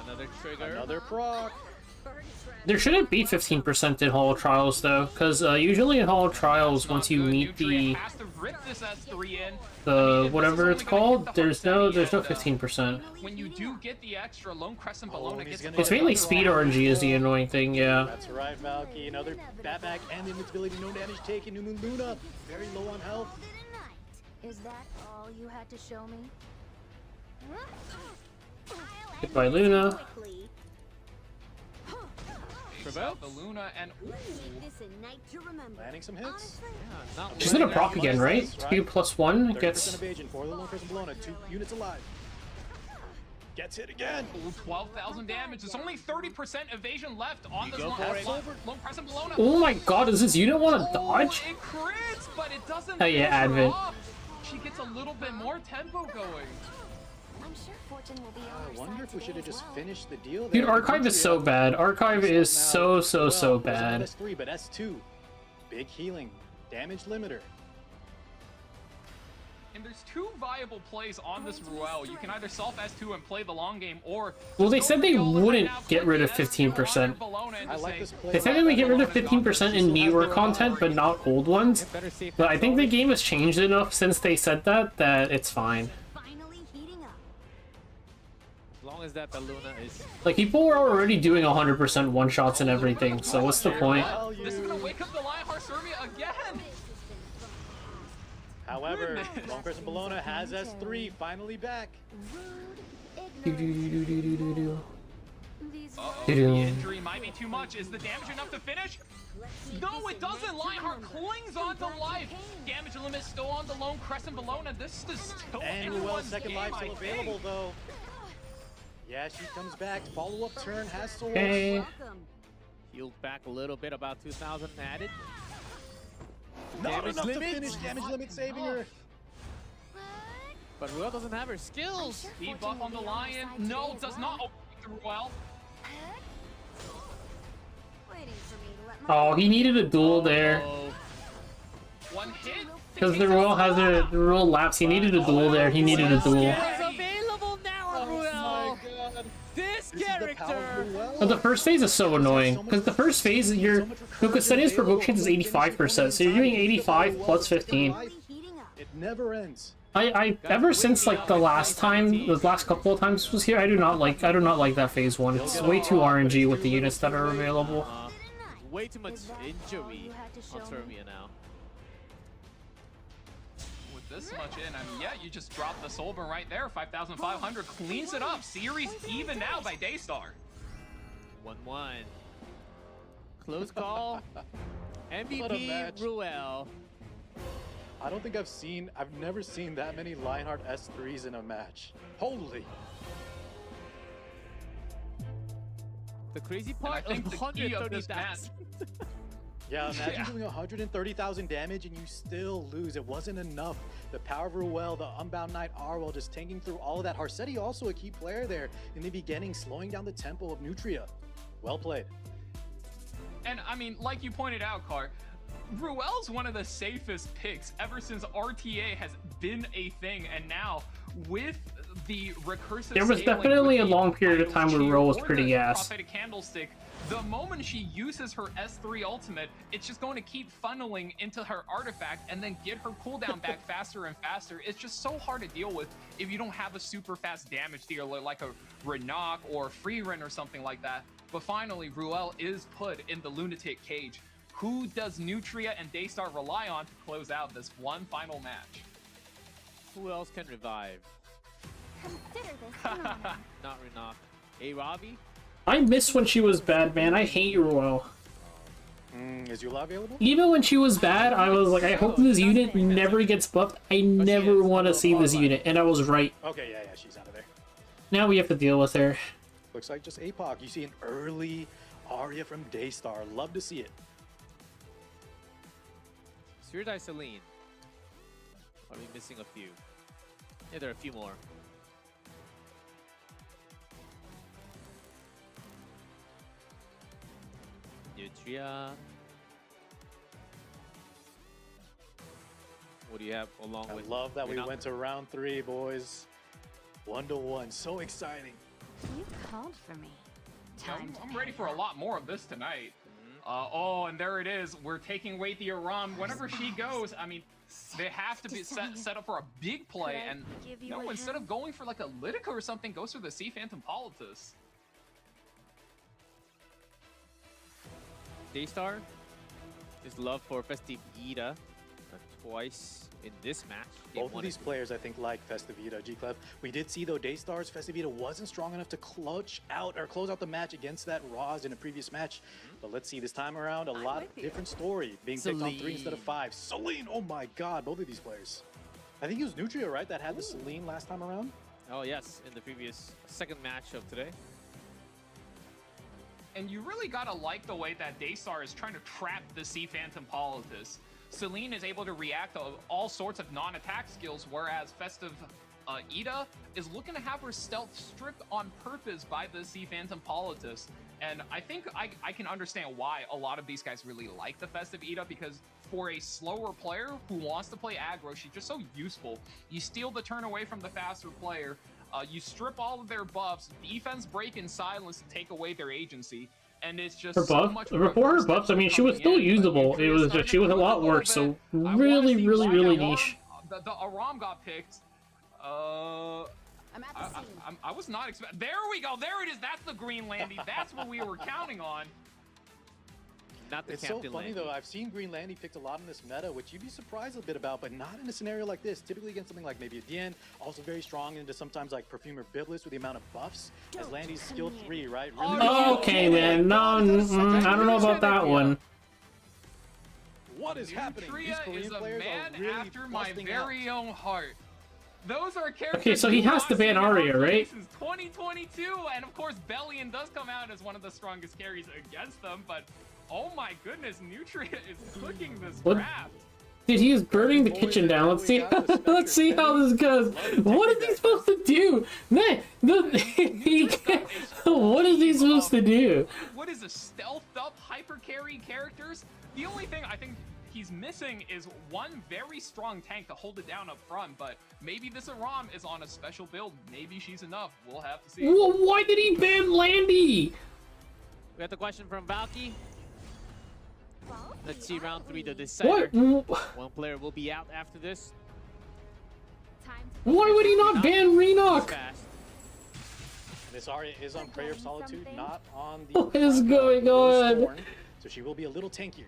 Another trigger.
Another proc.
There shouldn't be 15% in Hall of Trials though, because usually in Hall of Trials,
Not
once you
good.
meet
Nutria has to rip this S3 in. I mean,
the
if
whatever
this
it's
is only gonna hit
called,
the
there's no
Heartseti and,
15%.
when you do get the extra, Lone Crescent Bellona
and he's
gets...
gonna
It's mainly speed RNG is the annoying thing, yeah.
That's right, Valky. Another batback and invincibility. No damage taken. New Moon Luna. Very low on health.
Is that all you had to show me?
Goodbye, Luna.
Provoke?
The Luna and... Ooh.
This a night to remember.
Landing some hits.
Yeah, not
She's
really.
gonna proc again, right? 2+1
30%
gets...
evasion for the Lone Crescent Bellona. 2 units alive. Gets hit again.
Ooh, 12,000 damage. There's only 30% evasion left on this
go
Lone
for it.
Lone Crescent Bellona.
Oh my god, does this unit want to dodge?
It crits, but it doesn't
Oh yeah,
finish her
Advent.
off. She gets a little bit more tempo going.
I'm sure Fortune will be on
I
our
wonder
side
if we should have
today as
just
well.
finished the deal there.
Dude, Archive is so bad. Archive is so bad.
S3, but S2. Big healing. Damage limiter.
And there's two viable plays on this Ruel. You can either self S2 and play the long game, or...
Well, they said they wouldn't get rid of 15%.
I like this play.
They said they would get rid of 15% in newer content, but not old ones. But I think the game has changed enough since they said that it's fine.
Finally heating up.
As long as that Belluna is...
Like, people were already doing 100% one-shots and everything, so what's the point?
This is gonna wake up the Lionheart Servia again!
However, Lone Person Bologna has S3 finally back.
Uh-oh, the injury might be too much. Is the damage enough to finish? No, it doesn't! Lionheart clings on to life! Damage limit still on the Lone Crescent Bologna. This is still
And Ruel's
anyone's
second
game,
life
I
still
think.
available though. Yeah, she comes back. Follow-up turn has to work.
Hey.
Healed back a little bit, about 2,000 added.
Not
Damage
enough
limit.
to finish. Damage limit saving her.
But Ruel doesn't have her skills.
Speed buff on the Lion. No, does not open the Ruel.
Waiting for me to let my
Oh, he needed a duel there.
Oh,
One hit.
Because the Ruel has the Ruel lapse, he needed a duel there, he needed a duel.
it's available now on Ruel. This
This is the power
character.
of Ruel.
But the first phase is so annoying, because the first phase, your Kukusenia's provocation is 85%, so you're doing 85 plus 15.
heating up.
It never ends.
I ever since like the last couple of times this was here, I do not like that phase 1. It's way too RNG with the units that are available.
Way too much injury on Servia now.
With this much in, I mean, yeah, you just dropped the Soulburn right there. 5,500 cleans it up. Series even now by Daystar.
1-1. Close call.
What a
MVP
match.
Ruel.
I don't think I've never seen that many Lionheart S3s in a match. Holy.
The crazy
And I
part
think
of
the key of this
130,000.
Yeah, imagine
Yeah.
doing 130,000 damage and you still lose. It wasn't enough. The power of Ruel, the Unbound Knight Arwell just tanking through all of that. Harsetti also a key player there in the beginning, slowing down the tempo of Nutria. Well played.
And I mean, like you pointed out, Car, Ruel's one of the safest picks ever since RTA has been a thing, and now with the recursive
There was
scaling
definitely
with
a
the
long period of time where
Idol
Ruel was
Chi or
pretty
the
ass.
Prophetic Candlestick, the moment she uses her S3 ultimate, it's just going to keep funneling into her artifact and then get her cooldown back faster and faster. It's just so hard to deal with if you don't have a super fast damage dealer like a Renok or Freerin or something like that. But finally, Ruel is put in the lunatic cage. Who does Nutria and Daystar rely on to close out this one final match?
Who else can revive?
Consider this phenomenon.
Not Renok. A Robbie?
I miss when she was bad, man. I hate Ruel.
Is Yula available?
Even when she was bad, I was like, I hope this unit never gets buffed. I never want to see this unit, and I was right.
Okay, yeah, she's out of there.
Now we have to deal with her.
Looks like just APOC. You see an early Aria from Daystar. Love to see it.
Surdai Celine. Are we missing a few? Yeah, there are a few more. Nutria. What do you have along
I
with?
love that we
Renok?
went to round 3, boys. 1-1. So exciting.
You called for me. Time to
I'm ready for a lot more of this tonight. Oh, and there it is. We're taking away the Aram. Whenever she goes, I mean, they have to be set up for a big play. And
give
you
you
know,
a
instead
hand?
of going for like a Litica or something, goes for the Sea Phantom Politis.
Daystar is love for Festive Ida twice in this match. Game
Both of
one
these
and
players, I think, like Festivita, G-Club. We did see, though, Daystar's Festivita wasn't strong enough to close out the match against that Roz in a previous match. But let's see, this time around, a lot of different story. Being picked on 3 instead of 5. Celine, oh my god, both of these players. I think it was Nutria, right, that had the Celine last time around?
Oh yes, in the previous second match of today.
And you really gotta like the way that Daystar is trying to trap the Sea Phantom Politis. Celine is able to react to all sorts of non-attack skills, whereas Festive Ida is looking to have her stealth stripped on purpose by the Sea Phantom Politis. And I think I can understand why a lot of these guys really like the Festive Ida, because for a slower player who wants to play aggro, she's just so useful. You steal the turn away from the faster player. You strip all of their buffs, defense break in silence to take away their agency, and it's just
Her
so
buff,
much
before her buffs, I mean, she was still usable. It was just, she was a lot worse, so really niche.
The Aram got picked.
I'm at the scene.
I was not expecting. There we go. There it is. That's the green Landy. That's what we were counting on.
Not the
It's so
Captain
funny
Landy.
though. I've seen Green Landy picked a lot in this meta, which you'd be surprised a bit about, but not in a scenario like this. Typically against something like maybe a Dien, also very strong into sometimes like Perfumer Bibless with the amount of buffs. As Landy's skill 3, right? Really
Oh, okay, man. No, I don't know about that one.
What is happening? These
Nutria
Korean
is a
players
man
are really
after my
busting
very
out.
own heart. Those are characters.
Okay, so he has to ban Arya, right?
Since 2022, and of course, Bellion does come out as one of the strongest carries against them. But oh my goodness, Nutria is cooking this
What?
draft.
Dude, he is burning the kitchen down. Let's see. Let's see how this goes. What is he supposed to do? Man, what is he supposed to do?
What is a stealthed up hyper carry characters? The only thing I think he's missing is one very strong tank to hold it down up front, but maybe this Aram is on a special build. Maybe she's enough. We'll have to see.
Well, why did he ban Landy?
We have the question from Valky.
Well,
Let's see round 3, the decider.
What?
One player will be out after this.
time to
Why would he not ban Renok?
Fast.
This Arya is on Prayer of Solitude, not on the.
What is
front
going
of
on?
Scorn, so she will be a little tankier.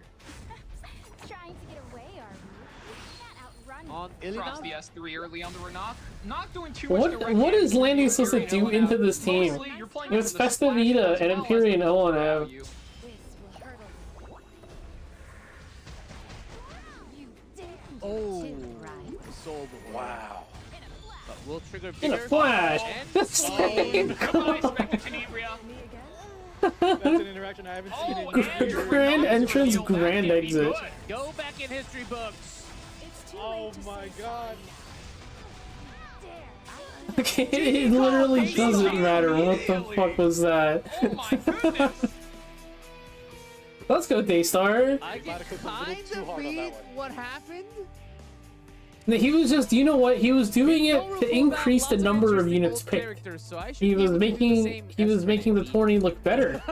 trying to get away, are we? We can't outrun
On
Drops the
Illidan.
S3 early on the Renok. Not doing too much.
What is Landy supposed to do into this team?
Mostly, you're playing
It's
into the
Festa
splash
Vita
as
and
well as
Empyrean
the
Owen
value.
this will hurt a little. You didn't
Oh,
do right.
soul.
Wow.
But we'll trigger
In a
bigger.
flash.
And
That's
I expected Tenebria.
That's an interaction I haven't seen
Oh,
in
and
years.
Grand
Renok's
entrance,
reveal, that
grand
can be
exit.
good.
Go back in history books.
It's too
Oh
late to
my
say
god.
dare.
Okay, it literally doesn't matter. What the fuck was that?
Oh my goodness.
Let's go, Daystar.
I
Might
can
have cooked a little
kind
too
of
hard on
read
that one.
what happened.
He was just, you know what? He was doing it
Midnoru
to
pulled
increase
out
the
lots
number of
interesting
units
old
picked.
characters, so I should
He
be
was
able to do the
making
same
he was
as
making the
Renekton.
tourney look better.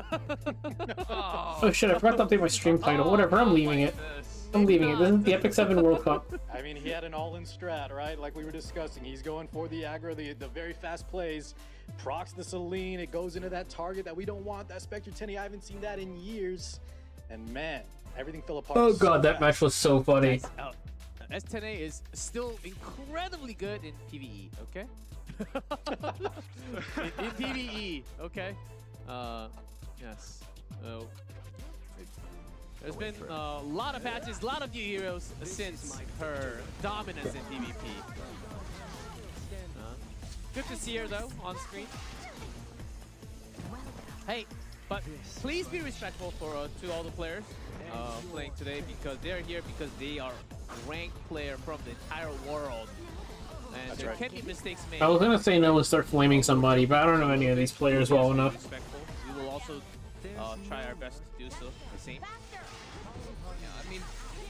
Oh,
Oh shit! I forgot to update my stream title. Whatever, I'm leaving it.
this.
I'm leaving it. This is the Epic 7 World Cup.
I mean, he had an all-in strat, right? Like we were discussing. He's going for the aggro, the very fast plays. Procs the Celine. It goes into that target that we don't want. That Spectre Tenny. I haven't seen that in years. And man, everything fell apart.
Oh
so
god, that
fast.
match was so funny.
S10A is still incredibly good in PvE, okay? in PvE, okay? Yes. There's been a lot of patches, a lot of new heroes since her dominance in PvP. Good to see her though, on screen. Hey, but please be respectful for to all the players playing today, because they're here because they are ranked player from the entire world, and there can be mistakes made.
I was gonna say no and start flaming somebody, but I don't know any of these players well enough.
Respectful. We will also try our best to do so. The same.
Yeah, I mean,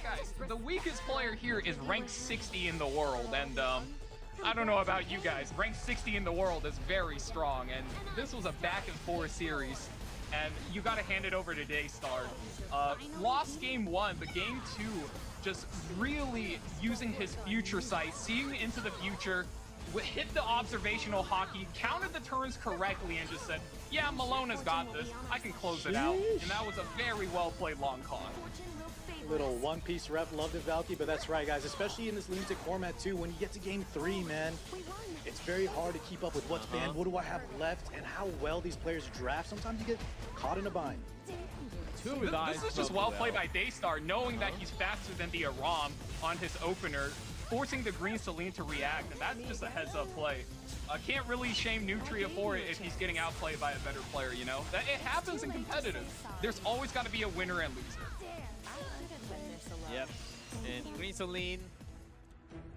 guys, the weakest player here is ranked 60 in the world, and I don't know about you guys, ranked 60 in the world is very strong, and this was a back and forth series, and you gotta hand it over to Daystar. Lost game 1, but game 2, just really using his future sight, seeing into the future, hit the observational hockey, counted the turns correctly, and just said, yeah, Malone has got this, I can close it out, and that was a very well played long con.
Little one-piece rep, loved it, Valky, but that's right, guys. Especially in this lunatic format too. When you get to game 3, man, it's very hard to keep up with what's banned, what do I have left, and how well these players draft. Sometimes you get caught in a bind.
This is just well played by Daystar, knowing that he's faster than the Aram on his opener, forcing the green Celine to react, and that's just a heads-up play. Can't really shame Nutria for it if he's getting outplayed by a better player, you know? It happens in competitive. There's always got to be a winner and loser.
Yep. And Green Celine,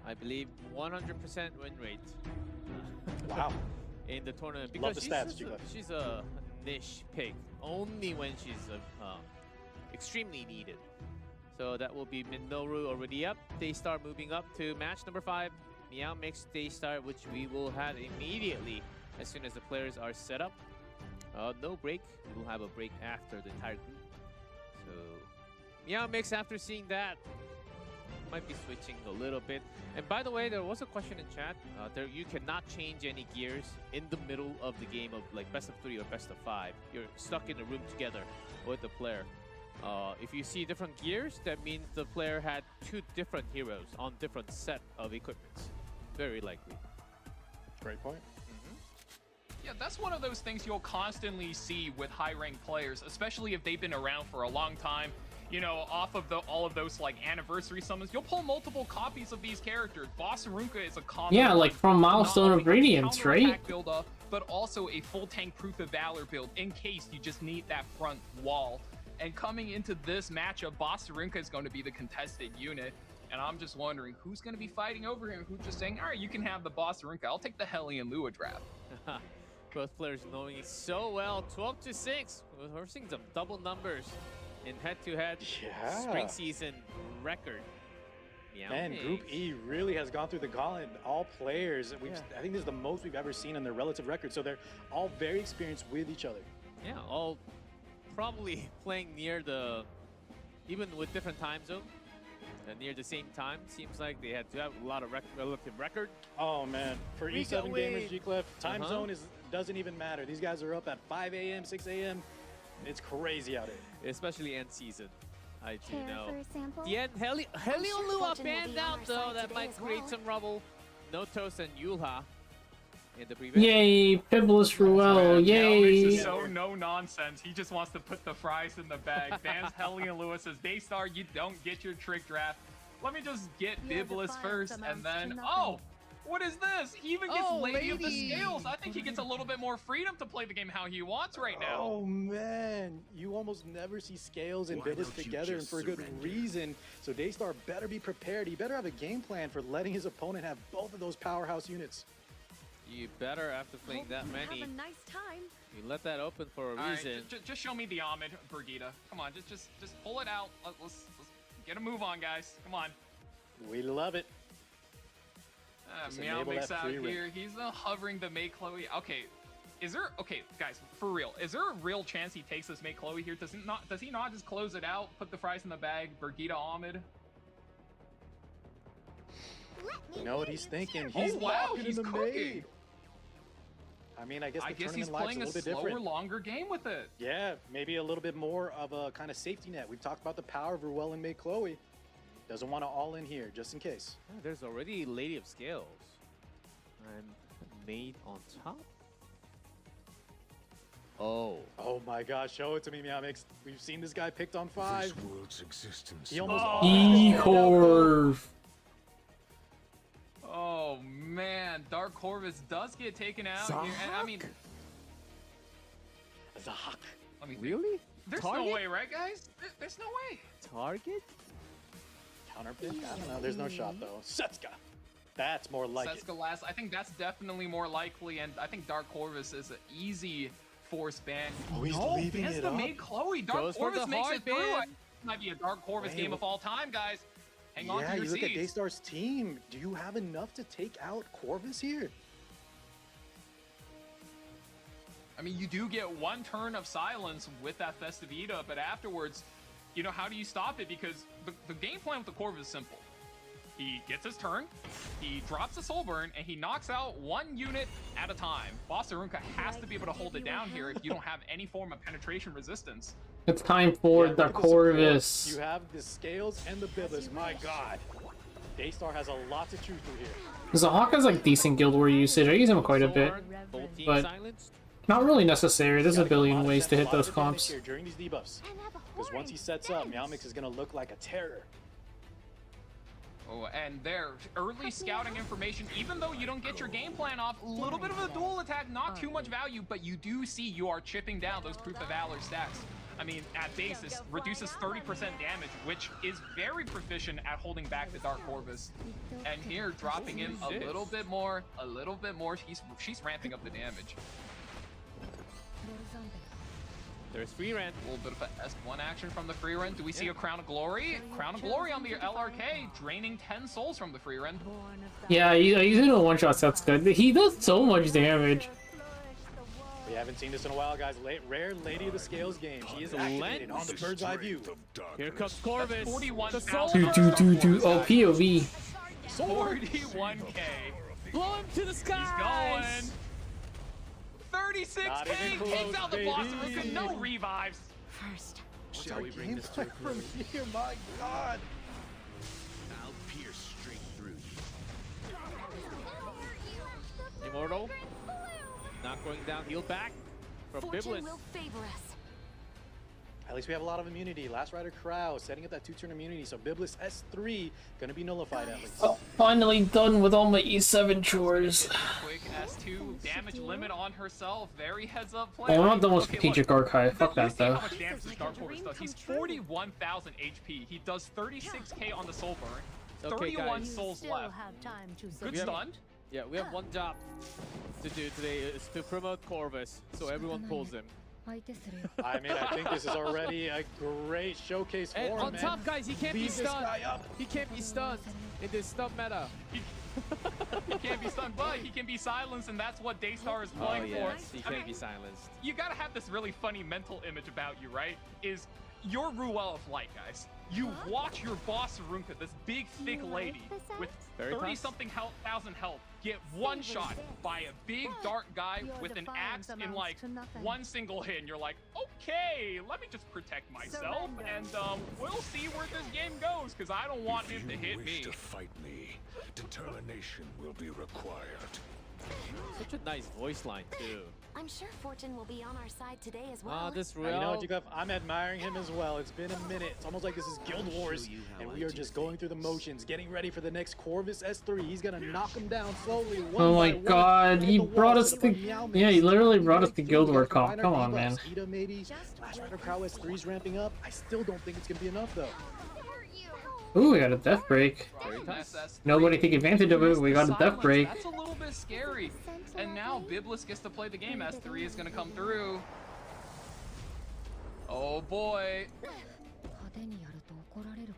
I believe 100% win rate.
Wow.
In the tournament,
Love
because
the stats, Chico.
she's a niche pick, only when she's extremely needed. So that will be Midnoru already up. Daystar moving up to match number 5. Meow makes Daystar, which we will have immediately as soon as the players are set up. No break. We will have a break after the entire group. So Meow mix, after seeing that, might be switching a little bit. And by the way, there was a question in chat. You cannot change any gears in the middle of the game of like best of 3 or best of 5. You're stuck in a room together with the player. If you see different gears, that means the player had 2 different heroes on different set of equipments. Very likely.
Great point.
Yeah, that's one of those things you'll constantly see with high-ranked players, especially if they've been around for a long time. You know, off of all of those like anniversary summons, you'll pull multiple copies of these characters. Boss Arunka is a common
Yeah, like from Milestone of Radiance, right?
Build up, but also a full tank Proof of Valor build in case you just need that front wall. And coming into this matchup, Boss Arunka is going to be the contested unit. And I'm just wondering who's going to be fighting over him, who's just saying, all right, you can have the Boss Arunka. I'll take the Hellion Lua draft.
Both players knowing it so well. 12-6. We're seeing some double numbers in head-to-head spring season record. Yeah,
Man, Group E really has gone through the gauntlet. All players, I think this is the most we've ever seen in their relative record. So they're all very experienced with each other.
Yeah, all probably playing near the, even with different time zone, near the same time. Seems like they had to have a lot of relative record.
Oh man, for E7 gamers, G-Clef, time zone doesn't even matter. These guys are up at 5 a.m., 6 a.m. It's crazy out here.
Especially end season. I do
Care
know.
for a sample?
The end, Hellion Lua banned out though. That
today
might
as
create
well.
some rubble. Notos and Yulha in the previous.
Yay, Pibless Ruel, yay!
This is so no nonsense. He just wants to put the fries in the bag. Bans Hellion Lua says, Daystar, you don't get your trick draft. Let me just get Biblis first, and then, oh! What is this? He even gets Lady of the Scales. I think he gets a little bit more freedom to play the game how he wants right now.
Oh man, you almost never see Scales and Biblis together, and for a good reason. So Daystar better be prepared. He better have a game plan for letting his opponent have both of those powerhouse units.
You better, after playing that many,
Have a nice time.
you let that open for a reason.
Right, just show me the Ahmed, Brigitte. Come on, just pull it out. Let's get a move on, guys. Come on.
We love it.
Meow makes out here. He's hovering the May Chloe. Okay, okay, guys, for real, is there a real chance he takes this May Chloe here? Does he not just close it out, put the fries in the bag, Brigitte Ahmed?
You know what he's thinking? He's
he's cooking.
May. I mean, I guess
he's playing a slower, longer game with it.
Yeah, maybe a little bit more of a kind of safety net. We've talked about the power of Ruel and May Chloe. Doesn't want to all in here, just in case.
Oh, there's already Lady of Scales. And made on top. Oh.
Oh my gosh, show it to me, Meowmix. We've seen this guy picked on 5.
This world's existence.
He almost
E-Corv.
Oh man, Dark Corvus does get taken out here. And, I mean,
Zahak.
let me think.
Really?
There's
Target?
no way, right, guys? There's no way.
Target?
Counterpick? I don't know. There's no shot though. Setsuka. That's more like it.
Setsuka last. I think that's definitely more likely, and I think Dark Corvus is an easy force ban.
Oh, he's leaving
bans
it
the
up.
Maid Chloe. Dark
Goes for
Corvus
the
makes
hard
it through.
ban.
Might be a Dark Corvus game of all time, guys. Hang on to
Yeah,
your
you look at
seats.
Daystar's team. Do you have enough to take out Corvus here?
I mean, you do get one turn of silence with that Festivita, but afterwards, you know, how do you stop it? Because the game plan with the Corvus is simple. He gets his turn, he drops a Soul Burn, and he knocks out one unit at a time. Boss Arunka has to be able to hold it down here if you don't have any form of penetration resistance.
It's time for
Yeah,
the
look at support.
Corvus.
You have the Scales and the Biblis. My god. Daystar has a lot to chew through here.
Zahak has like decent Guild War usage. I use him quite a bit,
Full team
but
silenced.
not really necessary. There's a
Gotta get
billion
lot of
ways to
sense,
hit
a lot
those
of advantage
comps.
here during these debuffs.
And have a
Because once he sets up, Meowmix is going to look like a terror.
Oh, and there, early scouting information, even though you don't get your game plan off, a little bit of a dual attack, not too much value, but you do see you are chipping down those Proof of Valor stacks. I mean, at basis, reduces 30% damage, which is very proficient at holding back the Dark Corvus. And here, dropping in a little bit more, she's ramping up the damage.
There's free rent.
A little bit of a S1 action from the free rent. Do we see a Crown of Glory? Crown of Glory on the LRK, draining 10 souls from the free rent.
Yeah, he's doing one-shots, that's good. He does so much damage.
We haven't seen this in a while, guys. Rare Lady of the Scales game. She is activated on the bird's eye view.
Here comes Corvus.
41,000.
Oh, POV.
41k.
Blow him to the sky.
He's going. 36k. Takes out the boss. No revives.
First.
Shall we bring this to a
From
close?
here, my God.
I'll pierce straight through you.
Immortal. Not going down. Heal back from
Fortune
Biblis.
will favor us.
At least we have a lot of immunity. Last Rider Crow setting up that 2-turn immunity. So Biblis S3 gonna be nullified at least.
Oh, finally done with all my E7 chores.
Quick S2 damage limit on herself. Very heads up play.
Oh, I'm not done with
Okay,
Strategic
look,
Archive. Fuck
you
that
see
though.
how much damage this Dark Horse does. He's 41,000 HP. He does 36k on the soul burn.
Okay,
31
guys.
souls left. Good stun.
Yeah, we have one job to do today is to promote Corvus, so everyone pulls him.
I mean, I think this is already a great showcase for
And
him,
on
man.
top, guys, he can't be
Leave this
stunned.
guy up.
He can't be stunned in this stun meta.
He can't be stunned, but he can be silenced, and that's what Daystar is
Oh
playing
yes,
for.
he
I
can't
mean,
be silenced.
you gotta have this really funny mental image about you, right? Is you're Ruel of Light, guys. You watch your boss Arunka, this big, thick lady with
Very
30-something thousand health, get one shot by a big, dark guy with an axe in like one single hit, and you're like, okay, let me just protect myself, and we'll see where this game goes, because I don't want him to hit me.
To fight me, determination will be required.
Such a nice voice line too.
I'm sure Fortune will be on our side today as well.
Ah, this
You know
Ruel.
what, Jacob? I'm admiring him as well. It's been a minute. It's almost like this is Guild Wars, and we are just going through the motions, getting ready for the next Corvus S3. He's gonna knock him down slowly.
Oh my god, he brought us the... Yeah, he literally brought us the Guild War comp. Come on, man.
Ida maybe. Last Rider Crow S3's ramping up. I still don't think it's gonna be enough though.
Ooh, we got a death break. Nobody take advantage of it. We got a death break.
That's a little bit scary. And now Biblis gets to play the game. S3 is going to come through. Oh boy.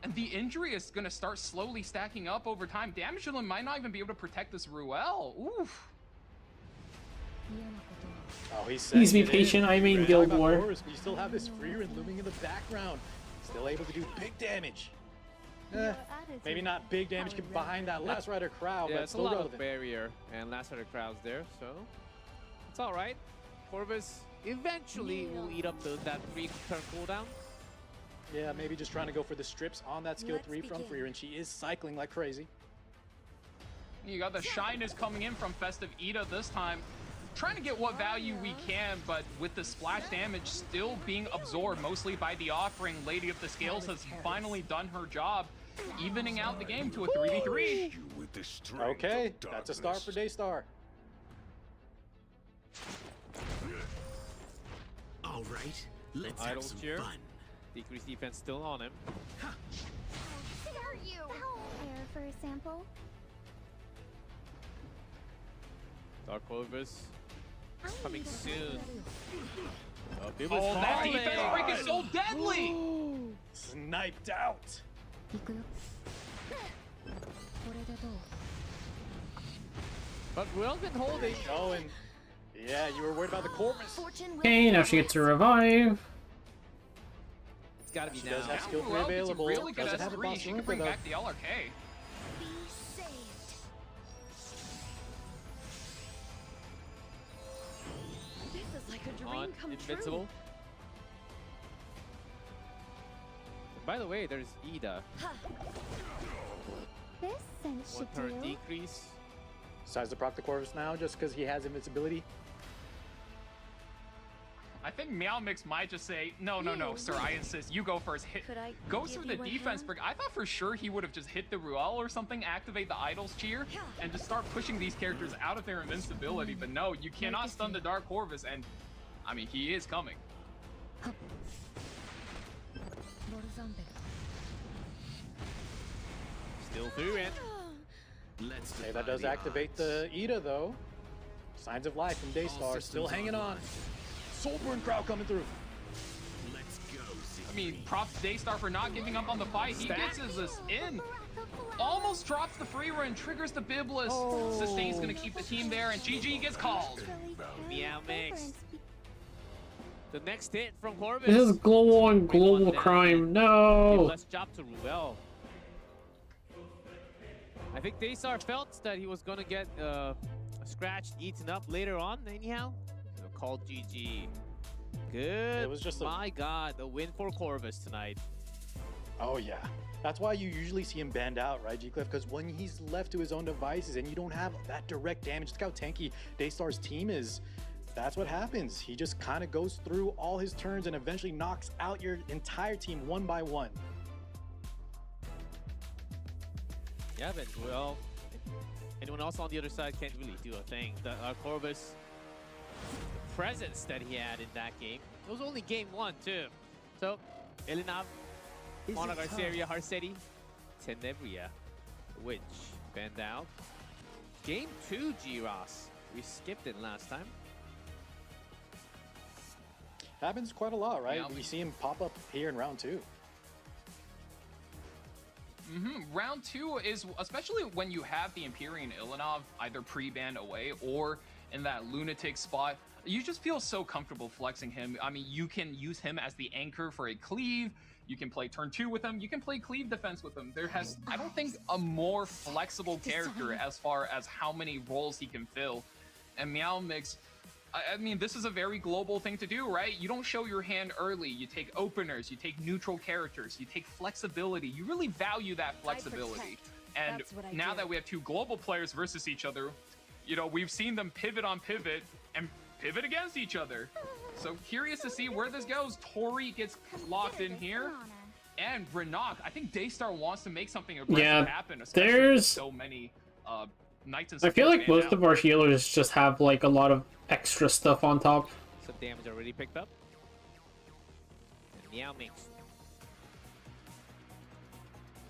And the injury is going to start slowly stacking up over time. Damage limit might not even be able to protect this Ruel. Oof.
Oh, he's
Please be
setting it in.
patient, I mean
Right
Guild
about
War.
Corvus, but you still have this free run looming in the background. Still able to do big damage. Maybe not big damage behind that Last Rider Crow,
Yeah,
but
it's a
still
lot
relevant.
of barrier and Last Rider crowds there, so it's all right. Corvus eventually will eat up that 3-turn cooldown.
Yeah, maybe just trying to go for the strips on that skill 3 from Free, and she is cycling like crazy.
You got the shyness coming in from Festive Ida this time. Trying to get what value we can, but with the splash damage still being absorbed mostly by the offering, Lady of the Scales has finally done her job, evening out the game to a 3v3.
Okay, that's a start for Daystar.
All right, let's have
Idle
some
cheer.
fun.
Decreased defense still on him.
Dare you? Care for a sample?
Dark Corvus coming soon. Biblis
Oh, that
falling.
defense break is so deadly!
Sniped out.
But Ruel's been holding.
Oh, and yeah, you were worried about the Corvus.
Fortune will
Okay, now she gets to revive.
It's gotta be
She
now.
does have skill 3
Ruel gets a
available.
really good
Doesn't have a
S3.
boss
She can
Arunka,
bring
though.
back the LRK.
be saved.
This is like a
On
dream come
invincible.
true.
And by the way, there's Ida.
This scent should
1-turn
do.
decrease.
Decides to proc the Corvus now just because he has invincibility.
I think Meow Mix might just say, no, sir, I insist. You go first. Hit.
Could I
Goes
give
through the
you a
defense
hand?
break. I thought for sure he would have just hit the Ruel or something, activate the Idol's Cheer, and just start pushing these characters out of their invincibility. But no, you cannot stun the Dark Corvus, and I mean, he is coming.
Still through it.
Let's
Okay,
defy
that does
the
activate
odds.
the Ida though. Signs of life from Daystar,
All
still
systems
hanging on.
online.
Soulburn crowd coming through.
mean, props to Daystar for not giving up on the fight. He gets this in. Almost drops the free run, triggers the Biblis. Sustain's gonna keep the team there, and GG gets called.
Meow mix. The next hit from Corvus.
This is global on global crime. No.
Less job to Ruel. I think Daystar felt that he was gonna get scratched, eaten up later on. Anyhow, called GG. Good.
It was just
my God, the win for Corvus tonight.
Oh yeah. That's why you usually see him banned out, right, G-Cliff? Because when he's left to his own devices and you don't have that direct damage, look how tanky Daystar's team is. That's what happens. He just kind of goes through all his turns and eventually knocks out your entire team one by one.
Yeah, but well, anyone else on the other side can't really do a thing. The Corvus, the presence that he had in that game, it was only game 1 too. So, Elinav, Mona Garceria, Harsetti, Tenebria, which banned out. Game 2, G-Ross. We skipped it last time.
Happens quite a lot, right?
Yeah,
we see him pop up here in round 2.
Round 2 is, especially when you have the Empyrean Ilinov either pre-banned away or in that lunatic spot, you just feel so comfortable flexing him. I mean, you can use him as the anchor for a cleave. You can play turn 2 with him. You can play cleave defense with him. There has, I don't think, a more flexible character as far as how many roles he can fill. And Meow Mix, I mean, this is a very global thing to do, right? You don't show your hand early. You take openers, you take neutral characters, you take flexibility. You really value that flexibility. And now that we have 2 global players versus each other, you know, we've seen them pivot on pivot and pivot against each other. So curious to see where this goes. Tori gets locked in here. And Renak, I think Daystar wants to make something aggressive happen, especially with so many Knights and
I feel like most of our healers just have like a lot of extra stuff on top.
Some damage already picked up. And Meow Mix.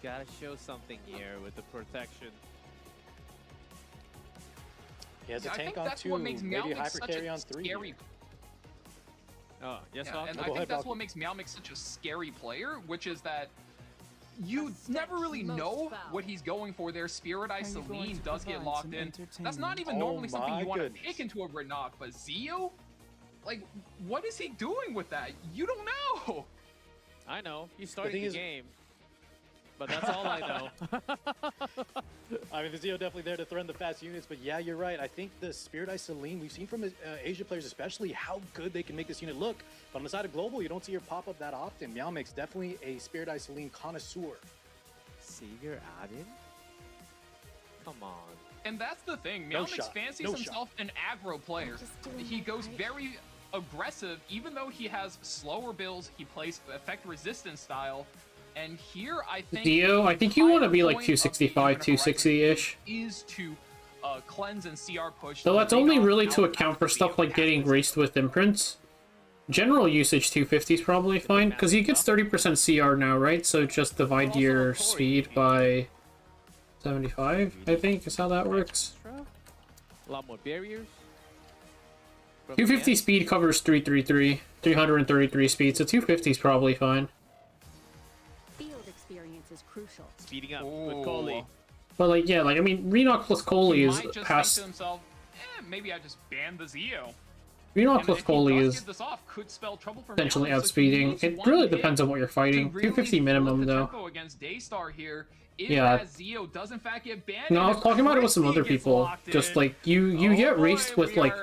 Gotta show something here with the protection.
He has a tank on 2, maybe hyper carry on 3.
Oh, yes,
yeah, and I think that's what makes Meow Mix such a scary player, which is that you never really know what he's going for there. Spirit Eye Celine does get locked in. That's not even normally something you want to pick into a Renak, but Zio? Like, what is he doing with that? You don't know!
I know. He's starting the game. But that's all I know.
I mean, the Zio definitely there to threaten the fast units, but yeah, you're right. I think the Spirit Eye Celine, we've seen from Asia players especially how good they can make this unit look. But on the side of Global, you don't see her pop up that often. Meow Mix, definitely a Spirit Eye Celine connoisseur.
Savior Adin? Come on.
And that's the thing. Meow Mix fancies himself an aggro player. He goes very aggressive, even though he has slower builds, he plays effect resistance style. And here, I think
Dio, I think you want to be like 265, 260-ish.
Is to cleanse and CR push.
So that's only really to account for stuff like getting graced with imprints. General usage 250 is probably fine, because he gets 30% CR now, right? So just divide your speed by 75, I think, is how that works.
A lot more barriers.
250 speed covers 333, 333 speed, so 250 is probably fine.
Is crucial.
Speeding up with Coley.
But like, yeah, like I mean, Renak plus Coley is past.
Think to himself, maybe I just ban the Zio.
Renak plus Coley is
could spell trouble for
potentially outspeeding. It really depends on what you're fighting.
Really
250 minimum though.
Against Daystar here,
yeah.
Zio does in fact get banned.
No, I was talking about it with some other people. Just like you get raced with like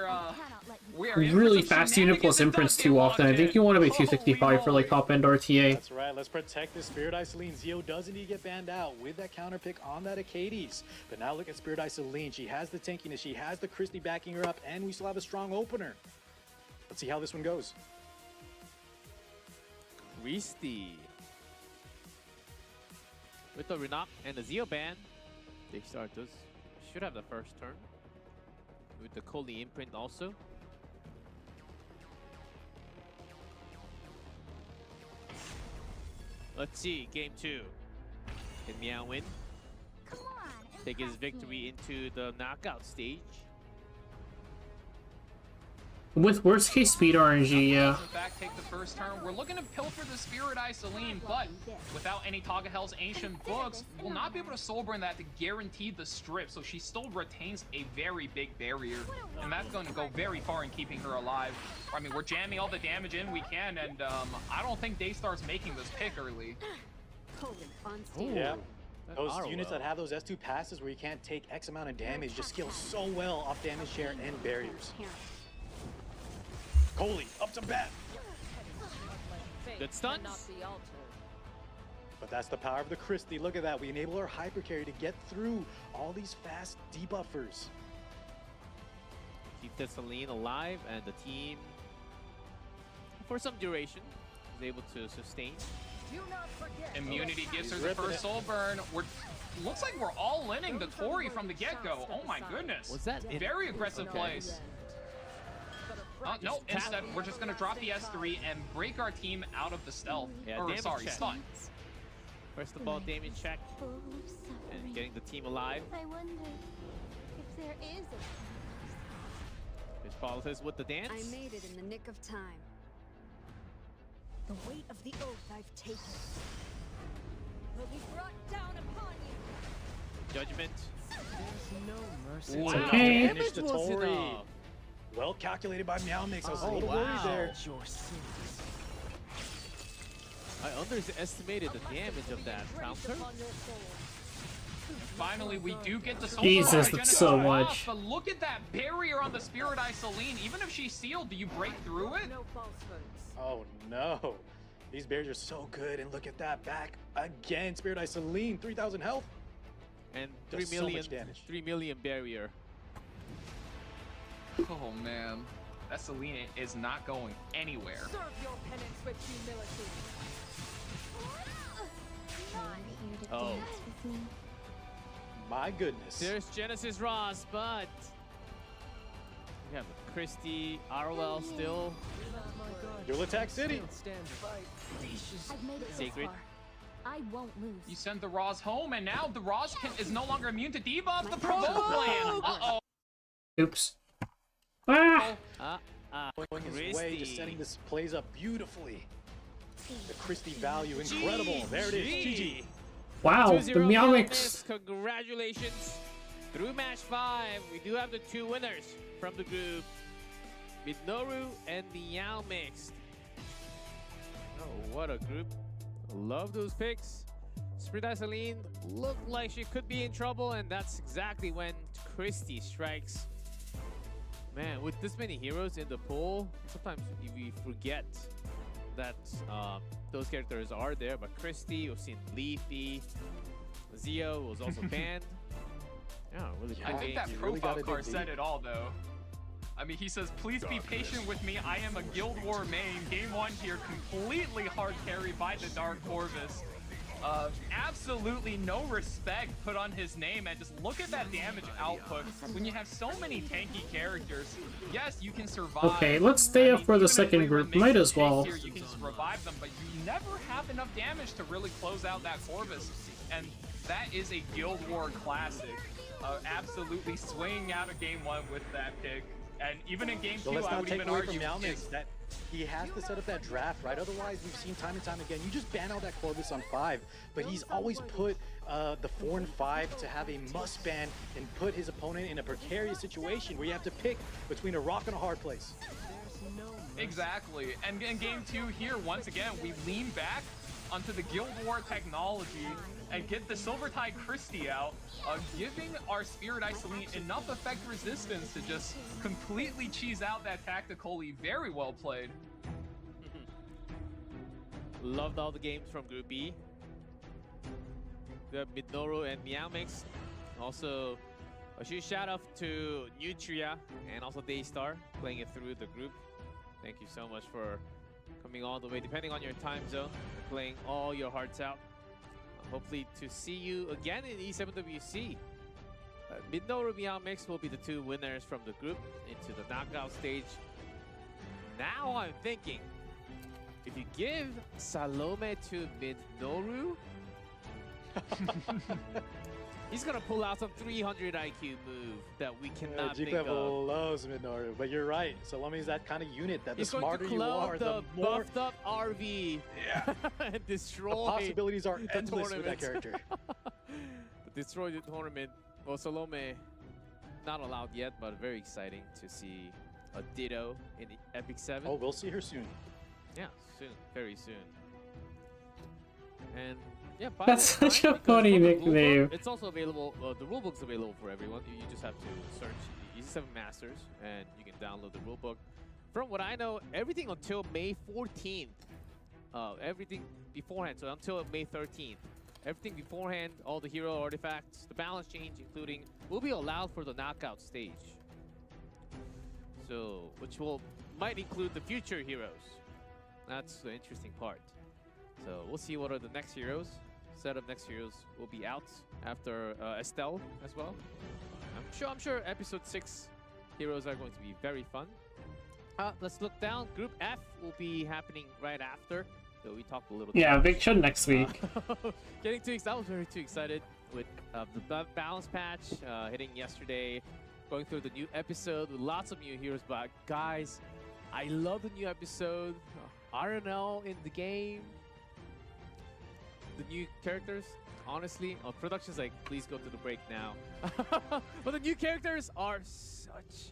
really fast unit plus imprints too often. I think you want to be 265 for like top end RTA.
That's right. Let's protect this Spirit Eye Celine. Zio does indeed get banned out with that counter pick on that Acades. But now look at Spirit Eye Celine. She has the tankiness. She has the Christie backing her up, and we still have a strong opener. Let's see how this one goes.
Christie. With the Renak and the Zio ban, Daystar should have the first turn. With the Coley imprint also. Let's see, game 2. Can Meow win? Take his victory into the knockout stage.
With worst case speed RNG, yeah.
Back take the first turn. We're looking to pilfer the Spirit Eye Celine, but without any Taga Hell's Ancient Books, we'll not be able to soul burn that to guarantee the strip, so she still retains a very big barrier, and that's going to go very far in keeping her alive. I mean, we're jamming all the damage in we can, and I don't think Daystar's making this pick early.
Yeah. Those units that have those S2 passes where you can't take X amount of damage just scale so well off damage share and barriers. Coley, up to bat.
Good stuns.
But that's the power of the Christie. Look at that. We enable our hyper carry to get through all these fast debuffers.
Keep the Celine alive, and the team, for some duration, is able to sustain.
Immunity gives her the first soul burn. Looks like we're all inning the Tori from the get-go. Oh my goodness.
Was that
very aggressive plays? No, instead, we're just going to drop the S3 and break our team out of the stealth.
Yeah,
or, sorry,
check.
stun.
First of all, damage check. And getting the team alive.
I wonder if there is a
This follows us with the dance.
I made it in the nick of time. The weight of the oath I've taken will be brought down upon you.
Judgment.
There's no mercy.
Wow.
Okay.
Finish the
Damage wasn't
Tori.
enough.
Well calculated by Meow Mix. I was a
Oh,
little
wow.
worried there.
Your sins.
I underestimated the damage of that counter.
Finally, we do get the soul
Jesus,
burn.
that's so
Gonna go off,
much.
But look at that barrier on the Spirit Eye Celine. Even if she's sealed, do you break through it?
No falsehoods.
Oh no. These barriers are so good. And look at that back again. Spirit Eye Celine, 3,000 health.
And
Does
3
so
million,
much damage.
3 million barrier.
Oh man, that Celine is not going anywhere.
Serve your penance with humility.
here to
Oh.
dance with me.
My goodness.
There's Genesis Ross, but we have Christie, ROL still.
Dual Attack City.
Stand
I've made it this
Sacred.
far. I won't lose.
You send the Roz home, and now the Roz is no longer immune to debuff. The Provoke plan. Uh-oh.
Oops. Ah!
Going his way, just setting this plays up beautifully. The Christie value, incredible. There it is, GG.
Wow, the
2-0
Meow
Mix.
Mix.
Congratulations. Through match 5, we do have the 2 winners from the group. Midnoru and Meow Mix. Oh, what a group. Love those picks. Spirit Eye Celine looked like she could be in trouble, and that's exactly when Christie strikes. Man, with this many heroes in the pool, sometimes we forget that those characters are there. But Christie, we've seen Leafy, Zio was also banned. Yeah, really
I
cool
think
game.
that
You really
profile
gotta
card
dig
said
deep.
it all, though. I mean, he says, please be patient with me. I am a Guild War main. Game 1 here, completely hard carried by the Dark Corvus. Absolutely no respect put on his name, and just look at that damage output. When you have so many tanky characters, yes, you can survive.
Okay, let's stay up for the
even if
second
Leland
group.
makes
Might
a
as well.
Here, you can just revive them, but you never have enough damage to really close out that Corvus. And that is a Guild War classic. Absolutely swinging out of game 1 with that pick. And even in game 2,
So let's
I
not
would
take
even
away
argue
from Meow Mix
it's-
that he has to set up that draft, right? Otherwise, we've seen time and time again, you just ban out that Corvus on 5, but he's always put the 4 and 5 to have a must ban and put his opponent in a precarious situation where you have to pick between a rock and a hard place.
Exactly. And in game 2 here, once again, we lean back onto the Guild War technology and get the Silvertide Christie out, giving our Spirit Eye Celine enough effect resistance to just completely cheese out that tactically. Very well played.
Loved all the games from Group E. The Midnoru and Meow Mix. Also, a huge shout out to Nutria and also Daystar playing it through the group. Thank you so much for coming all the way, depending on your time zone, playing all your hearts out. Hopefully to see you again in E7WC. Midnoru Meow Mix will be the 2 winners from the group into the knockout stage. Now I'm thinking, if you give Salome to Midnoru, He's gonna pull out some 300 IQ move that we cannot think
G-Clef
of.
loves Midnoru, but you're right. Salome is that kind of unit that the
He's going
smarter
to
you
clone
are,
the
more
buffed up RV and
the
destroy
possibilities are
the
endless with that
tournament.
character.
Destroy the tournament. Well, Salome, not allowed yet, but very exciting to see a Ditto in the Epic 7.
Oh, we'll see her soon.
Yeah, soon, very soon. And yeah, buy
That's
that
such
time
a
because
funny
for the
nickname.
rulebook, it's also available. The rulebook's available for everyone. You just have to search E7 Masters, and you can download the rulebook. From what I know, everything until May 14th, everything beforehand. So until May 13th, everything beforehand, all the hero artifacts, the balance change, including, will be allowed for the knockout stage. So, which might include the future heroes. That's the interesting part. So we'll see what are the next heroes. Set of next heroes will be out after Estelle as well. I'm sure episode 6 heroes are going to be very fun. Let's look down. Group F will be happening right after. So we talked a little.
Yeah, Vic should next week.
Getting too excited. I was very too excited with the balance patch hitting yesterday. Going through the new episode with lots of new heroes. But guys, I love the new episode. RNL in the game. The new characters, honestly, production's like, please go to the break now. But the new characters are such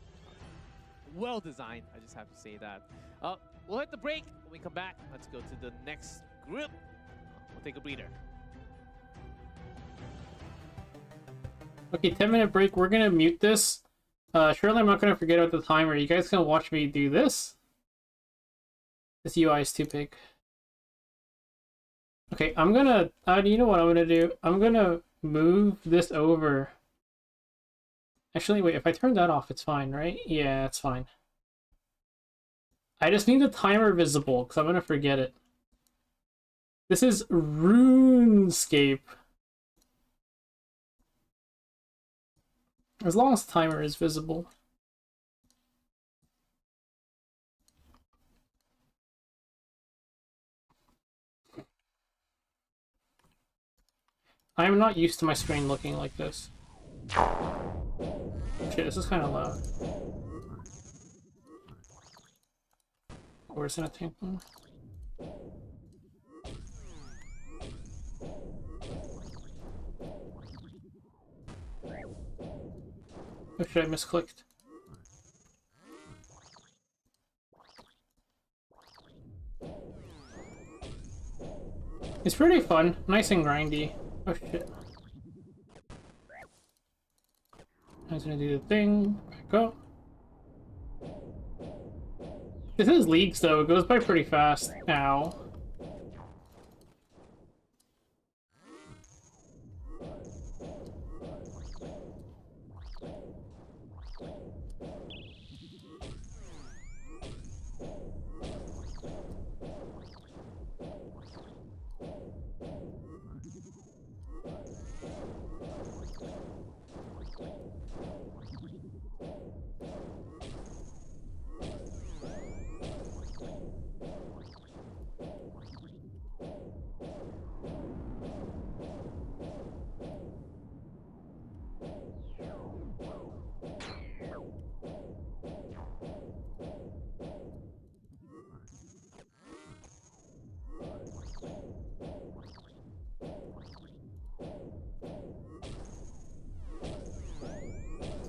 well designed. I just have to say that. We'll hit the break. When we come back, let's go to the next group. We'll take a breather.
Okay, 10-minute break. We're gonna mute this. Surely I'm not gonna forget about the timer. You guys gonna watch me do this? This UI is too big. Okay, I'm gonna, you know what I'm gonna do? I'm gonna move this over. Actually, wait, if I turn that off, it's fine, right? Yeah, it's fine. I just need the timer visible, because I'm gonna forget it. This is RuneScape. As long as the timer is visible. I'm not used to my screen looking like this. Shit, this is kind of loud. Where's that tank one? Oh shit, I misclicked. It's pretty fun, nice and grindy. Oh shit. I was gonna do the thing. Back up. This is leagues though, it goes by pretty fast. Ow.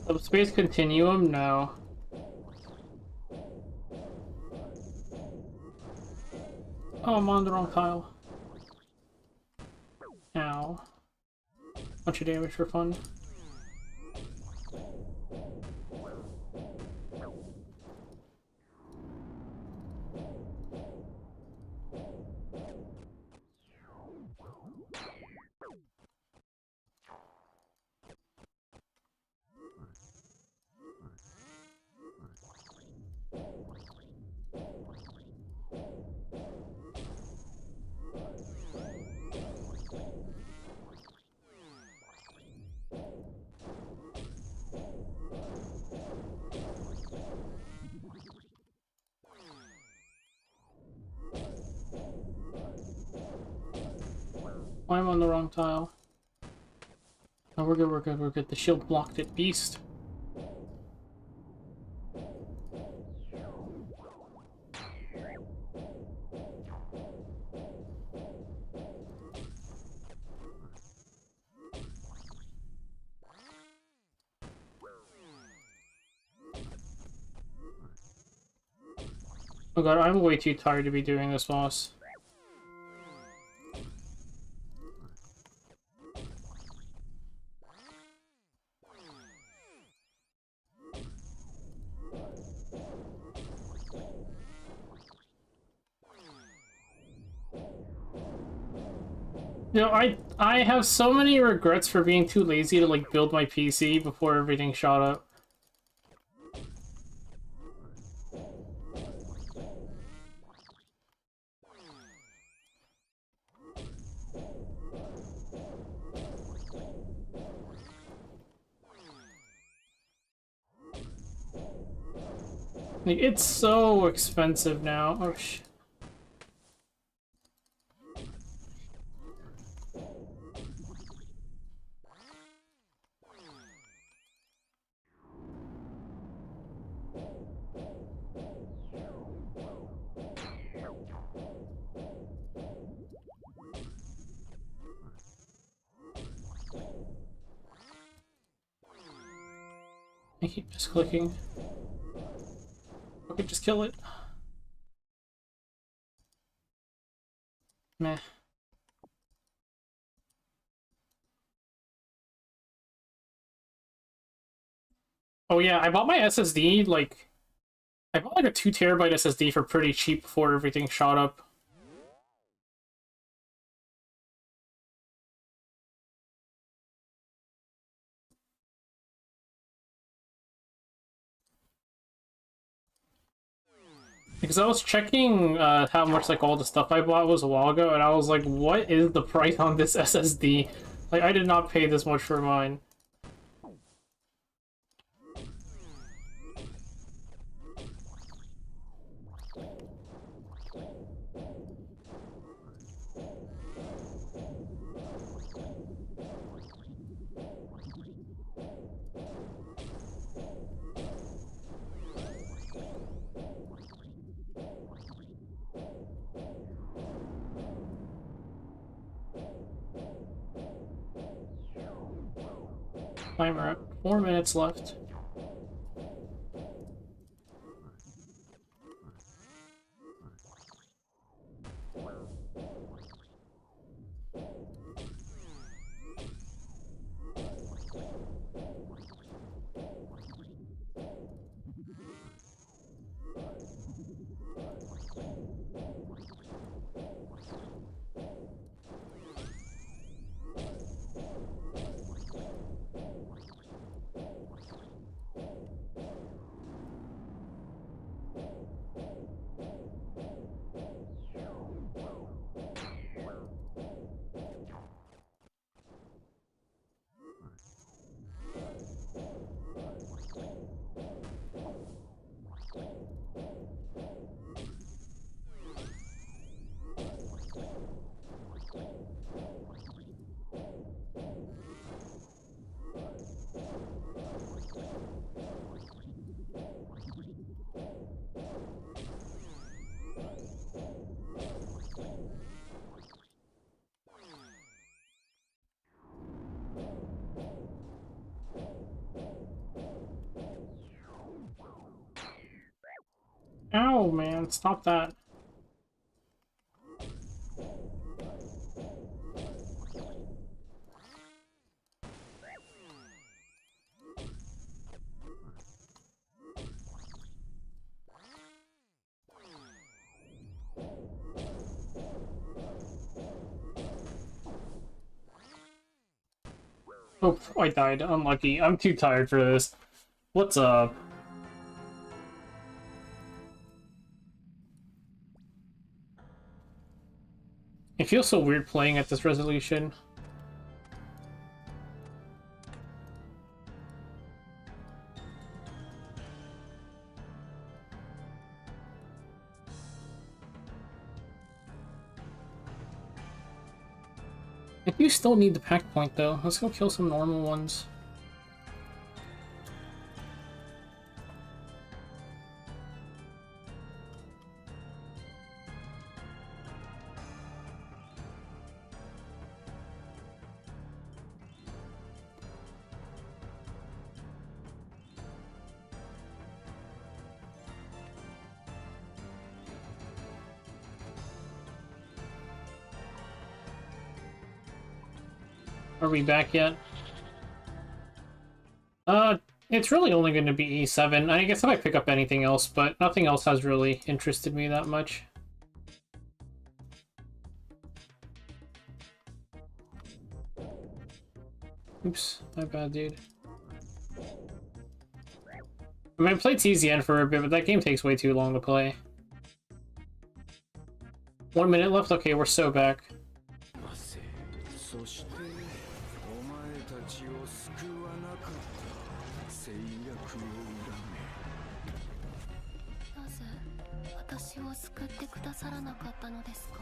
Subspace Continuum? No. Oh, I'm on the wrong tile. Ow. Bunch of damage for fun. I'm on the wrong tile. Oh, we're good, we're good, we're good. The shield blocked it, beast. Oh god, I'm way too tired to be doing this, boss. You know, I have so many regrets for being too lazy to like build my PC before everything shot up. Like, it's so expensive now. Oh shit. I keep misclicking. Okay, just kill it. Meh. Oh yeah, I bought my SSD, like... I bought like a 2 terabyte SSD for pretty cheap before everything shot up. Because I was checking how much like all the stuff I bought was a while ago, and I was like, what is the price on this SSD? Like, I did not pay this much for mine. Timer at 4 minutes left. Ow, man, stop that. Oh, I died. Unlucky. I'm too tired for this. What's up? It feels so weird playing at this resolution. I do still need the pack point though. Let's go kill some normal ones. Are we back yet? It's really only going to be E7. I guess I might pick up anything else, but nothing else has really interested me that much. Oops, my bad, dude. I mean, I played TZN for a bit, but that game takes way too long to play. 1 minute left? Okay, we're so back.
私を救ってくださらなかったのですか?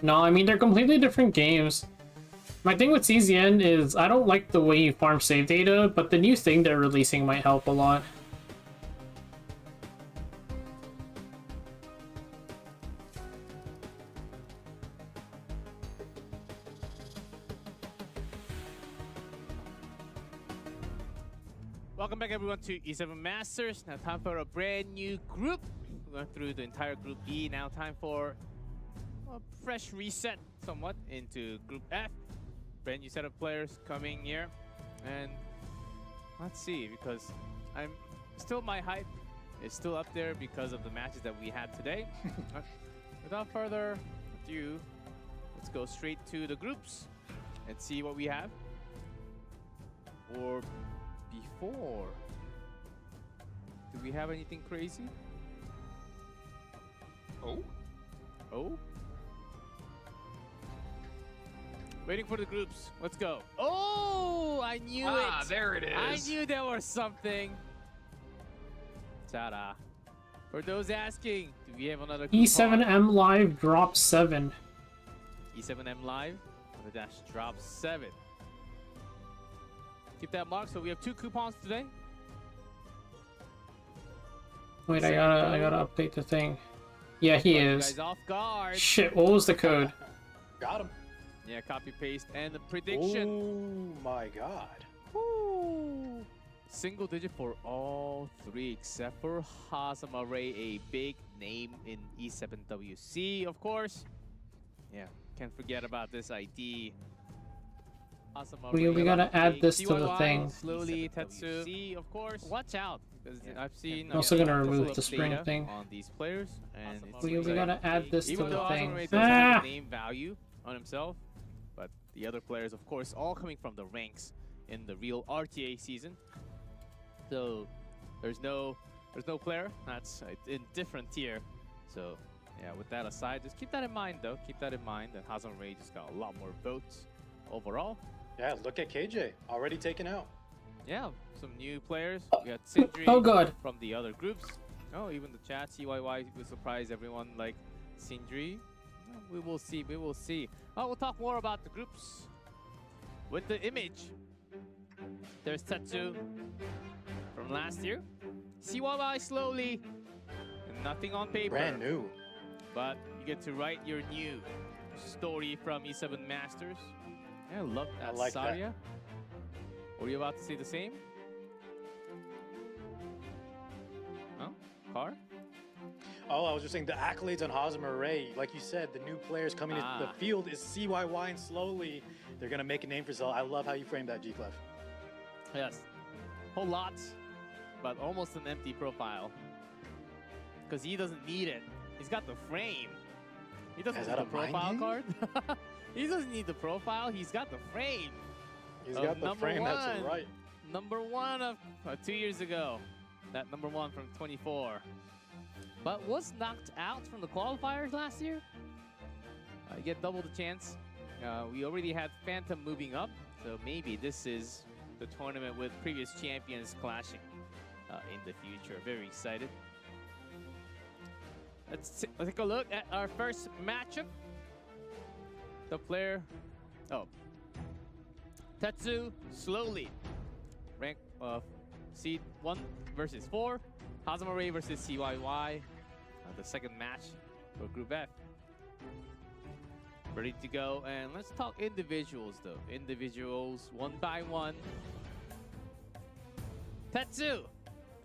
No, I mean, they're completely different games. My thing with CZN is I don't like the way you farm save data, but the new thing they're releasing might help a lot.
Welcome back everyone to E7 Masters. Now time for a brand new group. We went through the entire Group E. Now time for a fresh reset somewhat into Group F. Brand new set of players coming here. And let's see, because my hype is still up there because of the matches that we had today. Without further ado, let's go straight to the groups and see what we have. Or before, do we have anything crazy? Oh? Waiting for the groups. Let's go. Oh, I knew it.
Ah, there it is.
I knew there was something. Ta-da. For those asking, do we have another group?
E7M Live drop 7.
E7M Live on the dash drop 7. Keep that mark. So we have 2 coupons today.
Wait, I gotta update the thing. Yeah, he is.
Guys off guard.
Shit, what was the code?
Got him.
Yeah, copy paste and the prediction.
Oh my god.
Woo. Single digit for all 3 except for Hazamarei, a big name in E7WC, of course. Yeah, can't forget about this ID.
We gotta add this to the thing.
Slowly, Tetsu, of course. Watch out, because I've seen.
I'm also gonna remove the spring thing.
On these players, and
We gotta add this to the thing.
Hazamarei doesn't have name value on himself, but the other players, of course, all coming from the ranks in the real RTA season. So there's no player that's in different tier. So yeah, with that aside, just keep that in mind though. Keep that in mind that Hazamarei just got a lot more votes overall.
Yeah, look at KJ, already taken out.
Yeah, some new players. We got Sindri
Oh god.
from the other groups. Oh, even the chat, CYY will surprise everyone like Sindri. We will see, we will see. Oh, we'll talk more about the groups. With the image, there's Tetsu from last year. CYY slowly, and nothing on paper.
Brand new.
But you get to write your new story from E7 Masters. Yeah, I love that.
I like that.
Saria. Were you about to say the same? Huh? Car?
Oh, I was just saying the accolades on Hazamarei. Like you said, the new players coming into the field is CYY, and slowly they're gonna make a name for themselves. I love how you framed that, G-Clef.
Yes. Whole lot, but almost an empty profile. Because he doesn't need it. He's got the frame. He doesn't need the profile card. He doesn't need the profile. He's got the frame.
He's got the frame, that's right.
Number 1 of 2 years ago. That number 1 from 24. But was knocked out from the qualifiers last year. You get double the chance. We already had Phantom moving up, so maybe this is the tournament with previous champions clashing in the future. Very excited. Let's take a look at our first matchup. The player, Tetsu slowly rank of seed 1 versus 4. Hazamarei versus CYY. The second match for Group F. Ready to go, and let's talk individuals though. Individuals, one by one. Tetsu!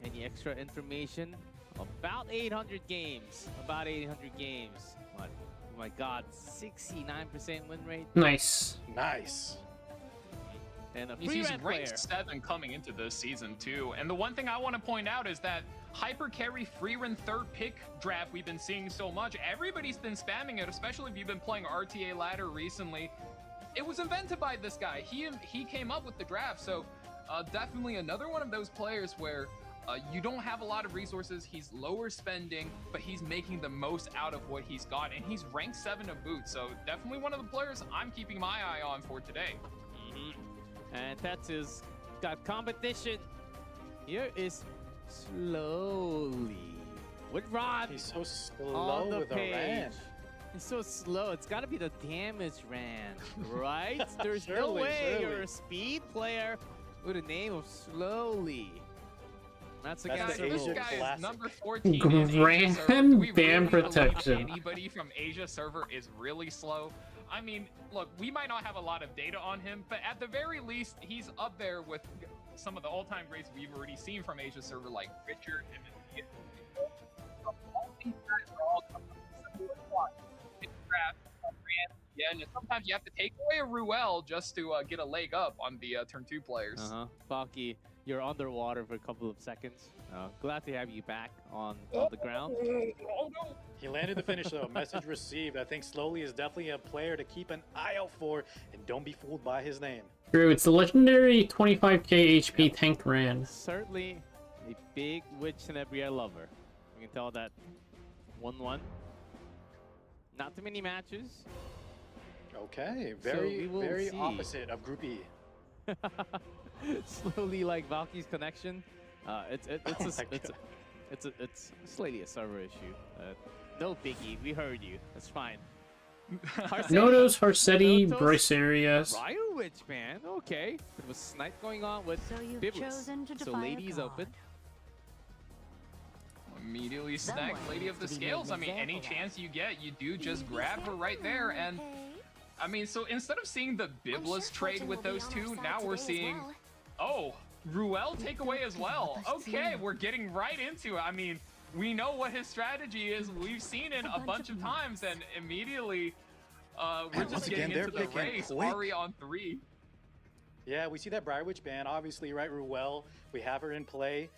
Any extra information? About 800 games. About 800 games. What? Oh my god, 69% win rate.
Nice.
Nice.
And a
He's
free player.
ranked 7 coming into this season too. And the one thing I want to point out is that hyper carry free run third pick draft we've been seeing so much. Everybody's been spamming it, especially if you've been playing RTA ladder recently. It was invented by this guy. He came up with the draft. So definitely another one of those players where you don't have a lot of resources. He's lower spending, but he's making the most out of what he's got, and he's ranked 7 of boot. So definitely one of the players I'm keeping my eye on for today.
And Tetsu's got competition. Here is slowly with Rod.
He's so
on
slow
the
with
page.
a ran.
He's so slow. It's got to be the damage ran, right? There's no
Surely,
way
surely.
you're a speed player with a name of slowly. That's against
the
the
This
Asian
rules.
guy is
classic.
number 14 in Asia
Grand
server. Do we
ban
really believe
protection.
Anybody from Asia server is really slow. I mean, look, we might not have a lot of data on him, but at the very least, he's up there with some of the all-time greats we've already seen from Asia server, like Richard and all these guys are all coming from similar spots. Big draft, and sometimes you have to take away a Ruel just to get a leg up on the turn 2 players.
Baki, you're underwater for a couple of seconds. Glad to have you back on the ground.
Oh no!
He landed the finish though. Message received. I think Slowly is definitely a player to keep an eye out for, and don't be fooled by his name.
True, it's the legendary 25k HP tanked Ran.
Certainly a big Witch Tenebria lover. You can tell that 1-1. Not too many matches.
Okay,
we
very,
will
very
see.
opposite of Group E.
Slowly like Valky's connection. It's slightly a server issue. No biggie. We heard you. That's fine.
Notos, Harsetti,
Notos,
Bryce Arias.
Ryu Witch, man. Okay. There was snipe going on with
So you've
Biblis.
chosen to
So
defy a
ladies
god.
open.
Immediately snagged
Someone
Lady of the
needs to be
Scales.
made
I mean,
an
any
example of.
chance you get, you do just grab her right there. And I mean, so instead of seeing the Biblis trade with those two, now we're seeing, oh, Ruel take away as well. Okay, we're getting right into it. I mean, we know what his strategy is. We've seen it a bunch of times, and immediately we're
And once
just getting
again,
into
they're
the
picking
race.
quick.
Ari on 3.
Yeah, we see that Briar Witch ban, obviously, right, Ruel. We have her in play.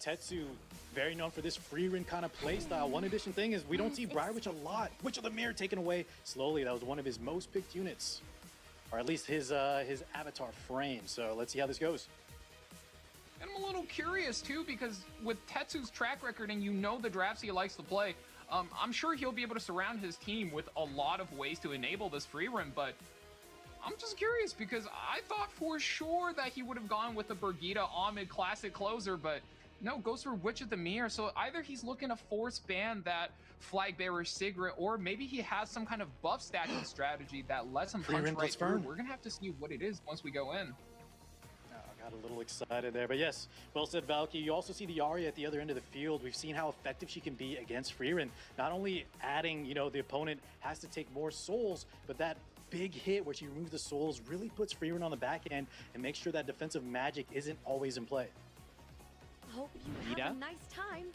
Tetsu, very known for this free run kind of play style. One addition thing is we don't see Briar Witch a lot. Witch of the Mirror taken away slowly. That was one of his most picked units, or at least his avatar frame. So let's see how this goes.
And I'm a little curious too, because with Tetsu's track record and you know the drafts he likes to play, I'm sure he'll be able to surround his team with a lot of ways to enable this free run, but I'm just curious because I thought for sure that he would have gone with the Birgitta Ahmed classic closer, but no, goes for Witch of the Mirror. So either he's looking to force ban that Flag Bearer Sigrid, or maybe he has some kind of buff stacking strategy that lets him
Free
punch
run
right
plus
through.
Fern.
We're gonna have to see what it is once we go in.
Got a little excited there, but yes, well said, Valky. You also see the Arya at the other end of the field. We've seen how effective she can be against Freerin. Not only adding, the opponent has to take more souls, but that big hit where she removes the souls really puts Freerin on the back end and makes sure that defensive magic isn't always in play.
Hope you
Ida?
have a nice time.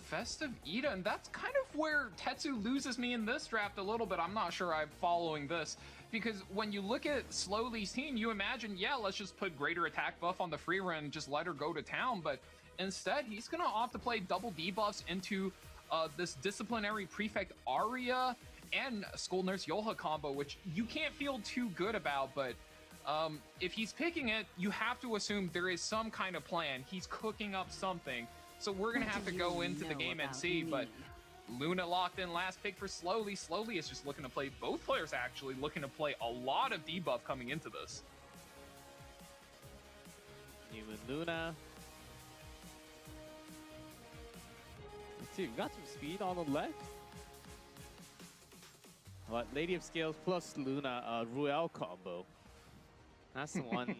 Festive Ida, and that's kind of where Tetsu loses me in this draft a little bit. I'm not sure I'm following this, because when you look at Slowly's team, you imagine, yeah, let's just put greater attack buff on the free run and just let her go to town, but instead he's gonna opt to play double debuffs into this disciplinary prefect Arya and School Nurse Yoha combo, which you can't feel too good about, but if he's picking it, you have to assume there is some kind of plan. He's cooking up something. So we're going to have to go into the game and see, but Luna locked in last pick for Slowly. Slowly is just looking to play, both players actually looking to play a lot of debuff coming into this.
New Moon Luna. Let's see, we got some speed on the left. But Lady of Scales plus Luna Ruel combo. That's the one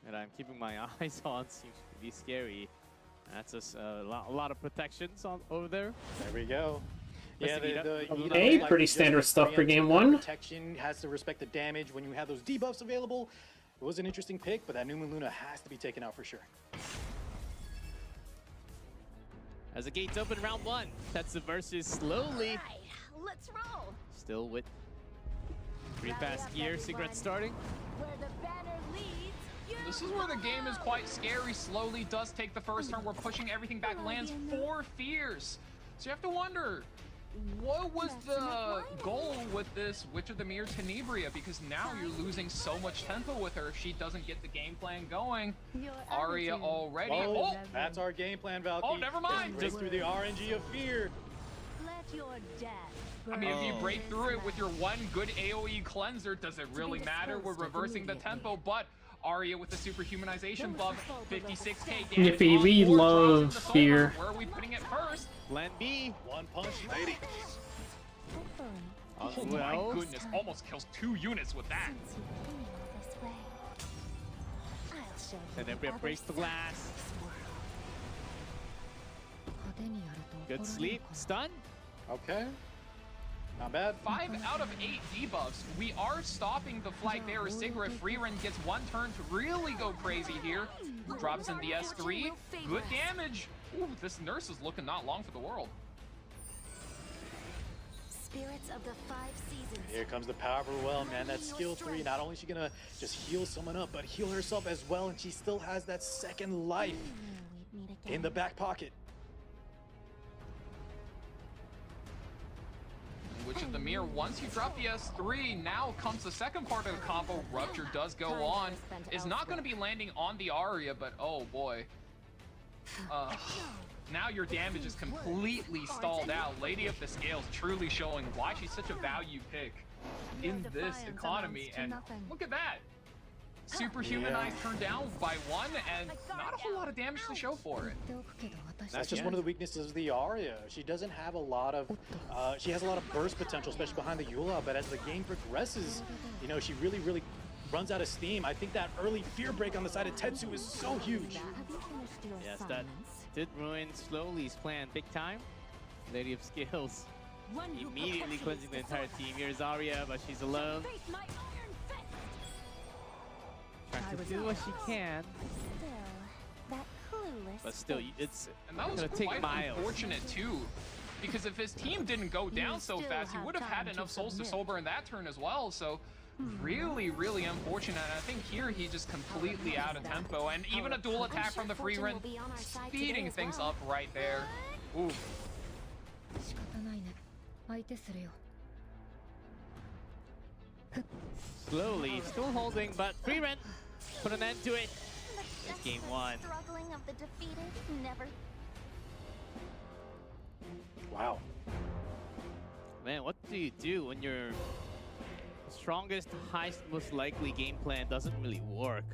that I'm keeping my eyes on. Seems to be scary. That's just a lot of protections over there.
There we go. Yeah,
Hey, pretty standard stuff for game one.
Protection has to respect the damage when you have those debuffs available. It was an interesting pick, but that New Moon Luna has to be taken out for sure.
As the gates open round one, Tetsu versus Slowly.
Right, let's roll.
Still with 3 fast gear, Secret starting.
Where the banner leads, you
This is where the game is quite scary. Slowly does take the first turn. We're pushing everything back. Lands 4 fears. So you have to wonder, what was the goal with this Witch of the Mirror Tenebria? Because now you're losing so much tempo with her if she doesn't get the game plan going. Aria already.
Oh, that's our game plan, Valky.
Oh, never mind.
Just through the RNG of fear.
Let your death
I mean, if you break through it with your one good AoE cleanser, does it really matter? We're reversing the tempo, but Aria with the superhumanization buff, 56k damage.
Yippee, we love fear.
Where are we putting it first?
Plan B.
One punch, lady.
Oh my goodness, almost kills 2 units with that.
Since you came all this way, I'll show you
And then
the
breaks the
other
glass.
side.
Good sleep. Stun.
Okay. Not bad.
5 out of 8 debuffs. We are stopping the Flag Bearer Sigra. If Freeran gets 1 turn to really go crazy here. Drops in the S3. Good damage. Ooh, this nurse is looking not long for the world.
Spirits of the 5 seasons.
Here comes the powerful well, man. That skill 3. Not only is she gonna just heal someone up, but heal herself as well, and she still has that second life
We'd meet again.
in the back pocket.
Witch of the Mirror, once you drop the S3, now comes the second part of the combo. Rupture does go on. It's not going to be landing on the Aria, but oh boy. Now your damage is completely stalled out. Lady of the Scales truly showing why she's such a value pick in this economy. And look at that. Superhumanized turned down by 1 and not a whole lot of damage to show for it.
That's just one of the weaknesses of the Aria. She doesn't have a lot of, she has a lot of burst potential, especially behind the Eula, but as the game progresses, you know, she really runs out of steam. I think that early fear break on the side of Tetsu is so huge.
Have you finished your
Yes, that did ruin Slowly's plan big time. Lady of Scales immediately cleansing the entire team. Here's Aria, but she's alone. Trying to do what she can.
Still, that clueless
But still,
face.
it's
And that was
gonna take
quite
miles.
unfortunate too, because if his team didn't go down so
still
fast, he
have
would have had
time
enough
to
souls to
submit.
sober in that turn as well. So really unfortunate. And I think here he just completely out of tempo, and even a dual attack from the free run,
Fortune will be on our side
speeding
today as
things
well.
up right there. Ooh.
Slowly, still holding, but free rent. Put an end to it. It's game 1.
Struggling of the defeated never.
Wow.
Man, what do you do when your strongest, highest, most likely game plan doesn't really work?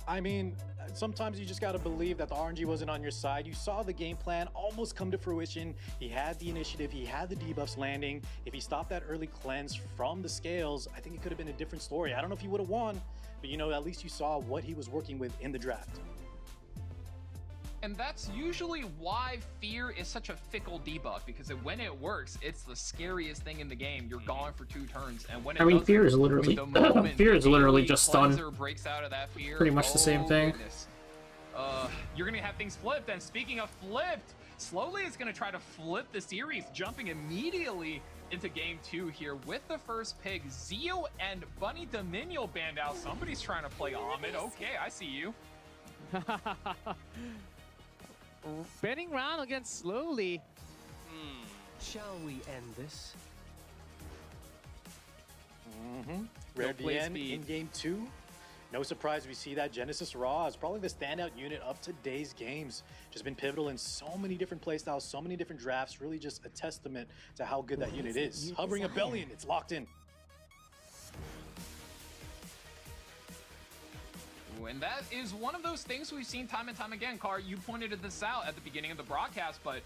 I mean, sometimes you just got to believe that the RNG wasn't on your side. You saw the game plan almost come to fruition. He had the initiative, he had the debuffs landing. If he stopped that early cleanse from the scales, I think it could have been a different story. I don't know if he would have won, but you know, at least you saw what he was working with in the draft.
And that's usually why fear is such a fickle debuff, because when it works, it's the scariest thing in the game. You're gone for 2 turns, and when it
I mean,
doesn't,
fear is literally
the moment
fear is
the
literally
AoE
just stun.
cleanser breaks out of that fear,
Pretty much the same thing.
goodness. You're gonna have things flipped. And speaking of flipped, Slowly is gonna try to flip the series, jumping immediately into game 2 here with the first pick. Zio and Bunny Dominion banned out. Somebody's trying to play Ahmed. Okay, I see you.
Bending round against Slowly.
Shall we end this?
Rare
play
DN
speed.
in game 2. No surprise we see that Genesis Raw is probably the standout unit of today's games. Just been pivotal in so many different playstyles, so many different drafts. Really just a testament to how good that unit is. Hovering Rebellion, it's locked in.
and that is one of those things we've seen time and time again. Car, you pointed this out at the beginning of the broadcast, but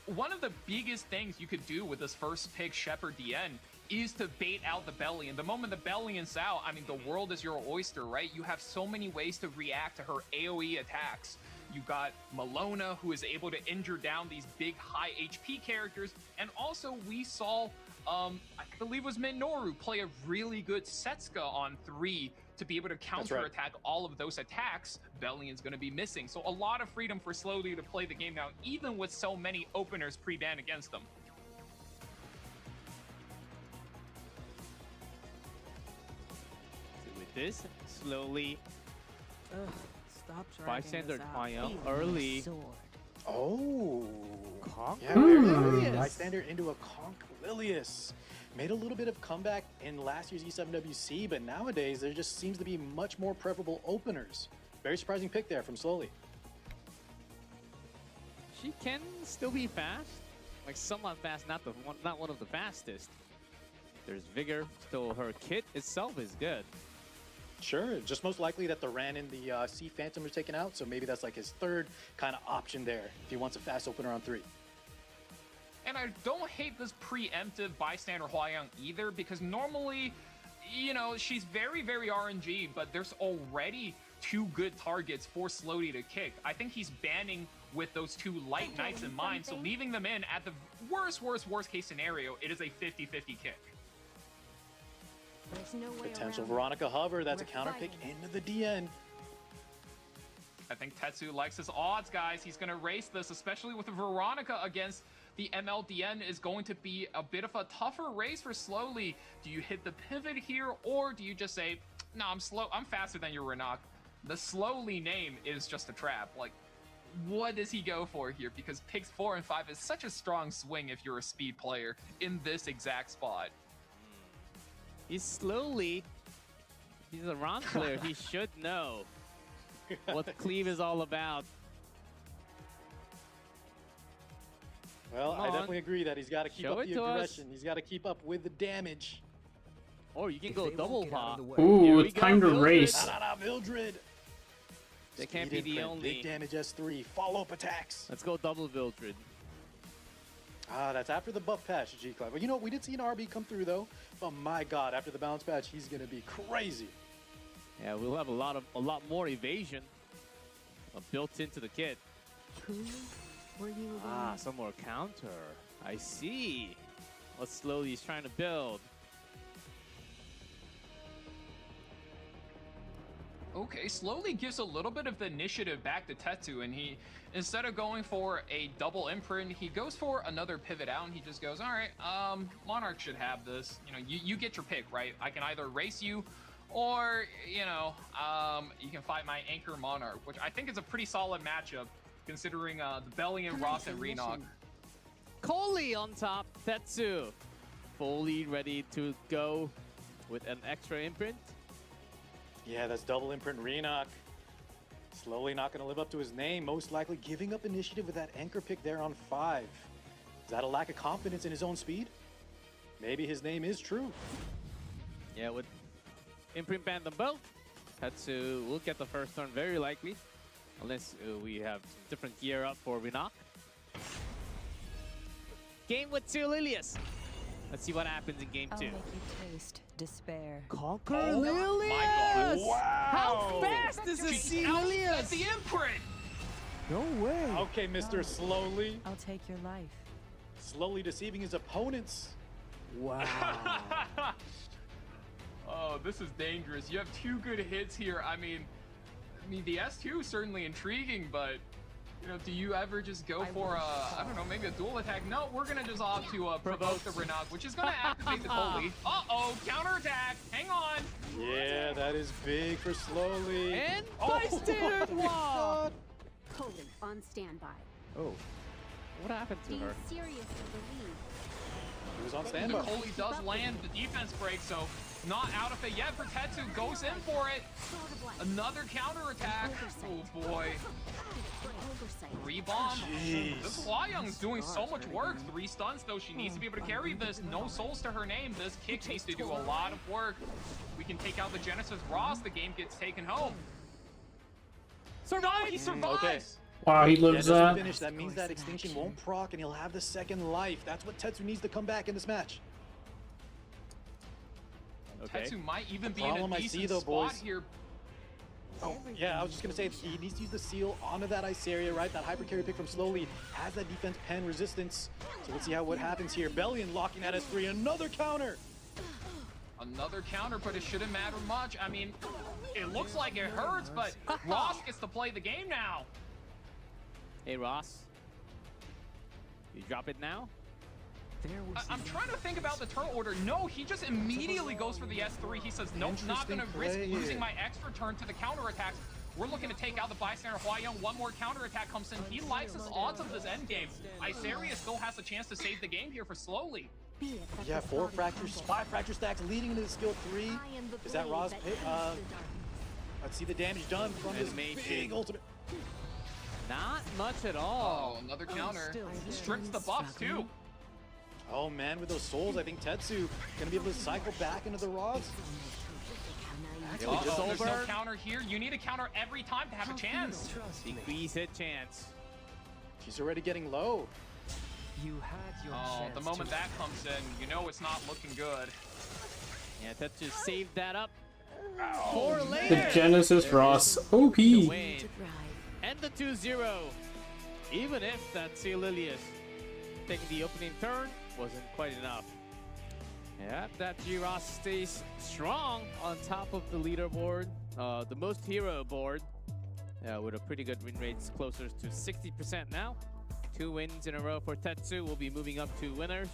one of the biggest things you could do with this first pick, Shepherd DN, is to bait out the belly. And the moment the Bellion's out, I mean, the world is your oyster, right? You have so many ways to react to her AoE attacks. You got Malona, who is able to injure down these big high HP characters. And also we saw, I believe it was Midnoru, play a really good Setsuka on 3 to be able to counter-attack all of those attacks Bellion's going to be missing. So a lot of freedom for Slowly to play the game now, even with so many openers pre-banned against them.
With this, Slowly.
Stop
Bystander triumph early.
Oh.
Conk
Yeah,
Lilius.
Bystander into a Conk Lilius. Made a little bit of comeback in last year's E7WC, but nowadays there just seems to be much more preferable openers. Very surprising pick there from Slowly.
She can still be fast, like somewhat fast, not one of the fastest. There's vigor. Still, her kit itself is good.
Sure, just most likely that the Ran and the Sea Phantom are taken out, so maybe that's like his third kind of option there if he wants a fast opener on 3.
And I don't hate this preemptive Bystander Hwayoung either, because normally, you know, she's very, very RNG, but there's already 2 good targets for Slowly to kick. I think he's banning with those 2 light knights in mind, so leaving them in at the worst case scenario, it is a 50-50 kick.
There's no way
Potential
around
Veronica Hover, that's a
We're
counter pick
fighting.
into the DN.
I think Tetsu likes his odds, guys. He's going to race this, especially with Veronica against the MLDN is going to be a bit of a tougher race for Slowly. Do you hit the pivot here, or do you just say, no, I'm faster than your Renak? The Slowly name is just a trap. Like, what does he go for here? Because picks 4 and 5 is such a strong swing if you're a speed player in this exact spot.
He's Slowly. He's a Ron player. He should know what the cleave is all about.
Well,
Come
I
on.
definitely agree that he's got to keep
Show
up
it
the
to us.
aggression. He's got to keep up with the damage.
Or you can
If
go
they
double
won't get out
pop.
of the way.
Here
Ooh,
we
it's
go,
time to
Mildred.
race.
Mildred.
That can't
Speed
be the
imprint,
only.
Big damage S3, follow-up attacks.
Let's go double Mildred.
That's after the buff patch, G-Cloud. Well, you know, we did see an RB come through, though. But my God, after the balance patch, he's going to be crazy.
Yeah, we'll have a lot more evasion built into the kit.
Who were you again?
Ah, some more counter. I see what Slowly is trying to build.
Okay, Slowly gives a little bit of the initiative back to Tetsu, and he, instead of going for a double imprint, he goes for another pivot out, and he just goes, all right, Monarch should have this. You know, you get your pick, right? I can either race you, or, you know, you can fight my Anchor Monarch, which I think is a pretty solid matchup, considering the Bellion, Ross, and Renok.
Coley on top, Tetsu. Fully ready to go with an extra imprint.
Yeah, that's double imprint Renok. Slowly not going to live up to his name, most likely giving up initiative with that anchor pick there on 5. Is that a lack of confidence in his own speed? Maybe his name is true.
Yeah, with imprint ban them both, Tetsu will get the first turn very likely. Unless we have some different gear up for Renok. Game with 2 Lilius. Let's see what happens in game 2.
I'll make you taste despair.
Conquer
Oh
Lilius!
my God.
How fast does this see Lilius?
The imprint!
No way.
Okay, Mr. Slowly.
I'll take your life.
Slowly deceiving his opponents.
Wow.
Oh, this is dangerous. You have 2 good hits here. I mean, the S2 is certainly intriguing, but you know, do you ever just go for I don't know, maybe a dual attack? No, we're gonna just opt to provoke the Renok, which is gonna activate the Coley. Uh-oh, counterattack. Hang on.
Yeah, that is big for Slowly.
And
Oh,
bystander
my
wall.
God.
Coley on standby.
Oh, what happened to
Being
her?
serious with the lead.
He was on
The
standby.
Coley does land the defense break, so not out of it yet for Tetsu. Goes in for it.
Sword of light.
Another counterattack. Oh boy.
Oversight.
3 bomb.
Jeez.
This Hwayoung's doing so much work. 3 stunts though. She needs to be able to carry this. No souls to her name. This kick needs to do a lot of work. We can take out the Genesis Ross. The game gets taken home.
survive.
He survives.
Okay.
Wow, he
Yeah,
lives
doesn't
that.
finish. That means that extinction won't proc, and he'll have the second life. That's what Tetsu needs to come back in this match.
Okay.
Tetsu might even be in
problem
a
I
decent
see, though,
spot
boys.
here.
Oh, yeah, I was just gonna say he needs to use the seal onto that Iceria, right? That hyper carry pick from Slowly has that defense pen resistance. So let's see what happens here. Bellion locking that S3, another counter.
Another counter, but it shouldn't matter much. I mean, it looks like it hurts, but Ross gets to play the game now.
Hey, Ross. You drop it now?
I'm trying to think about the turn order. No, he just immediately goes for the S3. He says, nope, not going to risk losing my extra turn to the counter attacks. We're looking to take out the bystander Hwayoung. One more counter attack comes in. He likes his odds of this end game. Iceria still has a chance to save the game here for Slowly.
Yeah, 4 fractures, 5 fracture stacks leading into the skill 3. Is that Ra's pick? Let's see the damage done from this big ultimate.
Not much at all.
Oh, another counter. Strips the buffs too.
Oh man, with those souls, I think Tetsu gonna be able to cycle back into the Ra's.
Uh-oh, there's no counter here. You need a counter every time to have a chance.
Decrease hit chance.
She's already getting low.
You had your
Oh,
chance
the moment
to
that comes in, you know it's not looking good.
Yeah, Tetsu saved that up. For
The
later.
Genesis Ross OP.
To win. And the 2-0. Even if that Lilius taking the opening turn wasn't quite enough. Yeah, that G-Ross stays strong on top of the leaderboard, the most hero board, with a pretty good win rates closer to 60% now. 2 wins in a row for Tetsu. Will be moving up to winners.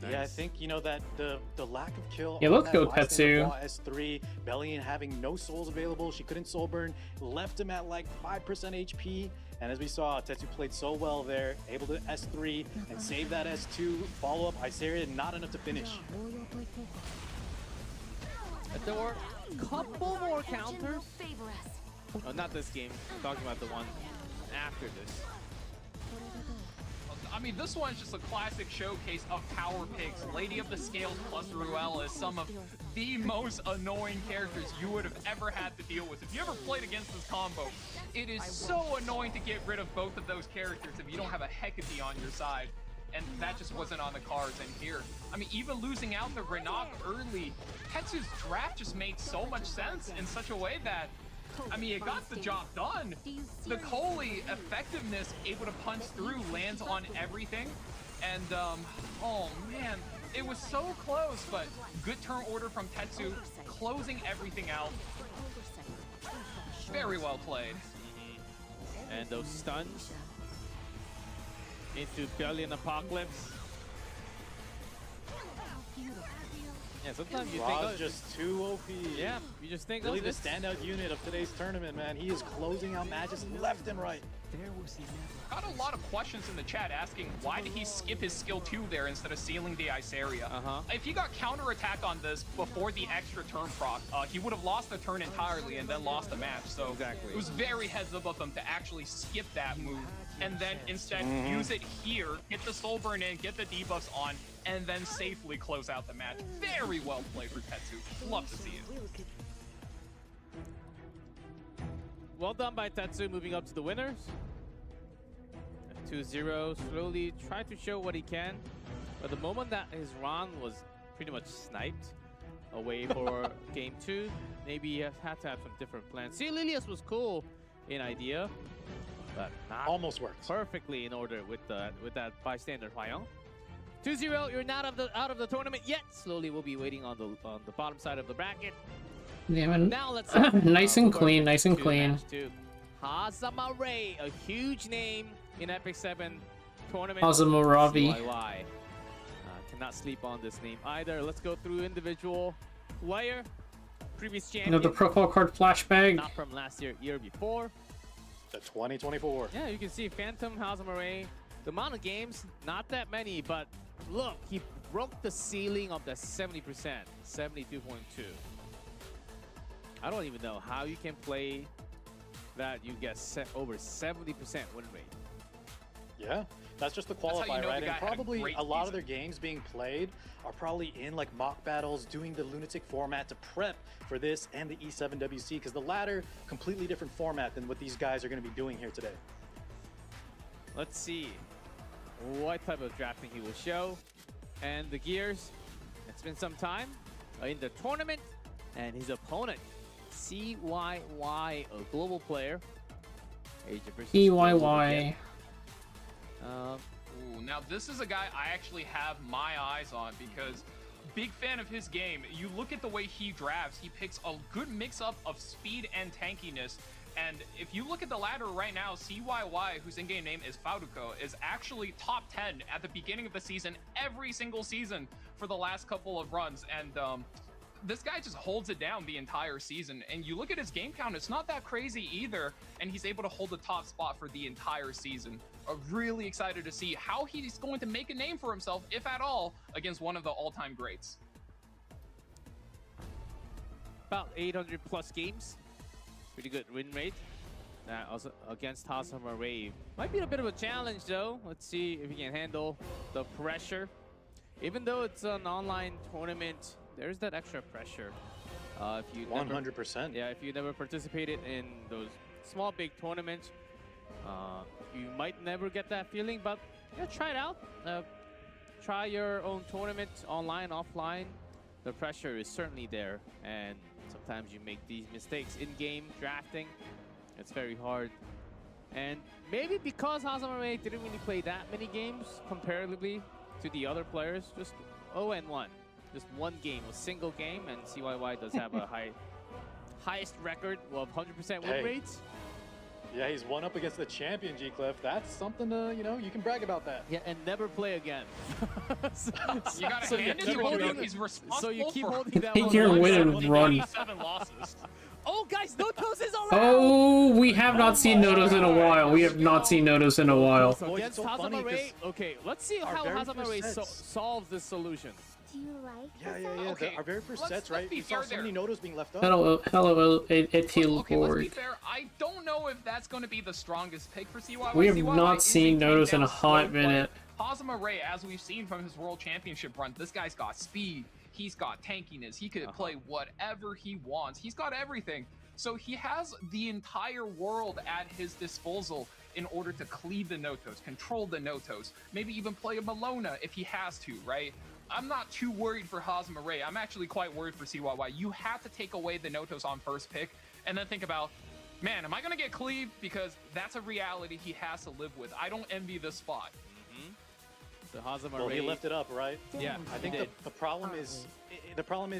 Yeah, I think, you know, that the lack of kill.
Yeah,
on
let's
that
go
bystander
Tetsu.
Raw S3, Bellion having no souls available. She couldn't soul burn, left him at like 5% HP. And as we saw, Tetsu played so well there, able to S3 and save that S2 follow up. Iceria, not enough to finish.
There were a couple more counters. Oh, not this game. I'm talking about the one after this.
I mean, this one's just a classic showcase of power picks. Lady of the Scales plus Ruel is some of the most annoying characters you would have ever had to deal with. If you ever played against this combo, it is so annoying to get rid of both of those characters if you don't have a Hecate on your side. And that just wasn't on the cards in here. I mean, even losing out the Renak early, Tetsu's draft just made so much sense in such a way that, I mean, it got the job done. The Coley effectiveness, able to punch through, lands on everything. And, oh man, it was so close, but good turn order from Tetsu, closing everything out. Very well played.
And those stuns into Bellion Apocalypse. Yeah, sometimes you think,
Ra's
oh,
just too OP.
yeah, you just think,
Really
oh,
the
this
standout unit of today's tournament, man. He is closing out matches left and right.
There was never.
Got a lot of questions in the chat asking why did he skip his skill 2 there instead of sealing the Iceria. If he got counterattack on this before the extra turn proc, he would have lost the turn entirely and then lost the match. So
Exactly.
it was very heads up of him to actually skip that move and then instead use it here, get the soul burn in, get the debuffs on, and then safely close out the match. Very well played for Tetsu. Love to see it.
Well done by Tetsu, moving up to the winners. 2-0, slowly tried to show what he can. But the moment that his run was pretty much sniped away for game 2, maybe he had to have some different plans. See, Lilius was cool in idea, but not
Almost worked.
perfectly in order with that bystander Hwayoung. 2-0, you're not out of the tournament yet. Slowly we'll be waiting on the bottom side of the bracket.
Yeah, man.
Now let's
Nice and
go
clean, nice and
to
clean.
match 2. Hazamarei, a huge name in Epic 7 tournament.
Hazamarei.
CYY. Cannot sleep on this name either. Let's go through individual player. Previous champion.
Another profile card flashbag.
Not from last year before.
The 2024.
Yeah, you can see Phantom Hazamarei. The amount of games, not that many, but look, he broke the ceiling of the 70%, 72.2. I don't even know how you can play that you get over 70% win rate.
Yeah, That's just the
That's how you
qualifier,
know the
right?
guy
And
had a
probably
great
a lot of
season.
their games being played are probably in like mock battles, doing the lunatic format to prep for this and the E7WC, because the latter, completely different format than what these guys are going to be doing here today.
Let's see what type of drafting he will show. And the gears, it's been some time in the tournament, and his opponent, CYY, a global player. Asia versus
EYY.
Ooh, now this is a guy I actually have my eyes on because big fan of his game. You look at the way he drafts, he picks a good mix-up of speed and tankiness. And if you look at the ladder right now, CYY, whose in-game name is Fauduko, is actually top 10 at the beginning of the season, every single season for the last couple of runs. And this guy just holds it down the entire season. And you look at his game count, it's not that crazy either. And he's able to hold the top spot for the entire season. Really excited to see how he's going to make a name for himself, if at all, against one of the all-time greats.
About 800 plus games. Pretty good win rate. Also against Hazamarei. Might be a bit of a challenge though. Let's see if he can handle the pressure. Even though it's an online tournament, there's that extra pressure. If you
100%.
Yeah, if you never participated in those small, big tournaments, you might never get that feeling. But yeah, try it out. Try your own tournament, online, offline. The pressure is certainly there, and sometimes you make these mistakes in-game drafting. It's very hard. And maybe because Hazamarei didn't really play that many games comparatively to the other players, just 0-1. Just one game, a single game, and CYY does have a highest record of 100% win rates.
Yeah, he's one up against the champion, G-Cliff. That's something to, you know, you can brag about that.
Yeah, and never play again.
You gotta hand it to him. He's responsible
so you keep
for
holding that
Take
one.
your win and run.
7 losses.
Oh, guys, Notos is around!
Oh, we have not seen Notos in a while. We have not seen Notos in a while.
So
Boys,
against
it's so funny
Hazamarei, okay, let's see
our
how
very
Hazamarei
first sets-
solves this solution.
Do you like
Yeah.
Okay,
Our very first
let's
sets, right?
be
We saw
fair
so many
there.
notos being left up.
Hello, Etil
Okay, let's be
board.
fair. I don't know if that's going to be the strongest pick for CYY.
We have
CYY
not
is
seen
a
Notos in a
takedown
hot
slow play.
minute.
Hazamarei, as we've seen from his World Championship run, this guy's got speed. He's got tankiness. He could play whatever he wants. He's got everything. So he has the entire world at his disposal in order to cleave the Notos, control the Notos, maybe even play a Malona if he has to, right? I'm not too worried for Hazamarei. I'm actually quite worried for CYY. You have to take away the Notos on first pick and then think about, man, am I going to get cleaved? Because that's a reality he has to live with. I don't envy this spot.
So Hazamarei.
Well, he left it up, right?
Yeah,
I think the problem is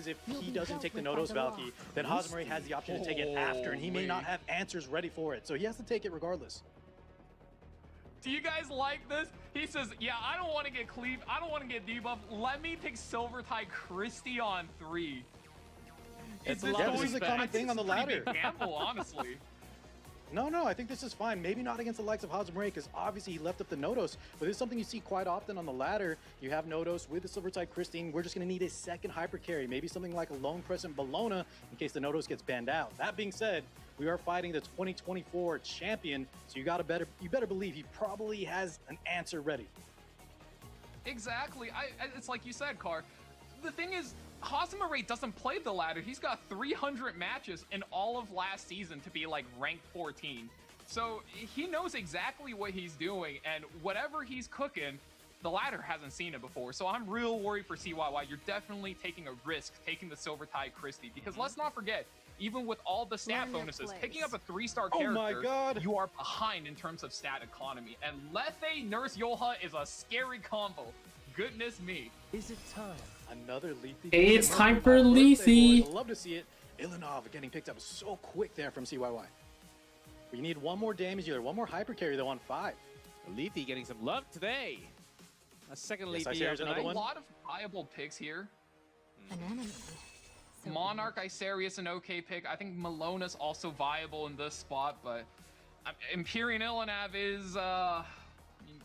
if he doesn't take the Notos Valky, then Hazamarei has the option to take it after, and he may not have answers ready for it. So he has to take it regardless.
Do you guys like this? He says, yeah, I don't want to get cleaved. I don't want to get debuffed. Let me pick Silver Tie Christie on 3.
It's a
this
lot of
going
this is a
respect.
common thing on the
It's a pretty
ladder.
big gamble, honestly.
No, I think this is fine. Maybe not against the likes of Hazamarei, because obviously he left up the Notos. But it's something you see quite often on the ladder. You have Notos with the Silvertide Christine. We're just going to need a second hyper carry. Maybe something like a Lone Crescent Bologna in case the Notos gets banned out. That being said, we are fighting the 2024 champion, so you better believe he probably has an answer ready.
Exactly. It's like you said, Car. The thing is, Hazamarei doesn't play the ladder. He's got 300 matches in all of last season to be like ranked 14. So he knows exactly what he's doing, and whatever he's cooking, the ladder hasn't seen it before. So I'm real worried for CYY. You're definitely taking a risk taking the Silver Tie Christie, because let's not forget, even with all the stat
Learn your
bonuses,
place.
picking up a 3-star
Oh
character,
my God.
you are behind in terms of stat economy. And Lethe Nurse Yoha is a scary combo. Goodness me.
Is it time?
Another Lethe.
Hey, it's time for
Birthday
Lethe.
boys. I love to see it. Ilinov getting picked up so quick there from CYY. We need one more damage dealer, one more hyper carry though on 5.
Lethe getting some love today. A second
Yes, I
Lethe
see there's
of the
another
night.
A
one.
lot of viable picks here.
an enemy? So
Monarch Isarius an okay pick. I think Melona's also viable in this spot, but Empyrean Ilinav is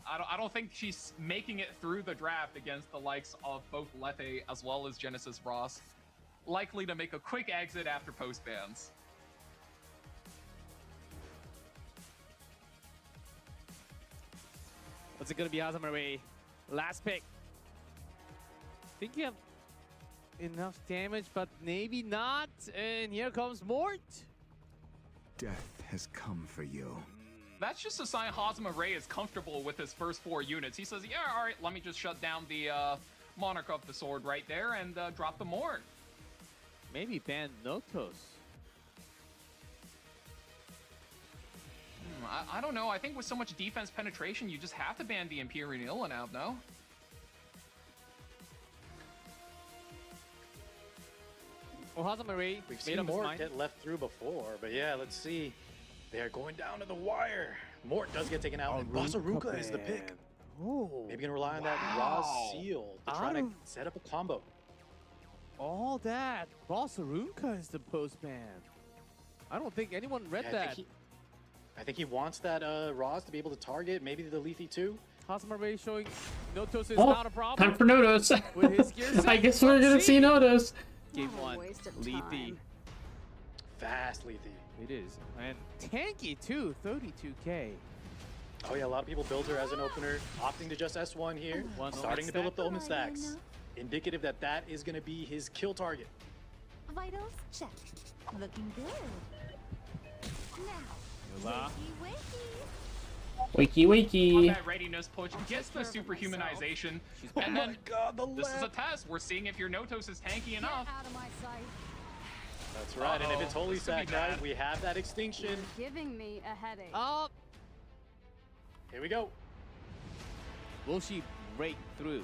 I don't think she's making it through the draft against the likes of both Lethe as well as Genesis Ross. Likely to make a quick exit after post bans.
What's it gonna be, Hazamarei? Last pick. Think you have enough damage, but maybe not. And here comes Mort.
Death has come for you.
That's just a sign Hazamarei is comfortable with his first 4 units. He says, yeah, all right, let me just shut down the Monarch of the Sword right there and drop the Mort.
Maybe ban Notos.
I don't know. I think with so much defense penetration, you just have to ban the Imperial Illinou, no?
Well, Hazamarei
We've
made
seen
up his
Mort
mind.
get left through before, but yeah, let's see. They are going down to the wire. Mort does get taken out, and Basaruka is the pick.
Oh,
Maybe gonna rely on that raw seal to try to set up a combo.
all that. Basaruka is the postman. I don't think anyone read
Yeah,
that.
I think he wants that Roz to be able to target, maybe the Lethe too.
Hazamarei showing Notos is
Oh,
not a problem.
time for Notos.
With his gear set.
I guess we're gonna
Let's
see Notos.
Game
What a
1,
waste of
Lethe.
time.
Fast Lethe.
It is. And tanky too, 32k.
Oh yeah, a lot of people build her as an opener, opting to just S1 here,
One
starting to build up the Omen
Am I
stacks.
enough?
Indicative that that is going to be his kill target.
Vitals check. Looking good. Now,
Hola.
wakey wakey.
Wakey wakey.
Combat readiness push gets the superhumanization. And then
God, the
this is a
left.
test. We're seeing if your Notos is tanky enough.
Get out of my sight.
That's right, and if it's Holy
This could be
Sack, guys,
bad.
we have that extinction.
Giving me a headache.
Oh,
Here we go.
will she break through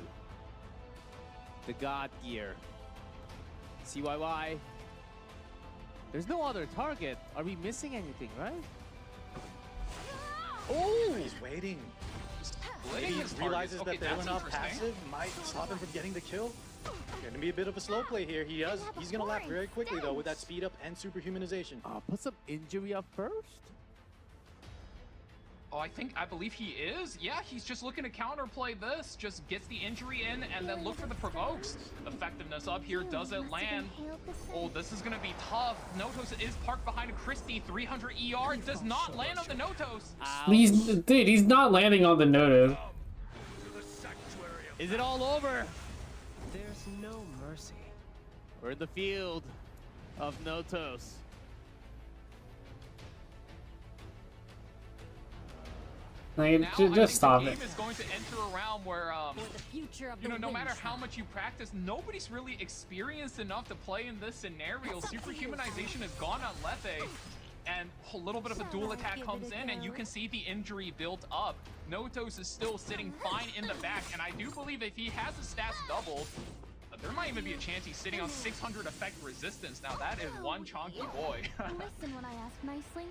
the God gear? CYY. There's no other target. Are we missing anything, right?
Oh, he's waiting. Maybe
Splitting
he
his
realizes
targets.
that
Okay,
the
that's
Illinou
interesting.
passive might stop him from getting the kill. Gonna be a bit of a slow play here. He's gonna lap very quickly though with that speed up and superhumanization.
Put some injury up first.
Oh, I believe he is. Yeah, he's just looking to counterplay this. Just gets the injury in and then look for the provokes. Effectiveness up here. Does it land? Oh, this is gonna be tough. Notos is parked behind a Christie. 300 ER does not land on the Notos.
He's not landing on the Notos.
Is it all over?
There's no mercy.
We're in the field of Notos.
Like,
Now, I
just
think
stop
the
it.
game is going to enter a round where,
For the future of
you know,
the
no matter
wind
how
tribe.
much you practice, nobody's really experienced enough to play in this scenario. Superhumanization has gone on Lethe, and a little bit of a dual attack comes in, and you can see the injury built up. Notos is still sitting fine in the back, and I do believe if he has his stats doubled, there might even be a chance he's sitting on 600 effect resistance. Now that is one chonky boy.
Listen when I ask nicely.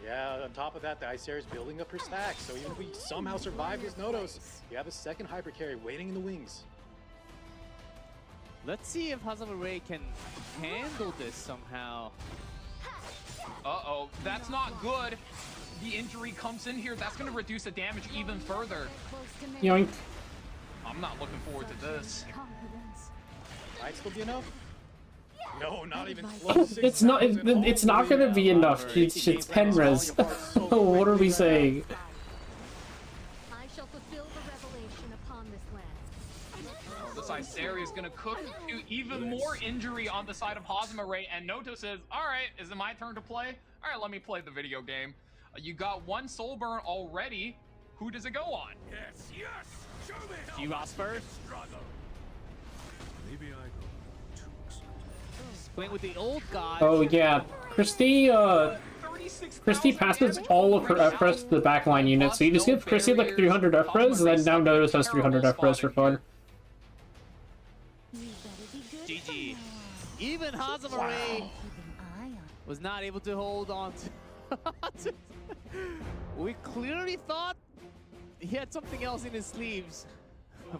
Yeah, on top of that, the Ice is building up her stacks. So even if we somehow survive this Notos, you have a second hyper carry waiting in the wings.
Let's see if Hazamarei can handle this somehow.
Uh-oh, that's not good. The injury comes in here. That's going to reduce the damage even further.
Close to me.
Yoink.
I'm not looking forward to this.
Confidence.
Might still be enough? No, not even close.
It's not. It's not gonna be enough. It's Penres. What are we saying?
I shall fulfill the revelation upon this land.
This Iceria is going to cook to even more injury on the side of Hazamarei, and Noto says, all right, is it my turn to play? All right, let me play the video game. You got one soul burn already. Who does it go on?
Yes, yes! Show me how
You lost first.
struggle. Maybe I go too excited.
Playing with the old god.
Oh yeah, Christie.
36,000
Christie passes
damage
all of her F-res to the backline unit, so you just give Christie like 300 F-res, and then now Notos has 300 F-res for fun.
You better be good for
GG.
now.
Even Hazamarei
Keep an eye on
was not able to hold on to. We clearly thought he had something else in his sleeves.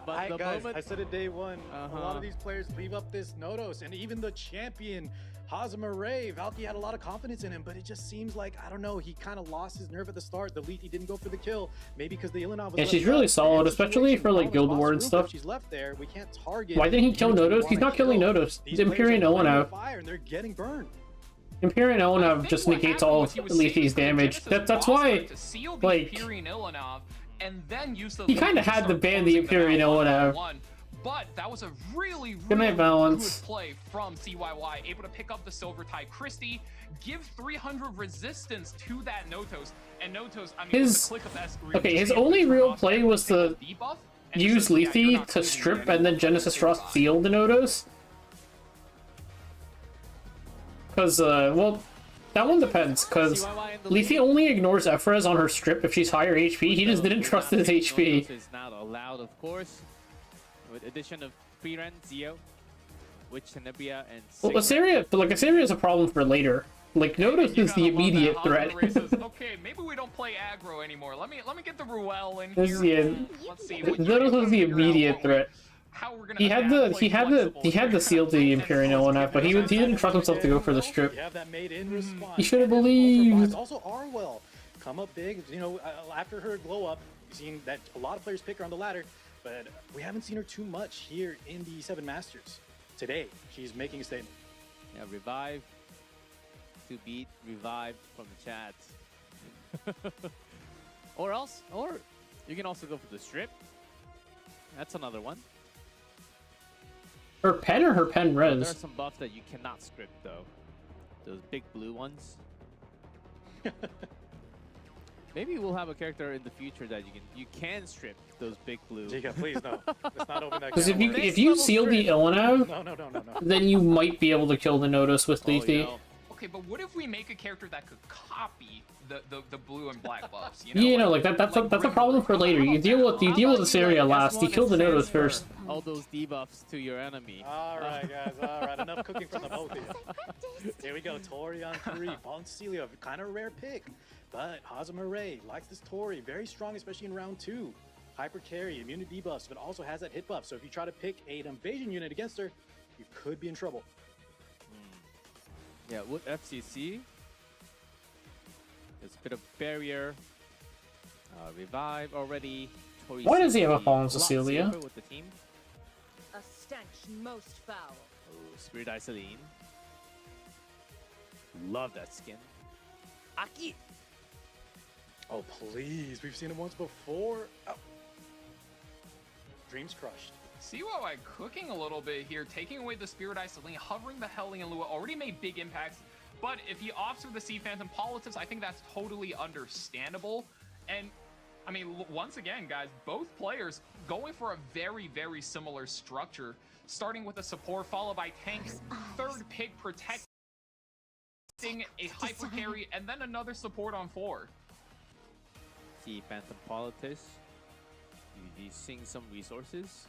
But the
Guys,
moment
I said it day one. A lot
Uh-huh.
of these players leave up this Notos, and even the champion, Hazamarei, Valky had a lot of confidence in him, but it just seems like, I don't know, he kind of lost his nerve at the start. The Lethe didn't go for the kill, maybe because the Illinou was
Yeah,
left
she's really
left.
solid,
And
especially
situation,
for, like,
Paula's
Guild
lost
War and
room,
stuff.
if she's left there. We can't target.
Why didn't he kill
units we
Notos? He's
wanna
not killing
kill.
Notos.
These
He's
players
Imperial
are playing
Illinou.
with fire, and they're getting burned.
Imperial Illinou
think
just
what
negates
happened
all
was
of
he was saving
Lethe's
for the
damage.
Genesis
That's
boss
why,
fight to seal the
like,
Imperial Illinou, and then use the.
He kind of had to ban the Imperial Illinois.
But that was a really,
Good night,
really
Balance.
good play from CYY, able to pick up the Silver Tide Christie, give 300 resistance to that Notos, and Notos, I mean, with the click of S3,
okay, his only real play was to use Lethe to strip and then Genesis Frost seal the Notos. Because, well, that one depends, because Lethe only ignores Ephra's on her strip if she's higher HP. He just didn't trust his HP.
Is not allowed, of course. With addition of Freeran, Zio, Witch, Tenebria, and
Well, Assyria, but like Assyria is a problem for later. Like Notos is the immediate threat.
Says, okay, maybe we don't play aggro anymore. Let me get the Ruel in
This
here.
is
Let's see.
Notos was the immediate threat. He had the seal to the Imperial Illinois, but he didn't trust himself to go for the strip.
You have that made in response.
He should have believed.
Also, Arwell come up big. You know, after her glow up, you've seen that a lot of players pick her on the ladder, but we haven't seen her too much here in the E7 Masters. Today, she's making a statement.
Yeah, revive to beat revive from the chat. or you can also go for the strip. That's another one.
Her pen or her pen res?
There are some buffs that you cannot script though. Those big blue ones. Maybe we'll have a character in the future that you can strip those big blue.
Giga, please no. Let's not open that.
Because if you seal the Illinois,
no.
then you might be able to kill the Notos with Lethe.
Yeah.
Okay, but what if we make a character that could copy the blue and black buffs?
That's a problem for later. You deal with Assyria last. You kill the Notos first.
All those debuffs to your enemy.
All right, guys. All right, enough cooking from the both of you. Here we go. Tori on 3. Bonsilio, kind of a rare pick, but Hazamarei likes this Tori. Very strong, especially in round 2. Hyper carry, immunity debuffs, but also has that hit buff. So if you try to pick an invasion unit against her, you could be in trouble.
Yeah, with FCC, there's a bit of barrier. Revive already. Tori
Why does he have a
Cecilia,
Fallen
lot
Cecilia?
safer with the team.
A stench most foul.
Oh, Spirit Iceline. Love that skin. Aki.
Oh, please. We've seen it once before. Oh. Dreams crushed.
CYY cooking a little bit here, taking away the Spirit Iceline, hovering the Hellion Lua, already made big impacts. But if he opts for the Sea Phantom Politics, I think that's totally understandable. And I mean, once again, guys, both players going for a very, very similar structure, starting with a support, followed by tanks, third pick protecting a hyper carry, and then another support on 4.
See Phantom Politics. You sing some resources.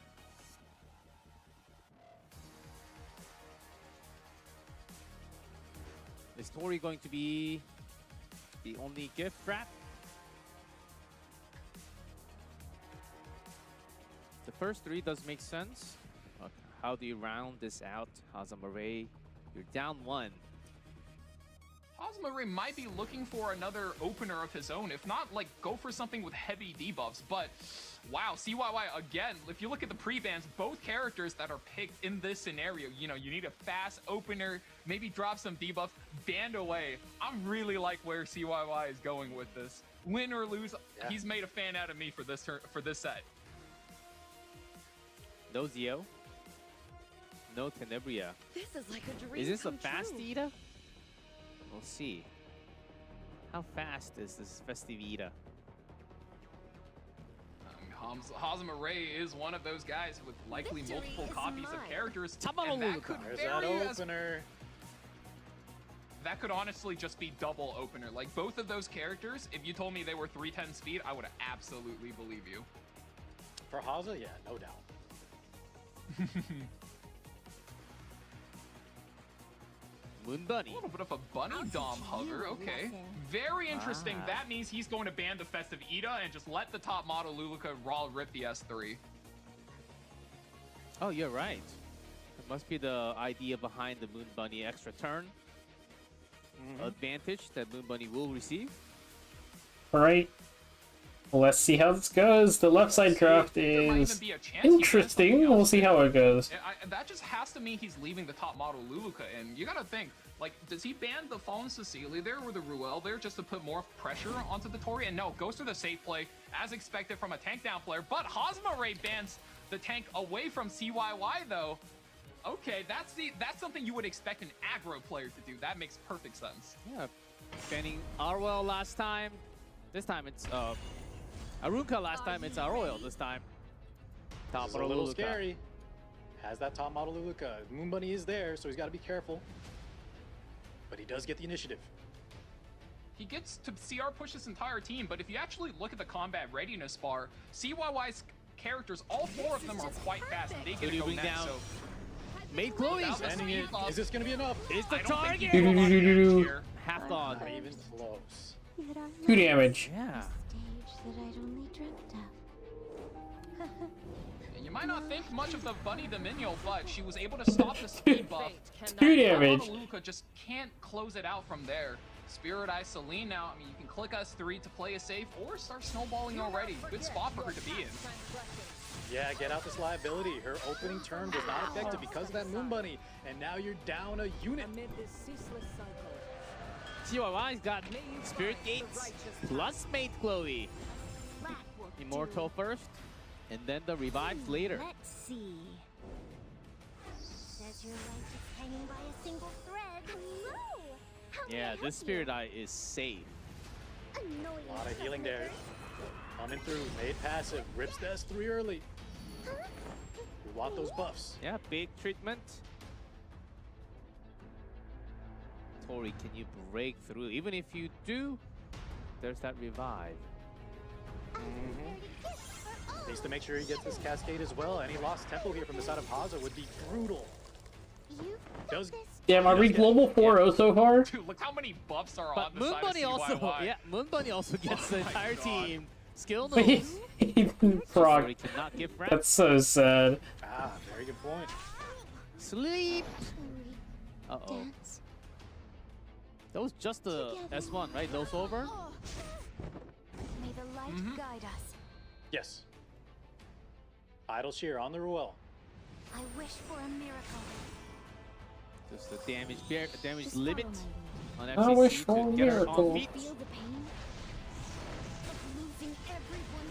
Is Tori going to be the only gift wrap? The first 3 does make sense. Okay. How do you round this out? Hazamarei, you're down 1.
Hazamarei might be looking for another opener of his own. If not, like, go for something with heavy debuffs. But, wow, CYY, again, if you look at the pre-bans, both characters that are picked in this scenario, you know, you need a fast opener, maybe drop some debuff, band away. I'm really like where CYY is going with this. Win or lose, he's made a fan out of me for this set.
No Zio. No Tenebria.
This is like a dream.
Is this a
come
fast
true.
Ida? We'll see. How fast is this Festive Ida?
Hazamarei is one of those guys with likely
Victory
multiple
is
copies
mine.
of characters.
Tamaroluka.
And that could
There's that
vary
opener.
that could honestly just be double opener. Like, both of those characters, if you told me they were 310 speed, I would absolutely believe you.
For Haza, yeah, no doubt.
Moon Bunny.
A little bit of a bunny dom hover, okay. Very interesting. That means he's going to ban the Festive Ida and just let the top model Luluka raw rip the S3.
Oh, you're right. It must be the idea behind the Moon Bunny extra turn advantage that Moon Bunny will receive.
Alright. Let's see how this goes. The left side draft
There might
is
even be a chance he gets
interesting.
something
We'll
else
see how
there.
it goes.
That just has to mean he's leaving the top model Luluka in. You gotta think, like, does he ban the Fallen Cecilia there or the Ruel there just to put more pressure onto the Tori? And no, goes for the safe play, as expected from a tank down player. But Hazamarei bans the tank away from CYY though. Okay, that's something you would expect an aggro player to do. That makes perfect sense.
Yeah, banning Arwell last time. This time it's Arunka last time. It's Arroyo this time. Top
This is a
model
little
Luluka.
scary. Has that top model Luluka. Moon Bunny is there, so he's got to be careful. But he does get the initiative.
He gets to CR push his entire team, but if you actually look at the combat readiness bar, CYY's characters, all 4 of them are quite fast, and they
Who
get
do
to
you
go
bring
next,
down?
so...
Made Chloe.
That was
Sending it.
speed
Is this going to be enough?
Is the
I don't think he
target?
can
Do-do-do-do-do.
here.
Half gone.
Not even close.
2 damage.
Yeah.
Stage that I'd only dreamt of.
And you might not think much of the Bunny Dominion, but she was able to stop the speed buff.
2 damage.
Luca just can't close it out from there. Spirit Eye Celine now, I mean, you can click S3 to play it safe or start snowballing already. Good spot for her to be in.
Yeah, get out this liability. Her opening turn was not effective because of that Moon Bunny. And now you're down a unit.
Amid this ceaseless cycle,
CYY's got Spirit Gates plus Mate Chloe. Immortal first, and then the revives later.
Let's see. Says your life is hanging by a single thread. Whoa! How can I
Yeah,
help
this
you?
Spirit Eye is safe.
Annoying
A lot of healing
sucker.
there. Coming through. Made passive. Rips the S3 early. We want those buffs.
Yeah, big treatment. Tori, can you break through? Even if you do, there's that revive.
Needs to make sure he gets this cascade as well. Any lost tempo here from the side of Haza would be brutal.
You
Does
Damn, are we global 4-0 so far?
Dude, look how many buffs are on
But
the
Moon
side
Bunny
of
also,
CYY.
yeah, Moon Bunny also gets the
Oh my
entire
God.
team skill
He
notes.
didn't
Tori
proc.
cannot give Frank.
That's so sad.
Ah, very good point.
Sleep. Uh-oh.
dance.
That was just the S1, right? Those over?
May the light guide us.
Yes. Idle Shear on the Ruel.
I wish for a miracle.
Just the damage
Just
limit
follow my
on
I
FCC
wish for
to
a
get her
miracle.
on feet.
Feel the pain of losing everyone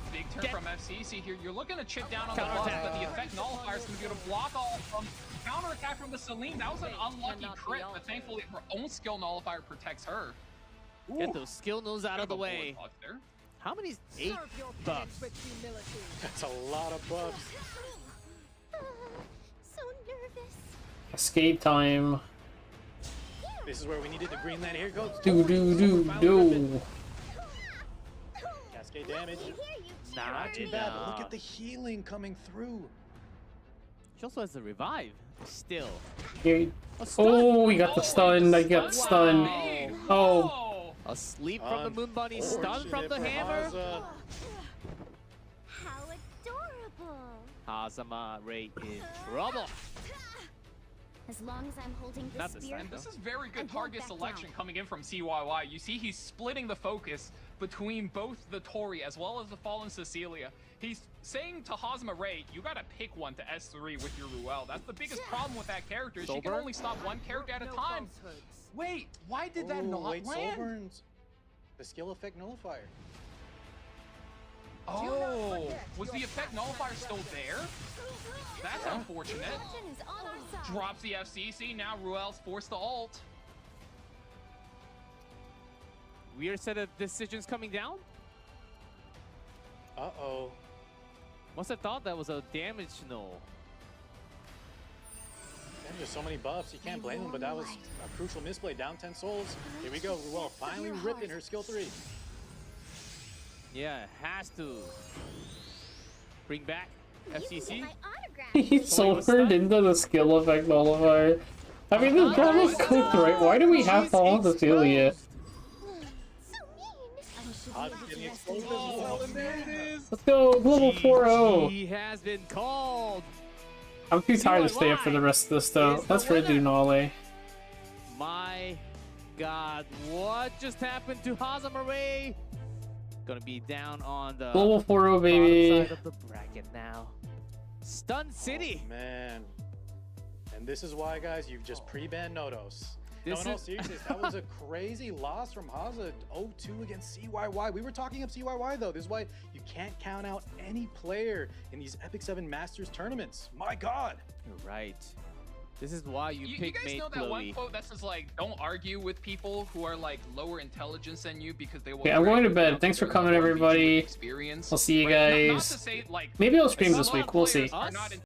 who
Big turn
Get-
from FCC here. You're looking to chip down on the buff,
Counterattack.
but the effect nullifier is going to be able to block all of them. Counterattack from the Celine. That was an unlucky crit, but thankfully her own skill nullifier protects her.
Get those skill nodes out of the
Bit a
way.
bullet dodge there.
How many? 8
serve your
buffs.
parents with humility.
That's a lot of buffs.
so nervous.
Escape time.
This is where we needed the green land. Here it goes.
Do do do do.
Cascade damage.
Not
Not too bad, but look
enough.
at the healing coming through.
She also has the revive. Still.
Here-
A stun.
Oh, we got the stun. I got the stun.
Hey,
Oh.
whoa.
A sleep from the Moon Bunny. Stun from the
Unfortunate for
hammer.
Haza.
How adorable.
Hazamarei in trouble.
As long as I'm holding the
Not this
spear.
time,
This is very
I
good
won't
target
back
selection
down.
coming in from CYY. You see he's splitting the focus between both the Tori as well as the Fallen Cecilia. He's saying to Hazamarei, you gotta pick one to S3 with your Ruel. That's the biggest problem with that character. She can
Sober?
only stop one character at a
No
time.
falsehoods.
Wait, why did that not
late soul
land?
burns. The skill effect nullifier.
Oh, was the effect nullifier still there? That's unfortunate.
Fortune is on our side.
Drops the FCC, now Ruel's forced to ult.
Weird set of decisions coming down.
Uh-oh.
Must have thought that was a damage null.
And there's so many buffs, you can't blame him, but that was a crucial misplay. Down 10 souls. Here we go. Ruel finally ripping her skill 3.
Yeah, has to bring back
You can get
FCC.
my autograph.
He sold into the skill effect nullifier. I mean, this draft is cooked, right? Why do we have Fallen Cecilia?
So mean. I should
Hodge
be able
getting
to rest
exposed
in
as
peace.
well, and there it is.
Let's go, global 4-0.
He has been called.
I'm too tired to stay up for the rest of this though. Let's redo Nale.
My God, what just happened to Hazamarei? Gonna be down on the
Global 4-0,
bottom
baby.
side of the bracket now. Stun City.
Oh, man. And this is why, guys, you've just pre-banned Nodos. No, in all seriousness, that was a crazy loss from Haza. 0-2 against CYY. We were talking up CYY, though. This is why you can't count out any player in these Epic 7 Masters tournaments. My God.
You're right. This is why you pick
guys
Mate
know that one
Chloe.
quote that says like, don't argue with people who are like lower intelligence than you because they will.
Okay, I'm going to bed. Thanks for coming, everybody.
Experience.
I'll see you
Right?
guys.
Not to say, like,
Maybe I'll stream this
some
week. We'll see.
players are not